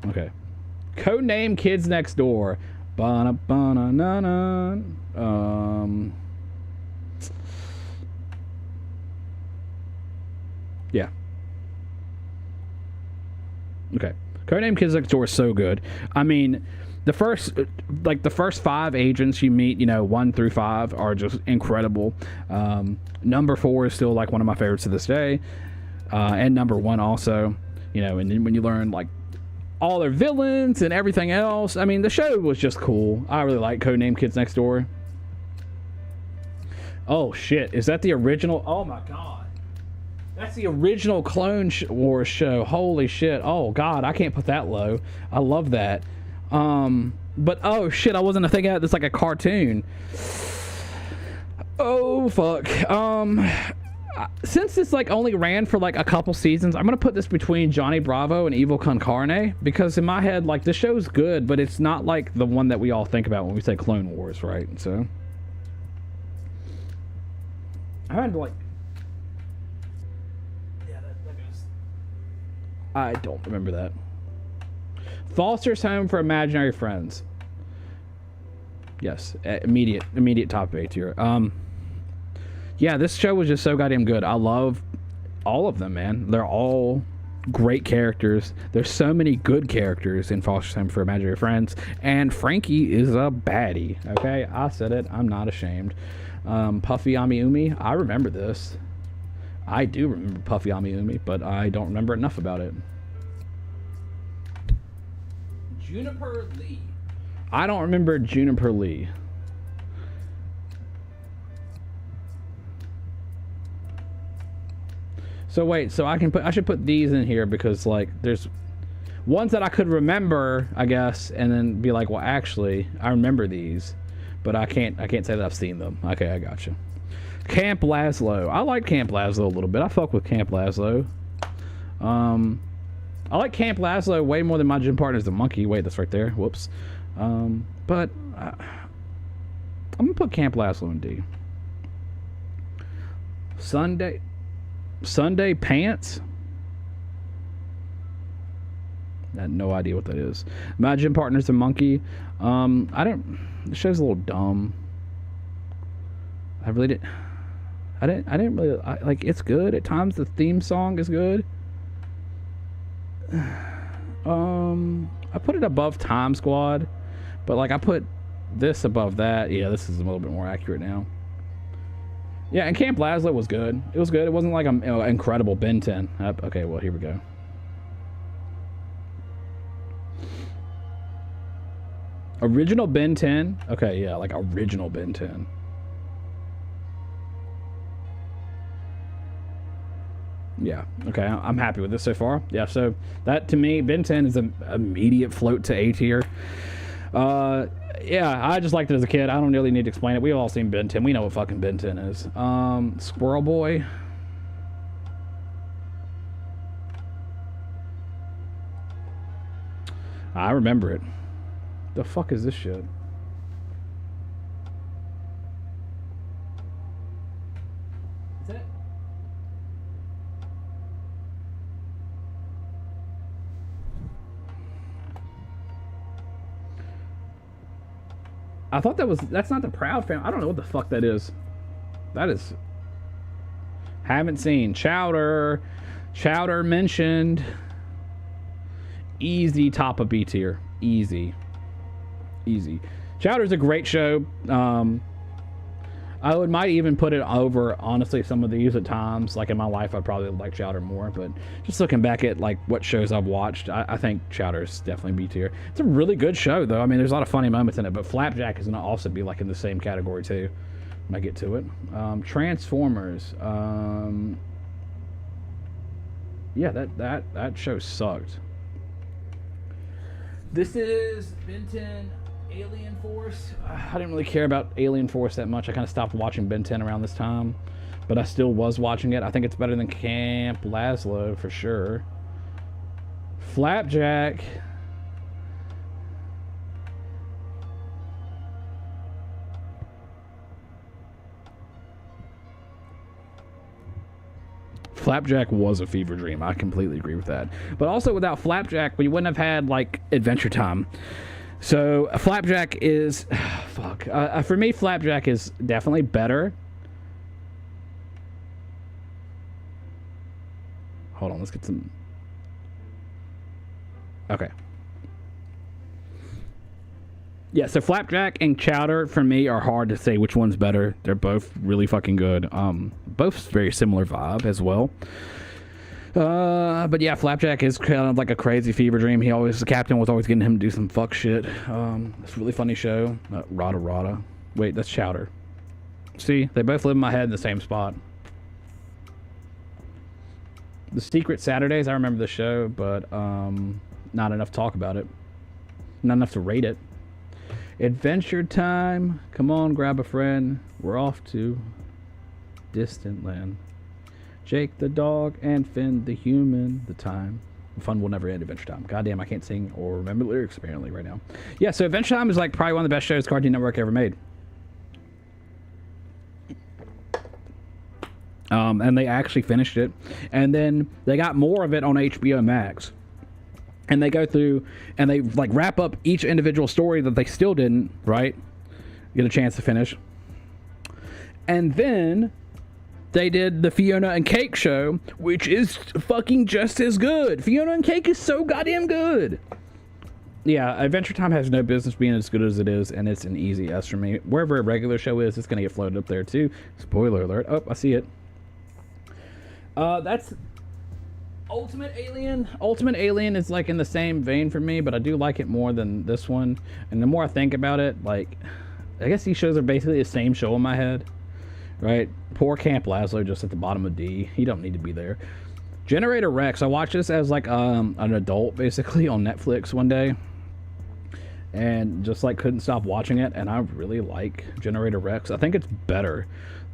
Okay. Codename Kids Next Door. Ba-na-ba-na-na-na. Yeah. Okay. Codename Kids Next Door is so good. I mean, the first 5 agents you meet, 1 through 5 are just incredible. Number 4 is still like one of my favorites to this day. And number 1 also, and then when you learn like all their villains and everything else. I mean, the show was just cool. I really like Codename Kids Next Door. Oh shit, is that the original? Oh my god, that's the original Clone Wars show. Holy shit. Oh god, I can't put that low. I love that. But oh shit, I wasn't thinking that it's like a cartoon. Oh fuck. Since this like only ran for like a couple seasons, I'm gonna put this between Johnny Bravo and Evil Con Carne, because in my head, like, this show's good, but it's not like the one that we all think about when we say Clone Wars, right? So I had to like, yeah, that goes. I don't remember that. Foster's Home for Imaginary Friends. Yes, immediate top 8 tier. Yeah, this show was just so goddamn good. I love all of them, man. They're all great characters. There's so many good characters in Foster's Home for Imaginary Friends, and Frankie is a baddie. Okay, I said it. I'm not ashamed. Puffy Ami Umi. I remember this. I do remember Puffy Ami Umi, but I don't remember enough about it. Juniper Lee. I don't remember Juniper Lee. So wait, so I should put these in here because like there's ones that I could remember, I guess, and then be like, well, actually, I remember these, but I can't say that I've seen them. Okay, I got you. Camp Lazlo. I like Camp Lazlo a little bit. I fuck with Camp Lazlo. I like Camp Lazlo way more than my gym partner's the monkey. Wait, that's right there. Whoops. But I'm gonna put Camp Lazlo in D. Sunday Pants. I had no idea what that is. My gym partner's a monkey. The show's a little dumb. I didn't really like. It's good at times. The theme song is good. I put it above Time Squad, but like I put this above that. Yeah, this is a little bit more accurate now. Yeah, and Camp Lazlo was good. It was good. It wasn't like an incredible Ben 10. Okay, well, here we go. Original Ben 10? Okay, yeah, like original Ben 10. Yeah, okay, I'm happy with this so far. Yeah, so that to me, Ben 10 is an immediate float to A tier. Yeah, I just liked it as a kid. I don't really need to explain it. We've all seen Ben 10. We know what fucking Ben 10 is. Squirrel Boy. I remember it. The fuck is this shit? Is it? I thought that's not the Proud Family. I don't know what the fuck that is. That is... Haven't seen. Chowder mentioned. Easy top of B tier. Easy. Chowder's a great show. I might even put it over, honestly, some of these at times. Like in my life, I'd probably like Chowder more. But just looking back at like what shows I've watched, I think Chowder's definitely B tier. It's a really good show, though. I mean, there's a lot of funny moments in it. But Flapjack is going to also be like in the same category too when I get to it. Transformers. Yeah, that show sucked. This is Ben 10 Alien Force. I didn't really care about Alien Force that much. I kind of stopped watching Ben 10 around this time, but I still was watching it. I think it's better than Camp Lazlo for sure. Flapjack. Flapjack was a fever dream. I completely agree with that. But also without Flapjack, we wouldn't have had like Adventure Time. So Flapjack is fuck. For me, Flapjack is definitely better. Hold on, let's get some. Okay. Yeah, so Flapjack and Chowder for me are hard to say which one's better. They're both really fucking good. Both very similar vibe as well. But yeah, Flapjack is kind of like a crazy fever dream. The captain was always getting him to do some fuck shit. It's a really funny show. Rada. Wait, that's Chowder. See, they both live in my head in the same spot. The Secret Saturdays, I remember the show, but not enough talk about it. Not enough to rate it. Adventure Time. Come on, grab a friend. We're off to distant land. Jake the dog and Finn the human. The time. Fun will never end. Adventure Time. Goddamn, I can't sing or remember lyrics apparently right now. Yeah, so Adventure Time is like probably one of the best shows Cartoon Network ever made. And they actually finished it. And then they got more of it on HBO Max. And they go through and they like wrap up each individual story that they still didn't, right? Get a chance to finish. And then they did the Fiona and Cake show, which is fucking just as good. Fiona and Cake is so goddamn good. Yeah, Adventure Time has no business being as good as it is, and it's an easy S for me. Wherever a regular show is, it's going to get floated up there too. Spoiler alert. Oh, I see it. That's Ultimate Alien. Ultimate Alien is like in the same vein for me, but I do like it more than this one. And the more I think about it, like, I guess these shows are basically the same show in my head, right? Poor Camp Lazlo just at the bottom of D. He don't need to be there. Generator Rex. I watched this as like an adult, basically, on Netflix one day, and just like couldn't stop watching it. And I really like Generator Rex. I think it's better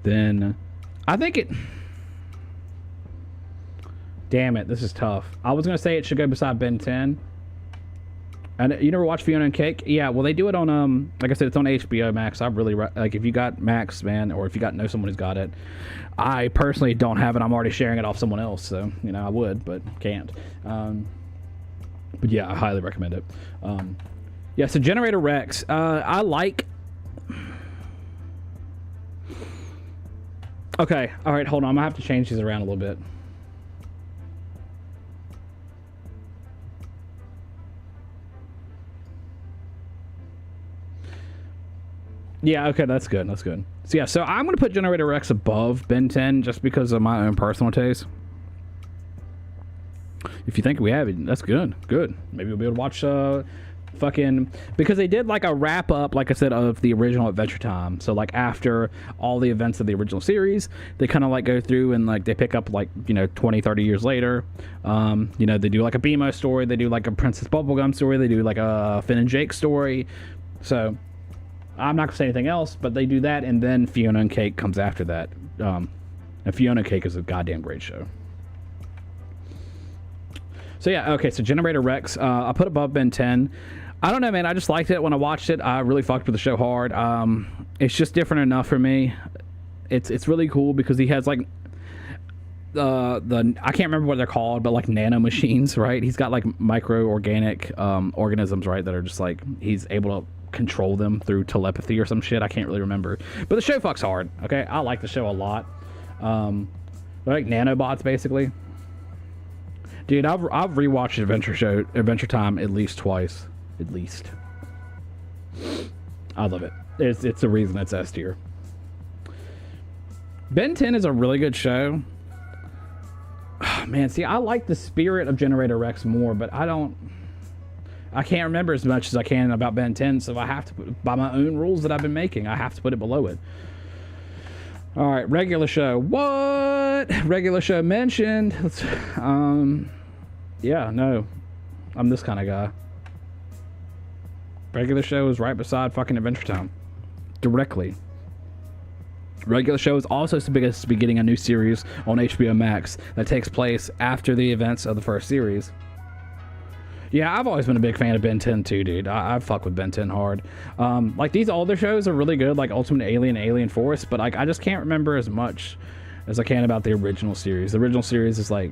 than. I think it. Damn it, this is tough. I was gonna say it should go beside Ben 10. And you never watched Fiona and Cake? Yeah, well they do it on like I said, it's on HBO Max. I really like if you got Max, man, or if you know someone who's got it. I personally don't have it. I'm already sharing it off someone else, so you know I would, but can't. But yeah, I highly recommend it. Yeah, so Generator Rex, I like. Okay, all right, hold on. I'm gonna have to change these around a little bit. Yeah, okay, that's good. That's good. So yeah, so I'm gonna put Generator Rex above Ben 10 just because of my own personal taste. If you think we have it, that's good. Good. Maybe we'll be able to watch fucking, because they did like a wrap up, like I said, of the original Adventure Time. So like after all the events of the original series, they kind of like go through and like they pick up like, you know, 20-30 years later. You know, they do like a BMO story, they do like a Princess Bubblegum story, they do like a Finn and Jake story. So I'm not gonna say anything else, but they do that, and then Fiona and Cake comes after that. And Fiona and Cake is a goddamn great show. So yeah, okay, so Generator Rex, I put above Ben 10. I don't know, man, I just liked it when I watched it. I really fucked with the show hard. It's just different enough for me. It's really cool because he has like I can't remember what they're called, but like nano machines, right? He's got like micro organic organisms, right, that are just like he's able to control them through telepathy or some shit. I can't really remember, but the show fucks hard. Okay, I like the show a lot. They're like nanobots basically. Dude, I've rewatched Adventure Time at least twice. At least. I love it. It's the reason it's S tier. Ben 10 is a really good show. Oh, man, see, I like the spirit of Generator Rex more, but I can't remember as much as I can about Ben 10, so I have to put, by my own rules that I've been making, I have to put it below it. All right, regular show. What? Regular show mentioned. Let's, yeah, no. I'm this kind of guy. Regular show is right beside fucking Adventure Time. Directly. Regular show is also supposed to be getting a new series on HBO Max that takes place after the events of the first series. Yeah, I've always been a big fan of Ben 10 too, dude. I fuck with Ben 10 hard. Like these older shows are really good, like Ultimate Alien, Alien Force, but like I just can't remember as much as I can about the original series. The original series is like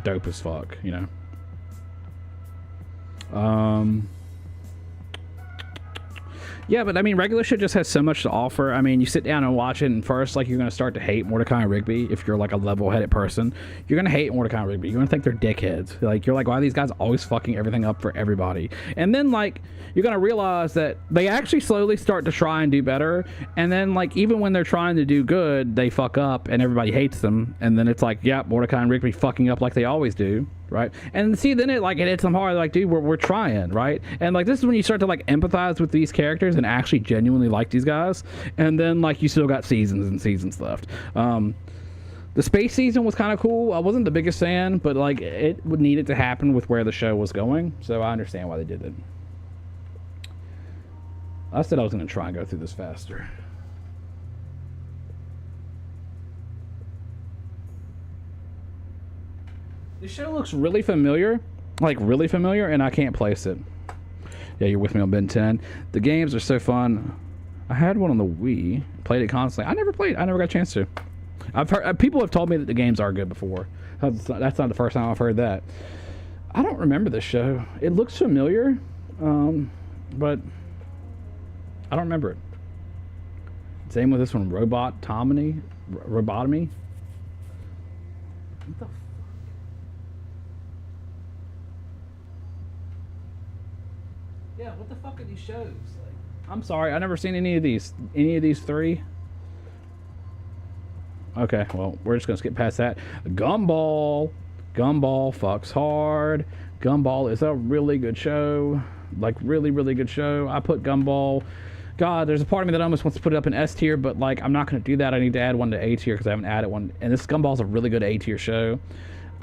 dope as fuck, you know. Yeah, but I mean, regular shit just has so much to offer. I mean, you sit down and watch it, and first, like, you're going to start to hate Mordecai and Rigby. If you're, like, a level-headed person, you're going to hate Mordecai and Rigby. You're going to think they're dickheads. Like, you're like, why are these guys always fucking everything up for everybody? And then, like, you're going to realize that they actually slowly start to try and do better. And then, like, even when they're trying to do good, they fuck up, and everybody hates them. And then it's like, yeah, Mordecai and Rigby fucking up like they always do. Right, and see, then it hits them hard. Like, dude, we're trying, right? And like, this is when you start to like empathize with these characters and actually genuinely like these guys. And then like, you still got seasons and seasons left. The space season was kind of cool. I wasn't the biggest fan, but like, it would need it to happen with where the show was going. So I understand why they did it. I said I was going to try and go through this faster. This show looks really familiar, like really familiar, and I can't place it. Yeah, you're with me on Ben 10. The games are so fun. I had one on the Wii, played it constantly. I never got a chance to. I've heard people have told me that the games are good before. That's not the first time I've heard that. I don't remember this show. It looks familiar, but I don't remember it. Same with this one, Robotomy. What the Yeah, what the fuck are these shows? Like, I'm sorry, I never seen any of these three. Okay, well, we're just gonna skip past that. Gumball fucks hard. Gumball is a really good show, like really, really good show. I put Gumball. God, there's a part of me that almost wants to put it up in S tier, but like I'm not gonna do that. I need to add one to A tier because I haven't added one. And this Gumball's a really good A tier show.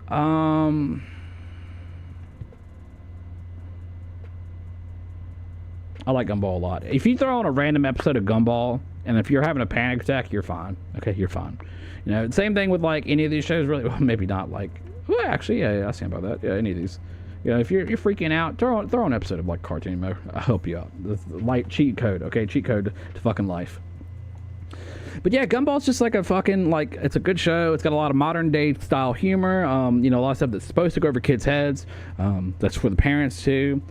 I like Gumball a lot. If you throw on a random episode of Gumball, and if you're having a panic attack, you're fine. Okay, you're fine. You know, same thing with like any of these shows. Really, well, maybe not like. Well, actually, yeah, I stand by that. Yeah, any of these. You know, if you're freaking out, throw on an episode of like Cartoon Mode. I'll help you out. The light cheat code. Okay, cheat code to fucking life. But yeah, Gumball's just like a fucking, like, it's a good show. It's got a lot of modern day style humor. You know, a lot of stuff that's supposed to go over kids' heads. That's for the parents too.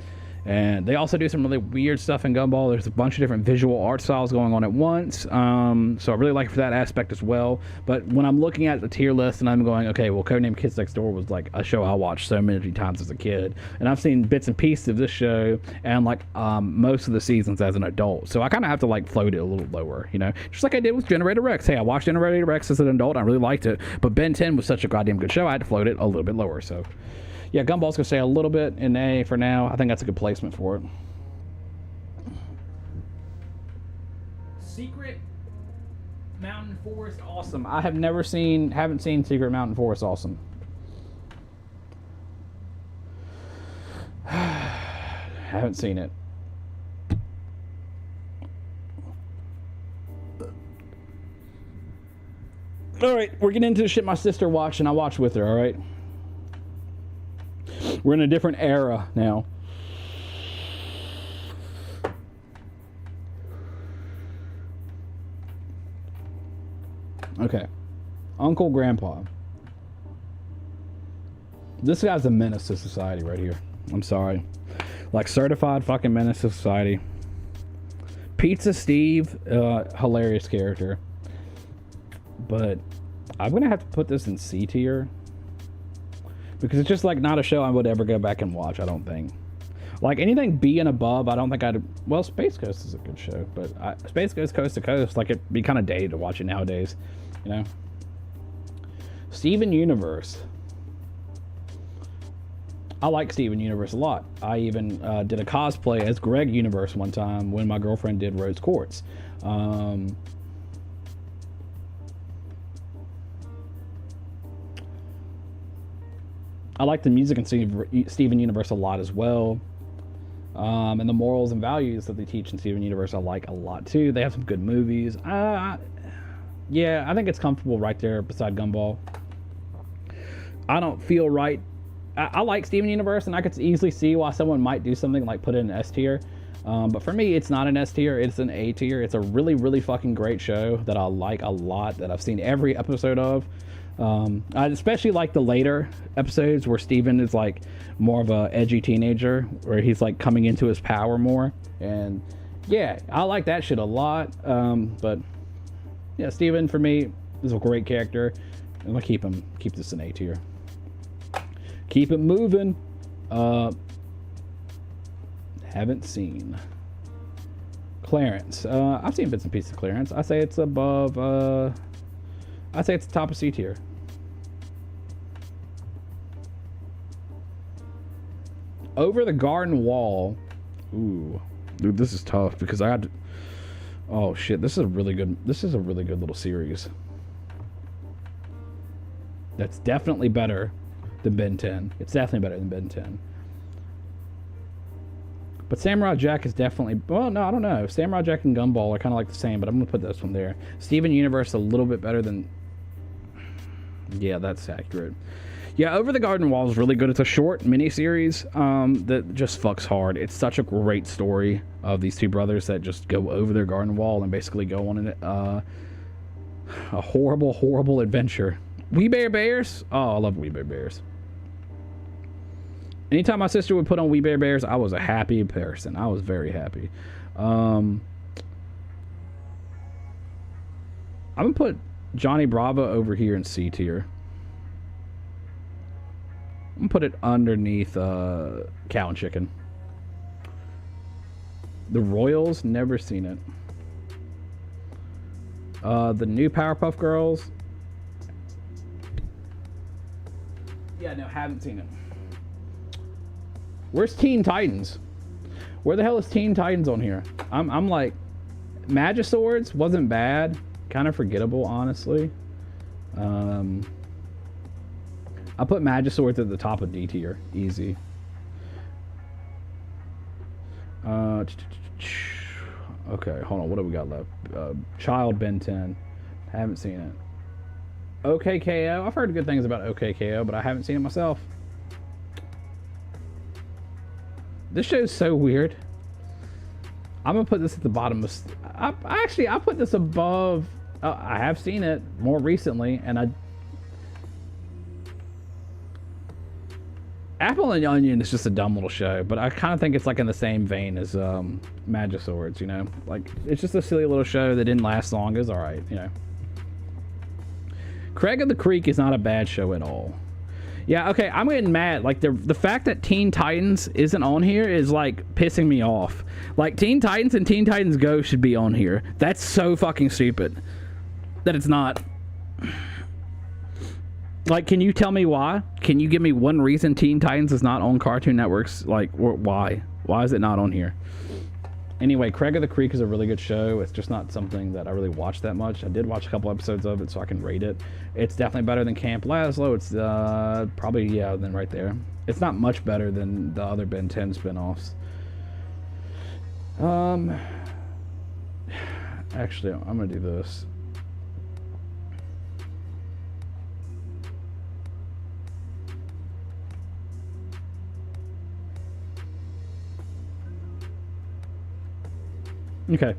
And they also do some really weird stuff in Gumball. There's a bunch of different visual art styles going on at once. So I really like it for that aspect as well. But when I'm looking at the tier list and I'm going, okay, well, Codename Kids Next Door was like a show I watched so many times as a kid. And I've seen bits and pieces of this show and like most of the seasons as an adult. So I kind of have to like float it a little lower, you know? Just like I did with Generator Rex. Hey, I watched Generator Rex as an adult. I really liked it. But Ben 10 was such a goddamn good show. I had to float it a little bit lower. So yeah, Gumball's gonna stay a little bit in A for now. I think that's a good placement for it. Secret Mountain Forest Awesome. I haven't seen Secret Mountain Forest Awesome. Haven't seen it. All right, we're getting into the shit my sister watched and I watched with her, all right? We're in a different era now. Okay. Uncle Grandpa. This guy's a menace to society right here. I'm sorry. Like certified fucking menace to society. Pizza Steve, hilarious character. But I'm going to have to put this in C tier. Because it's just like not a show I would ever go back and watch, I don't think. Like anything B and above, I don't think I'd. Well, Space Ghost is a good show, but Space Ghost Coast to Coast, like it'd be kind of dated to watch it nowadays, you know. Steven Universe. I like Steven Universe a lot. I even did a cosplay as Greg Universe one time when my girlfriend did Rose Quartz. I like the music in Steven Universe a lot as well. And the morals and values that they teach in Steven Universe I like a lot too. They have some good movies. Yeah, I think it's comfortable right there beside Gumball. I don't feel right. I like Steven Universe and I could easily see why someone might do something like put it in S tier. But for me, it's not an S tier, it's an A tier. It's a really, really fucking great show that I like a lot, that I've seen every episode of. I especially like the later episodes where Steven is like more of a edgy teenager, where he's like coming into his power more. And yeah, I like that shit a lot. But yeah, Steven for me is a great character. I'm gonna keep this in A tier. Keep it moving. Haven't seen Clarence. I've seen bits and pieces of Clarence. I say it's above. I'd say it's the top of C tier. Over the Garden Wall. Ooh, dude, this is tough because I had to. Oh shit, this is a really good little series. That's definitely better than Ben 10. It's definitely better than Ben 10. But Samurai Jack is definitely, well, no, I don't know. Samurai Jack and Gumball are kind of like the same, but I'm going to put this one there. Steven Universe a little bit better than, yeah, that's accurate. Yeah, Over the Garden Wall is really good. It's a short mini-series that just fucks hard. It's such a great story of these two brothers that just go over their garden wall and basically go on a horrible, horrible adventure. We Bare Bears? Oh, I love We Bare Bears. Anytime my sister would put on We Bare Bears, I was a happy person. I was very happy. I'm going to put Johnny Bravo over here in C tier. I'm going to put it underneath Cow and Chicken. The Royals, never seen it. The new Powerpuff Girls. Yeah, no, haven't seen it. Where's Teen Titans? Where the hell is Teen Titans on here? I'm like, Magiswords wasn't bad. Kind of forgettable, honestly. I put Magiswords at the top of D tier. Easy. Okay, hold on. What do we got left? Child Ben 10. Haven't seen it. OKKO. I've heard good things about OKKO, but I haven't seen it myself. This show's so weird. I'm gonna put this at the bottom of. Actually, I put this above. I have seen it more recently, and Apple and Onion is just a dumb little show, but I kind of think it's like in the same vein as Magiswords, you know? Like, it's just a silly little show that didn't last long. It was alright, you know? Craig of the Creek is not a bad show at all. Yeah, okay, I'm getting mad. Like, the fact that Teen Titans isn't on here is, like, pissing me off. Like, Teen Titans and Teen Titans Go should be on here. That's so fucking stupid that it's not. Like, can you tell me why? Can you give me one reason Teen Titans is not on Cartoon Network's, like, why? Why is it not on here? Anyway, Craig of the Creek is a really good show. It's just not something that I really watch that much. I did watch a couple episodes of it, so I can rate it. It's definitely better than Camp Lazlo. It's probably, yeah, then right there. It's not much better than the other Ben 10 spinoffs. Actually, I'm gonna do this. Okay.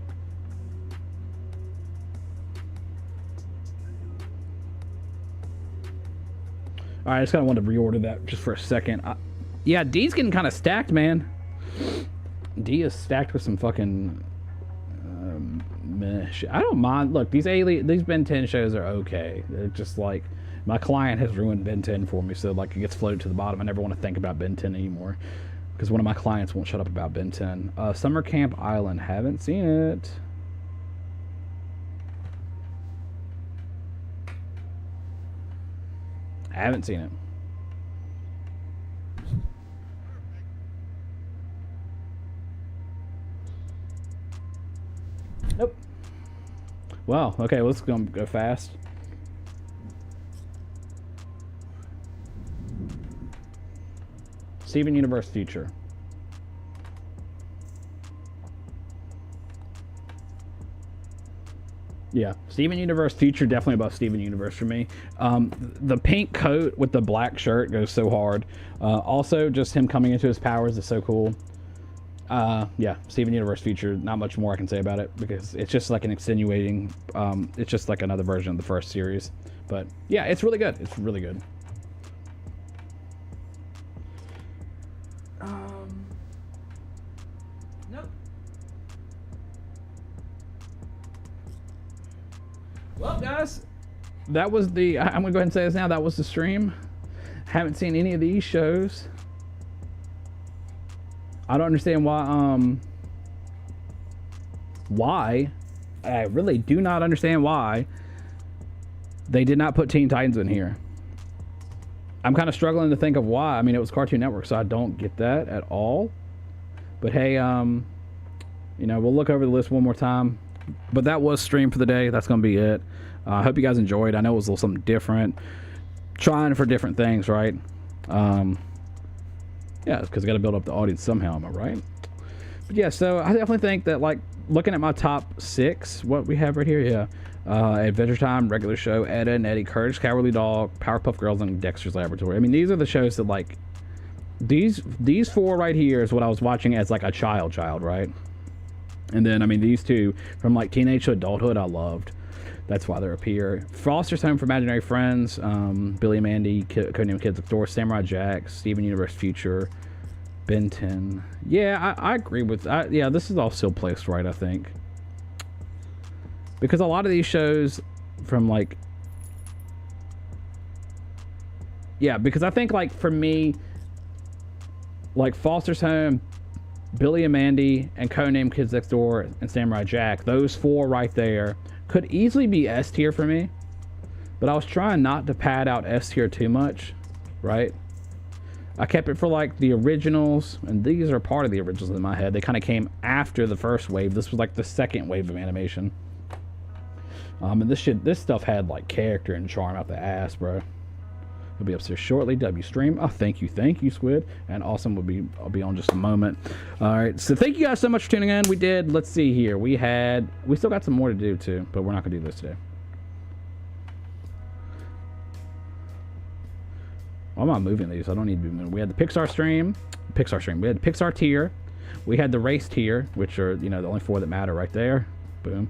Alright, I just kind of wanted to reorder that just for a second. Yeah, D's getting kind of stacked, man. D is stacked with some fucking meh shit. I don't mind. Look, these Ben 10 shows are okay. They're just like, my client has ruined Ben 10 for me, so like it gets floated to the bottom. I never want to think about Ben 10 anymore, because one of my clients won't shut up about Ben 10. Summer Camp Island. Haven't seen it. I haven't seen it. Nope. Well, okay, let's go fast. Steven Universe Future. Yeah, Steven Universe Future definitely above Steven Universe for me. The pink coat with the black shirt goes so hard. Also, just him coming into his powers is so cool. Yeah, Steven Universe Future, not much more I can say about it, because it's just like an insinuating, it's just like another version of the first series. But yeah, it's really good. It's really good. Nope. Well, guys, that was the, I'm gonna go ahead and say this now, that was the stream. Haven't seen any of these shows. I don't understand why, I really do not understand why they did not put Teen Titans in here. I'm kind of struggling to think of why. I mean, it was Cartoon Network, so I don't get that at all. But hey, you know, we'll look over the list one more time. But that was stream for the day. That's going to be it. I hope you guys enjoyed. I know it was a little something different. Trying for different things, right? Yeah, because I got to build up the audience somehow, am I right? But yeah, so I definitely think that, like, looking at my top 6, what we have right here, yeah. Adventure Time, Regular Show, Ed, and Eddie, Courage, Cowardly Dog, Powerpuff Girls, and Dexter's Laboratory. I mean, these are the shows that, like, these 4 right here is what I was watching as, like, a child, right? And then, I mean, these 2, from, like, teenage to adulthood, I loved. That's why they're up here. Foster's Home for Imaginary Friends, Billy and Mandy, Codename Kids Next Door, Samurai Jack, Steven Universe Future, Ben 10. Yeah, I agree with, yeah, this is all still placed right, I think. Because a lot of these shows from, like, yeah, because I think, like, for me, like, Foster's Home, Billy and Mandy, and Codename Kids Next Door, and Samurai Jack, those 4 right there could easily be S tier for me. But I was trying not to pad out S tier too much, right? I kept it for, like, the originals, and these are part of the originals in my head. They kind of came after the first wave. This was, like, the second wave of animation. And this stuff had, like, character and charm out the ass, bro. He'll be upstairs shortly. W stream. Oh, thank you, Squid. And Awesome I'll be on just a moment. All right, so thank you guys so much for tuning in. We did. Let's see here. We still got some more to do too, but we're not gonna do this today. Why am I moving these? I don't need to be moving. We had the Pixar stream. We had the Pixar tier. We had the race tier, which are, you know, the only 4 that matter right there. Boom.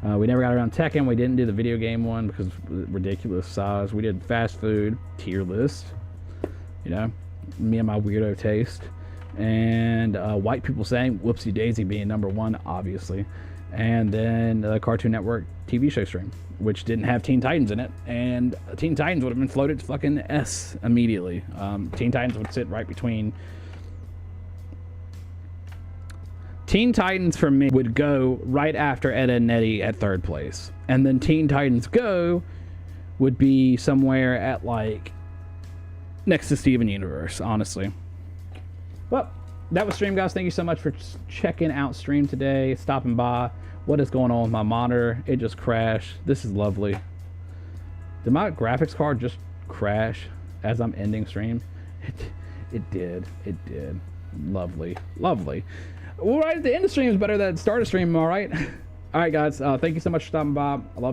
We never got around Tekken. We didn't do the video game one because of ridiculous size. We did fast food tier list. You know, me and my weirdo taste. And white people saying Whoopsie Daisy being #1, obviously. And then the Cartoon Network TV show stream, which didn't have Teen Titans in it, and Teen Titans would have been floated to fucking S immediately. Teen Titans would sit right between. Teen Titans for me would go right after Ed, Edd n Eddy at 3rd place, and then Teen Titans Go would be somewhere at like next to Steven Universe, honestly. Well, that was stream, guys. Thank you so much for checking out stream today, stopping by. What is going on with my monitor? It just crashed. This is lovely. Did my graphics card just crash as I'm ending stream? It did. Lovely. Well, right at the end of stream is better than the start of stream, all right? All right, guys. Thank you so much for stopping by. I love you.